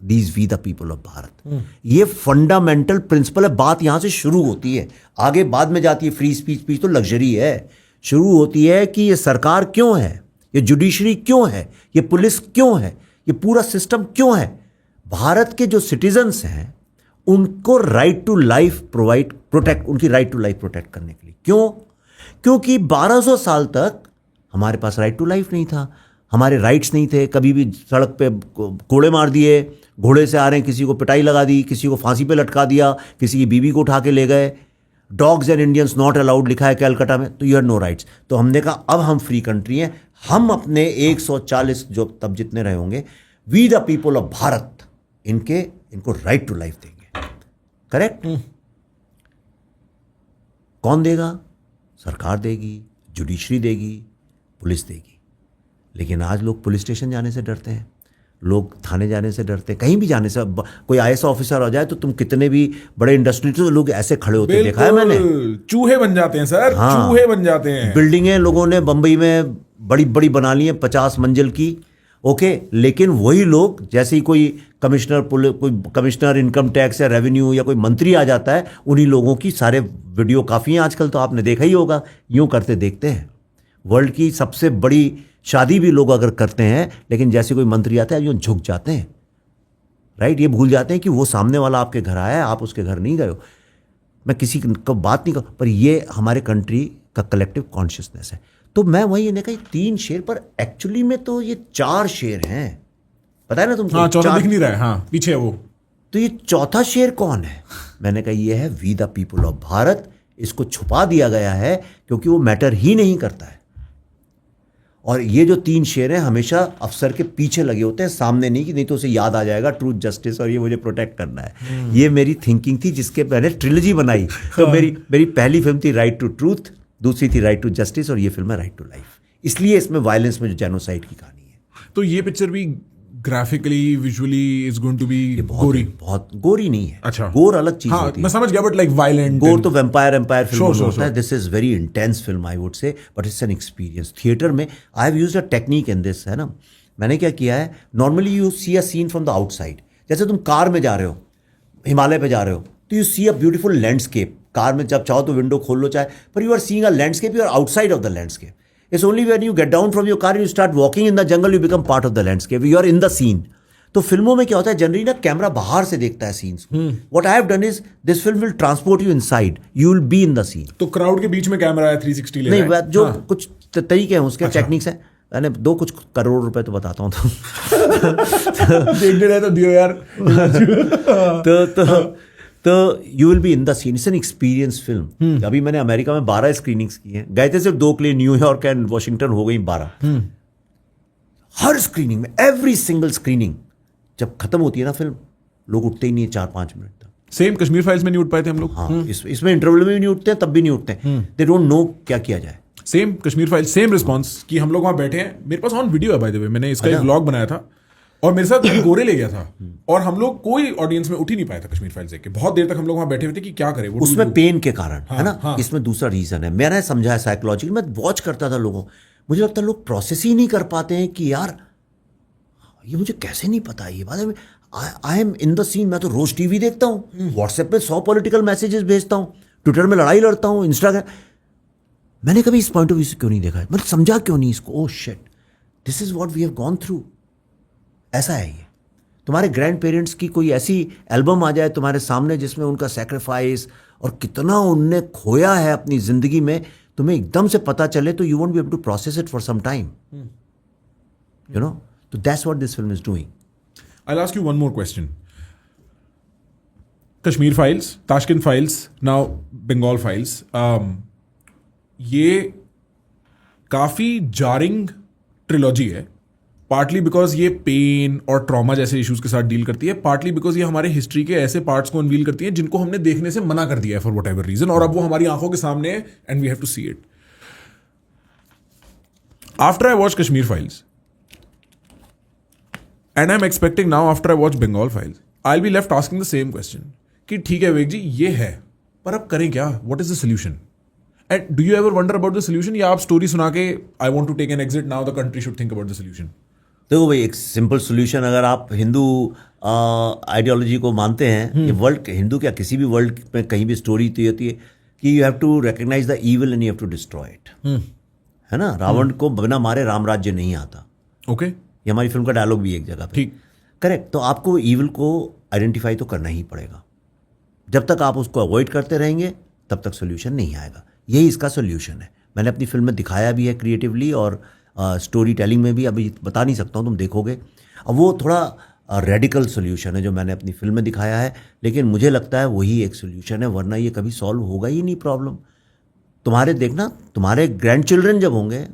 these we the people of Bharat. ये फंडामेंटल प्रिंसिपल है. बात यहां से शुरू होती है, आगे बाद में जाती है. फ्री स्पीच तो लग्जरी है. शुरू होती है कि ये सरकार क्यों है, ये जुडिशरी क्यों है, ये पुलिस क्यों है, ये पूरा सिस्टम क्यों है. भारत के जो सिटीजन्स हैं उनको राइट टू लाइफ प्रोटेक्ट, उनकी राइट टू लाइफ प्रोटेक्ट करने के लिए. क्यों? क्योंकि 1200 साल तक हमारे पास राइट टू लाइफ नहीं था, हमारे राइट्स नहीं थे. कभी भी सड़क पे कोड़े मार दिए, घोड़े से आ रहे हैं, किसी को पिटाई लगा दी, किसी को फांसी पे लटका दिया, किसी की बीवी को उठा के ले गए. Dogs and Indians not allowed लिखा है कैलकाटा में. तो यू हैव नो राइट्स. तो हमने कहा अब हम फ्री कंट्री हैं, हम अपने 140 जो तब जितने रहे होंगे, we the people of Bharat, इनको राइट टू लाइफ देंगे. करेक्ट. कौन देगा? सरकार देगी, जुडिशरी देगी, पुलिस देगी. लेकिन आज लोग पुलिस स्टेशन जाने से डरते हैं, लोग थाने जाने से डरते, कहीं भी जाने से। कोई IAS ऑफिसर हो जाए तो तुम कितने भी बड़े इंडस्ट्री, तो लोग ऐसे खड़े होते देखा है मैंने। चूहे बन जाते हैं सर, हाँ, चूहे बन जाते हैं। बिल्डिंगें लोगों ने बंबई में बड़ी बड़ी बना ली हैं 50 मंजिल की, ओके, लेकिन वही लोग जैसे ही कोई कमिश्नर इनकम टैक्स या रेवेन्यू या कोई मंत्री आ जाता है, उन्हीं लोगों की सारे वीडियो काफ़ी हैं आजकल, तो आपने देखा ही होगा, यूं करते देखते हैं। वर्ल्ड की सबसे बड़ी शादी भी लोग अगर करते हैं, लेकिन जैसे कोई मंत्री आता है यूं झुक जाते हैं, राइट। ये भूल जाते हैं कि वो सामने वाला आपके घर आया है, आप उसके घर नहीं गए हो। मैं किसी को बात नहीं कर, पर ये हमारे कंट्री का कलेक्टिव कॉन्शियसनेस है। तो मैं वही ने कहा 3 शेर, पर एक्चुअली में तो ये 4 शेर हैं, पता है ना तुमको? हाँ, चौथा दिख नहीं रहा है, हाँ पीछे है वो। तो ये चौथा शेर कौन है? मैंने कहा ये है we the people of Bharat. इसको छुपा दिया गया है क्योंकि वो मैटर ही नहीं करता है। और ये जो 3 शेर हैं हमेशा अफसर के पीछे लगे होते हैं, सामने नहीं, कि नहीं तो उसे याद आ जाएगा ट्रूथ जस्टिस और ये मुझे प्रोटेक्ट करना है। ये मेरी थिंकिंग थी, जिसके मैंने ट्रिलॉजी बनाई। तो मेरी पहली फिल्म थी राइट टू ट्रूथ, दूसरी थी राइट टू जस्टिस, और ये फिल्म है राइट टू लाइफ। इसलिए इसमें वायलेंस में जो जेनोसाइड की कहानी है। तो ये पिक्चर भी graphically visually is going to be gory. बहुत गोरी नहीं है। अच्छा, गोर अलग चीज हाँ, होती है। मैं समझ गया, बट लाइक वायलेंट। गोर तो वेम्पायर फिल्म Sure. होता है। This is very intense film I would say, but it's an experience. Theatre में I have used a technique in this, है ना। मैंने क्या किया है, normally you see a scene from the outside. जैसे तुम कार में जा रहे हो, हिमालय पे जा रहे हो, तो you see a beautiful landscape. Car में जब चाहो तो विंडो खोल लो चाहे, पर you are seeing a landscape, you are outside of the landscape. It's only when you get down from your car and you start walking in the jungle, you become part of the landscape. You are in the scene. तो फिल्मों में क्या होता है, generally ना camera बाहर से देखता है scenes. What I have done is this film will transport you inside. You will be in the scene. तो क्राउड के बीच में कैमरा है, 360 ले नहीं, रहा है। जो कुछ तरीके हैं उसके, टेक्निक्स हैं। मैंने कुछ करोड़ रुपए तो बताता हूँ तो देखने रहे तो दियो यार। तो you will be in the scene. It's an experience film. अभी मैंने अमेरिका में 12 स्क्रीनिंग्स की हैं, गए थे सिर्फ 2 के लिए, न्यूयॉर्क एंड वॉशिंगटन, हो गई 12। हर स्क्रीनिंग में, एवरी सिंगल स्क्रीनिंग, जब खत्म होती है ना फिल्म, लोग उठते ही नहीं है 4-5 मिनट तक। सेम कश्मीर फाइल्स में नहीं उठ पाए थे हम लोग। हाँ, इसमें इंटरवल में भी नहीं उठते हैं, तब भी नहीं उठते हैं। दे डोंट नो क्या किया जाए। Same Kashmir file, same response कि हम लोग वहां बैठे हैं। मेरे पास ऑन वीडियो है बाय द वे, मैंने इसका एक व्लॉग बनाया था और मेरे साथ गोरे ले गया था, और हम लोग कोई ऑडियंस में उठ ही नहीं पाया था कश्मीर फाइल्स देख के। बहुत देर तक हम लोग वहां बैठे हुए थे कि क्या करें। उसमें पेन के कारण, है ना। हाँ। इसमें दूसरा रीजन है, मैंने समझा है साइकोलॉजिकल। मैं वॉच करता था लोगों, मुझे लगता है लोग प्रोसेस ही नहीं कर पाते हैं कि यार ये मुझे कैसे नहीं पता। ये बात है, I am in the scene. मैं तो रोज टीवी देखता हूँ, व्हाट्सएप पे 100 पॉलिटिकल मैसेजेस भेजता हूँ, ट्विटर में लड़ाई लड़ता हूँ, इंस्टाग्राम। मैंने कभी इस पॉइंट ऑफ व्यू से क्यों नहीं देखा है, मतलब समझा क्यों नहीं इसको। Oh shit, this is what we have gone through. ऐसा है ये। तुम्हारे ग्रैंड पेरेंट्स की कोई ऐसी एल्बम आ जाए तुम्हारे सामने जिसमें उनका सेक्रीफाइस और कितना उनने खोया है अपनी जिंदगी में, तुम्हें एकदम से पता चले, तो you won't be able to process it for some time, you know. तो that's what this film is doing. I'll ask you one more question. Kashmir files, Tashkent files, now Bengal files. ये काफी jarring trilogy है, partly because ये pen और trauma जैसे issues के साथ deal करती है, पार्टली बिकॉज ये हमारे हिस्ट्री के ऐसे पार्ट्स को अनवील करती है जिनको हमने देखने से मना कर दिया है फॉर वट एवर रीजन, और अब वो हमारी आंखों के सामने है and we have to see it. After I watch Kashmir files and I'm expecting now after I watch Bengal files, I'll be left asking the same question कि ठीक है विवेक जी ये है, पर अब करें क्या? What is the solution? And do you ever wonder about the solution, या आप स्टोरी सुना के I want to take an exit now, the country should think about the solution? देखो भाई, एक सिंपल सोल्यूशन, अगर आप हिंदू आइडियोलॉजी को मानते हैं, ये वर्ल्ड, हिंदू क्या किसी भी वर्ल्ड में कहीं भी स्टोरी तो होती है कि you have to recognise the evil and you have to destroy it, है ना. रावण को बिना मारे राम राज्य नहीं आता. ओके, ये हमारी फिल्म का डायलॉग भी एक जगह पे. ठीक, करेक्ट. तो आपको ईविल को आइडेंटिफाई तो करना ही पड़ेगा. जब तक आप उसको अवॉइड करते रहेंगे तब तक सोल्यूशन नहीं आएगा. यही इसका सोल्यूशन है. मैंने अपनी फिल्म में दिखाया भी है क्रिएटिवली, और स्टोरी टेलिंग में भी. अभी बता नहीं सकता हूँ, तुम देखोगे. अब वो थोड़ा रेडिकल सोल्यूशन है जो मैंने अपनी फिल्म में दिखाया है, लेकिन मुझे लगता है वही एक सोल्यूशन है, वरना ये कभी सॉल्व होगा ही नहीं प्रॉब्लम. तुम्हारे देखना, तुम्हारे ग्रैंड चिल्ड्रन जब होंगे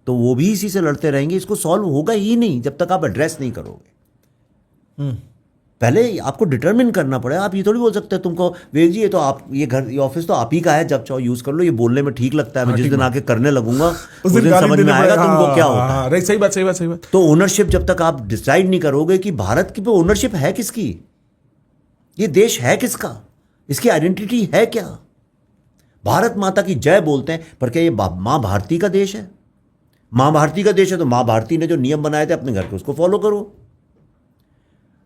तो वो भी इसी से लड़ते रहेंगे. इसको सॉल्व होगा ही नहीं जब तक आप एड्रेस नहीं करोगे. पहले आपको डिटरमिन करना पड़ेगा। आप ये थोड़ी बोल सकते हैं तुमको विवेक जी ये तो आप ये घर ये ऑफिस तो आप ही का है, जब चाहो यूज कर लो, ये बोलने में ठीक लगता है, मैं जिस दिन आके करने लगूंगा उस दिन समझ में आएगा तुमको क्या होता है। राइट, सही बात सही बात सही बात। तो ओनरशिप जब तक आप डिसाइड नहीं करोगे कि भारत की ओनरशिप है किसकी, ये देश है किसका, इसकी आइडेंटिटी है क्या। भारत माता की जय बोलते हैं, पर क्या ये माँ भारती का देश है? माँ भारती का देश है तो माँ भारती ने जो नियम बनाए थे अपने घर के उसको फॉलो करो।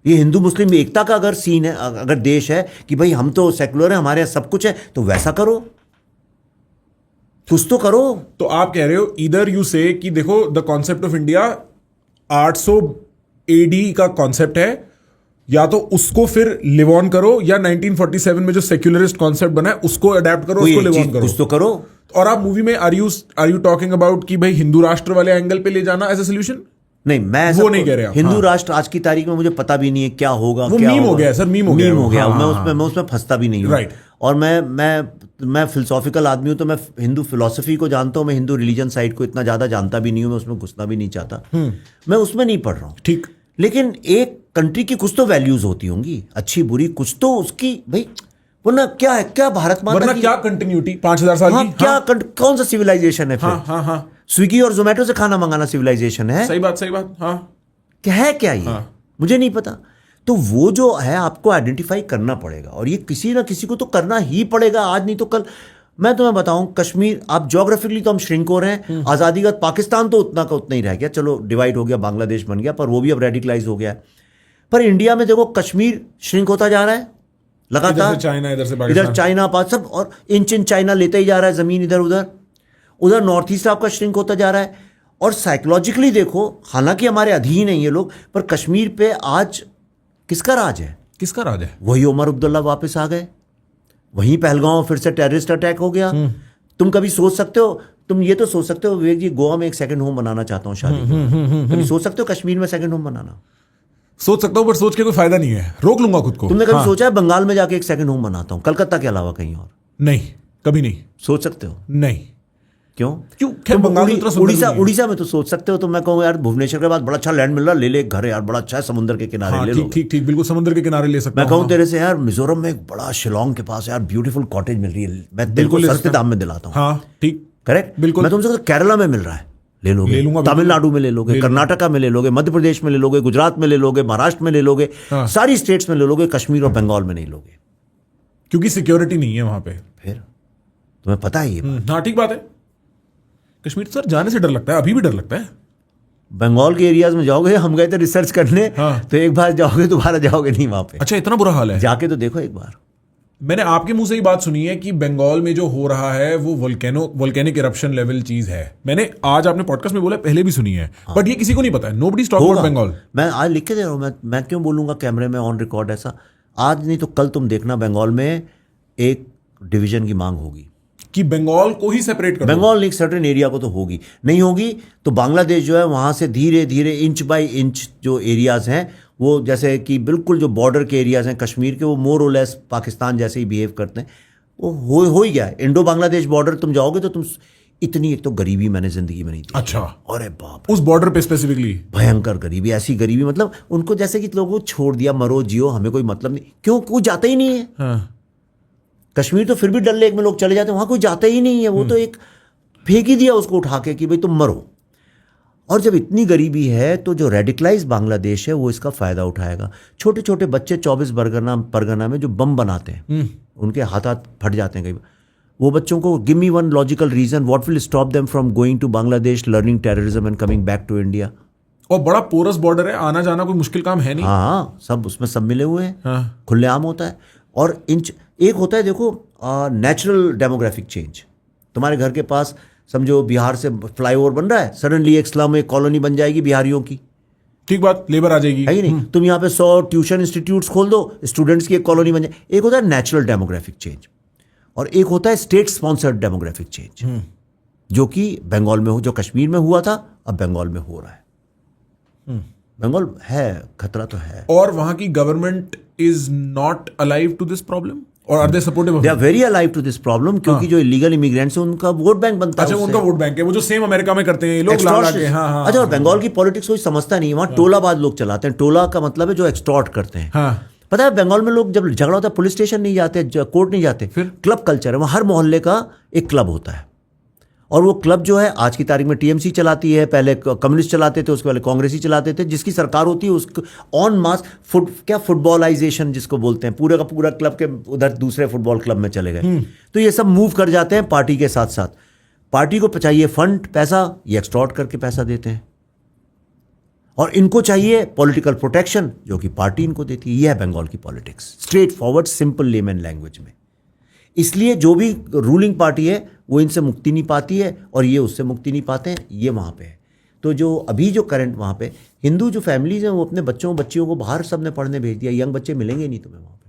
ये हिंदू मुस्लिम एकता का अगर सीन है, अगर देश है कि भाई हम तो सेकुलर है, हमारे यहाँ सब कुछ है, तो वैसा करो, कुछ तो करो। तो आप कह रहे हो इधर यू से कि देखो the concept of India 800 AD का कॉन्सेप्ट है, या तो उसको फिर लिव ऑन करो, या 1947 में जो सेक्युलरिस्ट कॉन्सेप्ट बना है उसको अडेप्ट करो, उसको लिव ऑन करो, कुछ तो करो। और आप मूवी में आर यू टॉकिंग अबाउट कि भाई हिंदू राष्ट्र वाले एंगल पे ले जाना एज अ सोल्यूशन? नहीं, मैं वो नहीं कह रहे। हिंदू राष्ट्र आज की तारीख में मुझे पता भी नहीं है क्या होगा, वो क्या मीम होगा। हो गया सर, मीम हो गया। हाँ, मैं उसमें फंसता भी नहीं हूँ। राइट। और मैं फिलोसॉफिकल आदमी हूँ, तो मैं हिंदू फिलोसफी को जानता हूँ, मैं हिंदू रिलीजन साइड को इतना ज्यादा जानता भी नहीं हूँ, मैं उसमें घुसना भी नहीं चाहता, मैं उसमें नहीं पढ़ रहा हूँ। ठीक, लेकिन एक कंट्री की कुछ तो वैल्यूज होती होंगी, अच्छी बुरी, कुछ तो उसकी भाई, वरना क्या है, क्या भारत माता वरना की क्या कंटिन्यूटी 5000 साल की? क्या कौन सा सिविलाइजेशन है फिर? हाँ हाँ, स्विगी और जोमेटो से खाना मंगाना सिविलाइजेशन है? सही बात हाँ। क्या है क्या ये? मुझे नहीं पता। तो वो जो है आपको आइडेंटिफाई करना पड़ेगा, और ये किसी ना किसी को तो करना ही पड़ेगा, आज नहीं तो कल। मैं तुम्हें बताऊं, कश्मीर, आप ज्योग्राफिकली तो हम श्रिंक हो रहे हैं, आजादी का पाकिस्तान तो उतना का उतना ही रह गया, चलो डिवाइड हो गया, बांग्लादेश बन गया, पर वो भी अब रेडिकलाइज हो गया है। पर इंडिया में देखो कश्मीर श्रिंक होता जा रहा है लगातार, चाइना इधर से इधर चाइना पास सब, और इंच चाइना लेते ही जा रहा है जमीन, इधर उधर उधर नॉर्थ ईस्ट आपका श्रिंक होता जा रहा है। और साइकोलॉजिकली देखो, हालांकि हमारे अधीन है ये लोग, पर कश्मीर पे आज किसका राज है? किसका राज है? वही उमर अब्दुल्ला वापस आ गए, वहीं पहलगांव फिर से टेररिस्ट अटैक हो गया। तुम कभी सोच सकते हो, तुम ये तो सोच सकते हो विवेक जी, गोवा में एक सेकंड होम बनाना चाहता हूँ शादी के, कभी सोच सकते हो कश्मीर में सेकंड होम बनाना? सोच सकता हूं, पर सोच के कोई फायदा नहीं है, रोक लूंगा खुद को। तुमने कभी सोचा है बंगाल में जाके एक सेकंड होम बनाता हूँ, कलकत्ता के अलावा कहीं और? नहीं, कभी नहीं सोच सकते हो? नहीं। क्यों? खैर बंगाल में उड़ीसा में तो सोच सकते हो। तो मैं कहूँ यार, भुवनेश्वर के बाद बड़ा अच्छा लैंड मिल रहा, ले ले एक घर है यार, बड़ा अच्छा है, समुद्र के किनारे ले लो। ठीक बिल्कुल समुद्र के किनारे ले सकता मैं कहूँ तेरे से यार, मिजोरम में एक बड़ा शिलोंग के पास यार ब्यूटीफुल कॉटेज मिल रही है, मैं बिल्कुल सस्ते दाम में दिलाता हूँ। हाँ ठीक, करेक्ट, बिल्कुल। मैं तुमसे केरला में मिल रहा है, ले लोगे, तमिलनाडु में ले लोगे, कर्नाटका में ले लोगे, मध्य प्रदेश में ले लोगे, गुजरात में ले लोगे, महाराष्ट्र में ले लोगे, सारी स्टेट्स में ले लोगे, कश्मीर और बंगाल में नहीं लोगे, क्योंकि सिक्योरिटी नहीं है वहां पे। फिर तुम्हें पता है ये? हाँ ठीक बात है। कश्मीर सर जाने से डर लगता है, अभी भी डर लगता है। बंगाल के एरियाज में जाओगे, हम गए थे रिसर्च करने, तो एक बार जाओगे दोबारा जाओगे नहीं वहां पे। अच्छा, इतना बुरा हाल है? जाके तो देखो एक बार। मैंने आपके मुंह से ही बात सुनी है कि बंगाल में जो हो रहा है वो वोल्केनिक इरप्शन लेवल चीज है। मैंने आज आपने पॉडकास्ट में बोला, पहले भी सुनी है, बट ये किसी को नहीं पता है। Nobody talk about Bengal. मैं आज लिख के दे रहा हूं, मैं क्यों बोलूंगा कैमरे में ऑन रिकॉर्ड ऐसा? आज नहीं तो कल तुम देखना, बंगाल में एक डिवीजन की मांग होगी कि बंगाल को ही सेपरेट कर, बंगाल एक सर्टेन एरिया को तो होगी, नहीं होगी तो बांग्लादेश जो है वहां से धीरे धीरे इंच बाय इंच जो एरियाज हैं, वो जैसे कि बिल्कुल जो बॉर्डर के एरियाज हैं कश्मीर के, वो मोर और लेस पाकिस्तान जैसे ही बिहेव करते हैं, वो हो ही गया है। इंडो बांग्लादेश बॉर्डर तुम जाओगे तो तुम इतनी, एक तो गरीबी मैंने जिंदगी में नहीं देखी। अच्छा, अरे बाप, उस बॉर्डर पे स्पेसिफिकली भयंकर गरीबी, ऐसी गरीबी मतलब उनको जैसे कि लोगों को छोड़ दिया, मरो जियो, हमें कोई मतलब नहीं। क्यों? कोई जाता ही नहीं है। हाँ। कश्मीर तो फिर भी डल लेक में लोग चले जाते हैं, वहां कोई जाता ही नहीं है, वो तो एक फेंक ही दिया उसको उठा के कि भाई तुम मरो। और जब इतनी गरीबी है तो जो रेडिकलाइज बांग्लादेश है वो इसका फायदा उठाएगा। छोटे छोटे बच्चे 24 परगना में जो बम बनाते हैं, उनके हाथ फट जाते हैं कई बार। वो बच्चों को give me one logical reason what will stop them from going to Bangladesh, learning terrorism and coming back to India. और बड़ा पोरस बॉर्डर है, आना जाना कोई मुश्किल काम है नहीं। हाँ, सब उसमें सब मिले हुए हैं। हाँ। खुलेआम होता है। और एक होता है देखो नेचुरल डेमोग्राफिक चेंज। तुम्हारे घर के पास समझो बिहार से फ्लाईओवर बन रहा है, सडनली एक स्लम, एक कॉलोनी बन जाएगी बिहारियों की, ठीक बात, लेबर आ जाएगी, है ही नहीं। तुम यहाँ पे 100 ट्यूशन इंस्टीट्यूट्स खोल दो, स्टूडेंट्स की एक कॉलोनी बन जाए। एक होता है नेचुरल डेमोग्राफिक चेंज और एक होता है स्टेट स्पॉन्सर्ड डेमोग्राफिक चेंज, जो कि बंगाल में हो, जो कश्मीर में हुआ था अब बंगाल में हो रहा है। बंगाल है, खतरा तो है। और वहां की government is not alive to this problem. और are they supportive? They are very alive to this problem, क्योंकि जो इलीगल इमिग्रेंट्स है उनका वोट बैंक बनता है। अच्छा, उनका वोट बैंक है, वो जो सेम अमेरिका में करते हैं ये लोग ला के। हाँ। अच्छा, और बंगाल की पॉलिटिक्स कोई समझता नहीं है, वहाँ टोलाबाज लोग चलाते हैं। टोला का मतलब है जो एक्सटॉर्ट करते हैं। हाँ। पता है बंगाल में लोग जब झगड़ा होता है पुलिस स्टेशन नहीं जाते, कोर्ट नहीं जाते, फिर क्लब कल्चर है वहाँ। हर मोहल्ले का एक क्लब होता है, और वो क्लब जो है आज की तारीख में टीएमसी चलाती है, पहले कम्युनिस्ट चलाते थे, उसके पहले कांग्रेसी चलाते थे। जिसकी सरकार होती है उसको ऑन मास फुटबॉलाइजेशन जिसको बोलते हैं, पूरे का पूरा क्लब के उधर दूसरे फुटबॉल क्लब में चले गए। तो ये सब मूव कर जाते हैं पार्टी के साथ साथ। पार्टी को चाहिए फंड, पैसा, ये एक्सटॉर्ट करके पैसा देते हैं, और इनको चाहिए पॉलिटिकल प्रोटेक्शन जो कि पार्टी इनको देती है। यह है बंगाल की politics, straight forward, simple layman language में। इसलिए जो भी रूलिंग पार्टी है वो इनसे मुक्ति नहीं पाती है, और ये उससे मुक्ति नहीं पाते हैं। ये वहाँ पे है। तो जो अभी जो करंट वहाँ पे हिंदू जो फैमिलीज हैं वो अपने बच्चियों को बाहर सबने पढ़ने भेज दिया। यंग बच्चे मिलेंगे नहीं तुम्हें वहाँ पे।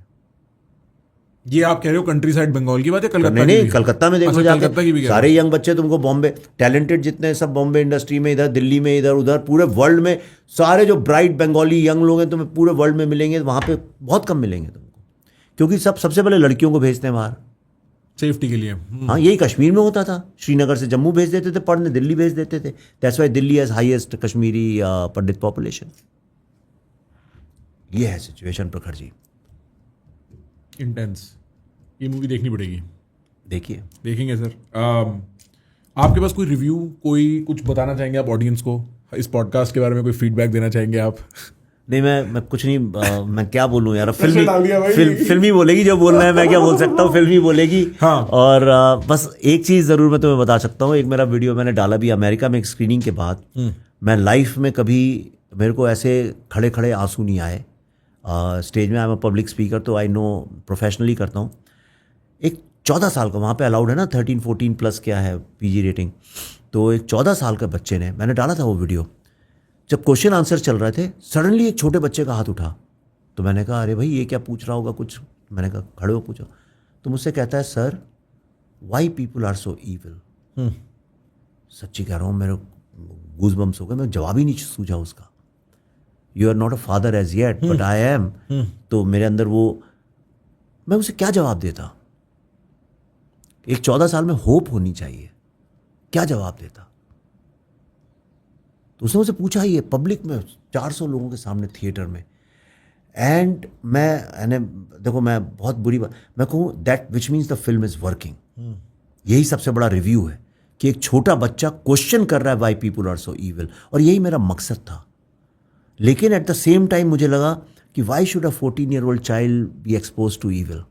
ये आप कह रहे हो कंट्री साइड बंगाल की बात है? कलकत्ता नहीं, कलकत्ता में देखो जाके जाके सारे यंग बच्चे तुमको बॉम्बे, टैलेंटेड जितने सब बॉम्बे इंडस्ट्री में, इधर दिल्ली में, इधर उधर, पूरे वर्ल्ड में सारे जो ब्राइट बंगाली यंग लोग हैं तुम्हें पूरे वर्ल्ड में मिलेंगे। वहाँ पे बहुत कम मिलेंगे तुमको, क्योंकि सबसे पहले लड़कियों को भेजते हैं बाहर सेफ्टी के लिए। हाँ, यही कश्मीर में होता था। श्रीनगर से जम्मू भेज देते थे पढ़ने, दिल्ली भेज देते थे। That's why Delhi has highest Kashmiri Pandit population. ये है सिचुएशन प्रखर जी। इंटेंस। ये मूवी देखनी पड़ेगी। देखिए, देखेंगे सर। आपके पास कोई रिव्यू, कोई कुछ बताना चाहेंगे आप ऑडियंस को इस पॉडकास्ट के बारे में? कोई फीडबैक देना चाहेंगे आप? नहीं, मैं कुछ नहीं, मैं क्या बोलूं यार, फिल्मी बोलेगी जो बोलना है, मैं क्या बोल सकता हूँ, फिल्मी बोलेगी। हाँ। और बस एक चीज़ ज़रूर मैं तुम्हें बता सकता हूँ, एक मेरा वीडियो मैंने डाला भी अमेरिका में एक स्क्रीनिंग के बाद। मैं लाइफ में कभी मेरे को ऐसे खड़े खड़े आंसू नहीं आए। स्टेज में I am a public speaker, तो आई नो प्रोफेशनली करता हूँ। एक 14 साल का, वहाँ पे अलाउड है ना 13-14 प्लस क्या है पीजी रेटिंग, तो एक 14 साल का बच्चे ने, मैंने डाला था वो वीडियो, जब क्वेश्चन आंसर चल रहे थे सडनली एक छोटे बच्चे का हाथ उठा। तो मैंने कहा अरे भाई ये क्या पूछ रहा होगा कुछ। मैंने कहा खड़े हो पूछो। तो मुझसे कहता है sir why people are so evil. सच्ची कह रहा हूँ, मेरे गूज बम्स हो गए। मैं जवाब ही नहीं सूझा उसका। You are not a father as yet but I am. तो मेरे अंदर वो, मैं उसे क्या जवाब देता? एक 14 साल में होप होनी चाहिए, क्या जवाब देता? तो उसने मुझसे पूछा ये पब्लिक में 400 लोगों के सामने थिएटर में। एंड मैंने देखो, मैं बहुत बुरी बात मैं कहूँ, that which means the film is working. यही सबसे बड़ा रिव्यू है कि एक छोटा बच्चा क्वेश्चन कर रहा है why people are so evil, और यही मेरा मकसद था। लेकिन एट द सेम टाइम मुझे लगा कि why should a 14-year-old child be expose to evil.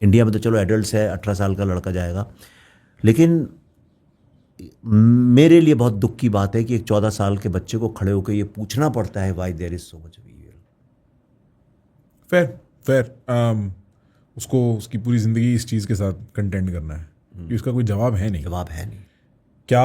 India में तो चलो एडल्ट है, 18 साल का लड़का जाएगा, लेकिन मेरे लिए बहुत दुख की बात है कि एक 14 साल के बच्चे को खड़े होकर ये पूछना पड़ता है why there is so much evil. Fair. उसको उसकी पूरी जिंदगी इस चीज़ के साथ कंटेंट करना है कि उसका कोई जवाब है नहीं। क्या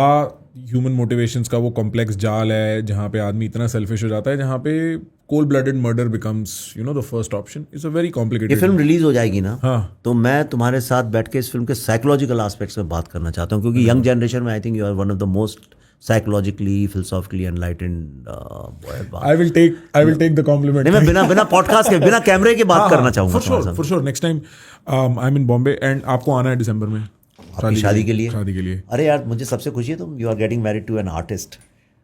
ह्यूमन मोटिवेशंस का वो कॉम्प्लेक्स जाल है जहाँ पे आदमी इतना सेल्फिश हो जाता है, जहाँ पे cold blooded murder becomes the first option. It's a very complicated. ये फिल्म रिलीज हो जाएगी ना, हाँ, तो मैं तुम्हारे साथ बैठ के इस फिल्म के साइकोलॉजिकल एस्पेक्ट्स में बात करना चाहता हूँ, क्योंकि यंग जनरेशन में I think you are one of the most psychologically philosophically enlightened boy. I will take the compliment. मैं बिना पॉडकास्ट के, बिना कैमरे के बात करना चाहूँगा। For sure next time I am in Bombay and आपको आना है दिसंबर में शादी के लिए। अरे यार मुझे सबसे खुशी है, तुम you are getting married to an artist,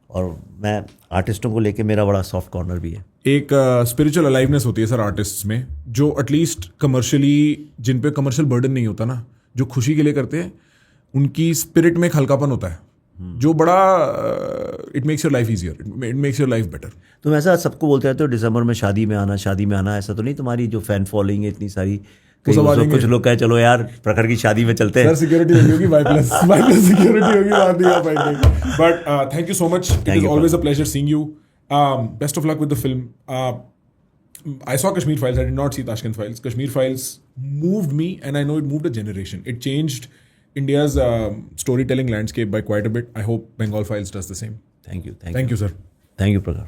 और मैं आर्टिस्टों को लेके मेरा बड़ा सॉफ्ट कॉर्नर भी है। एक स्पिरिचुअल अलाइवनेस होती है सर आर्टिस्ट्स में, जो एटलीस्ट कमर्शियली, जिन पे कमर्शियल बर्डन नहीं होता ना, जो खुशी के लिए करते हैं, उनकी स्पिरिट में एक हल्कापन होता है जो बड़ा it makes your life easier, it makes your life better. तुम ऐसा सबको बोलते रहते हो डिसंबर में शादी में आना, ऐसा तो नहीं? तुम्हारी जो फैन फॉलोइंग है इतनी सारी, कुछ लोग कहे चलो यार प्रखर की शादी में चलते हैं। सिक्योरिटी होगी, वाई प्लस सिक्योरिटी होगी, बात नहीं आ पाएंगे। But thank you so much, it is always a pleasure seeing you. Best of luck with the film. I saw Kashmir Files. I did not see Tashkent Files. Kashmir Files moved me, and I know it moved a generation. It changed India's storytelling landscape by quite a bit. I hope Bengal Files does the same. Thank you, sir. Thank you, Prakhar.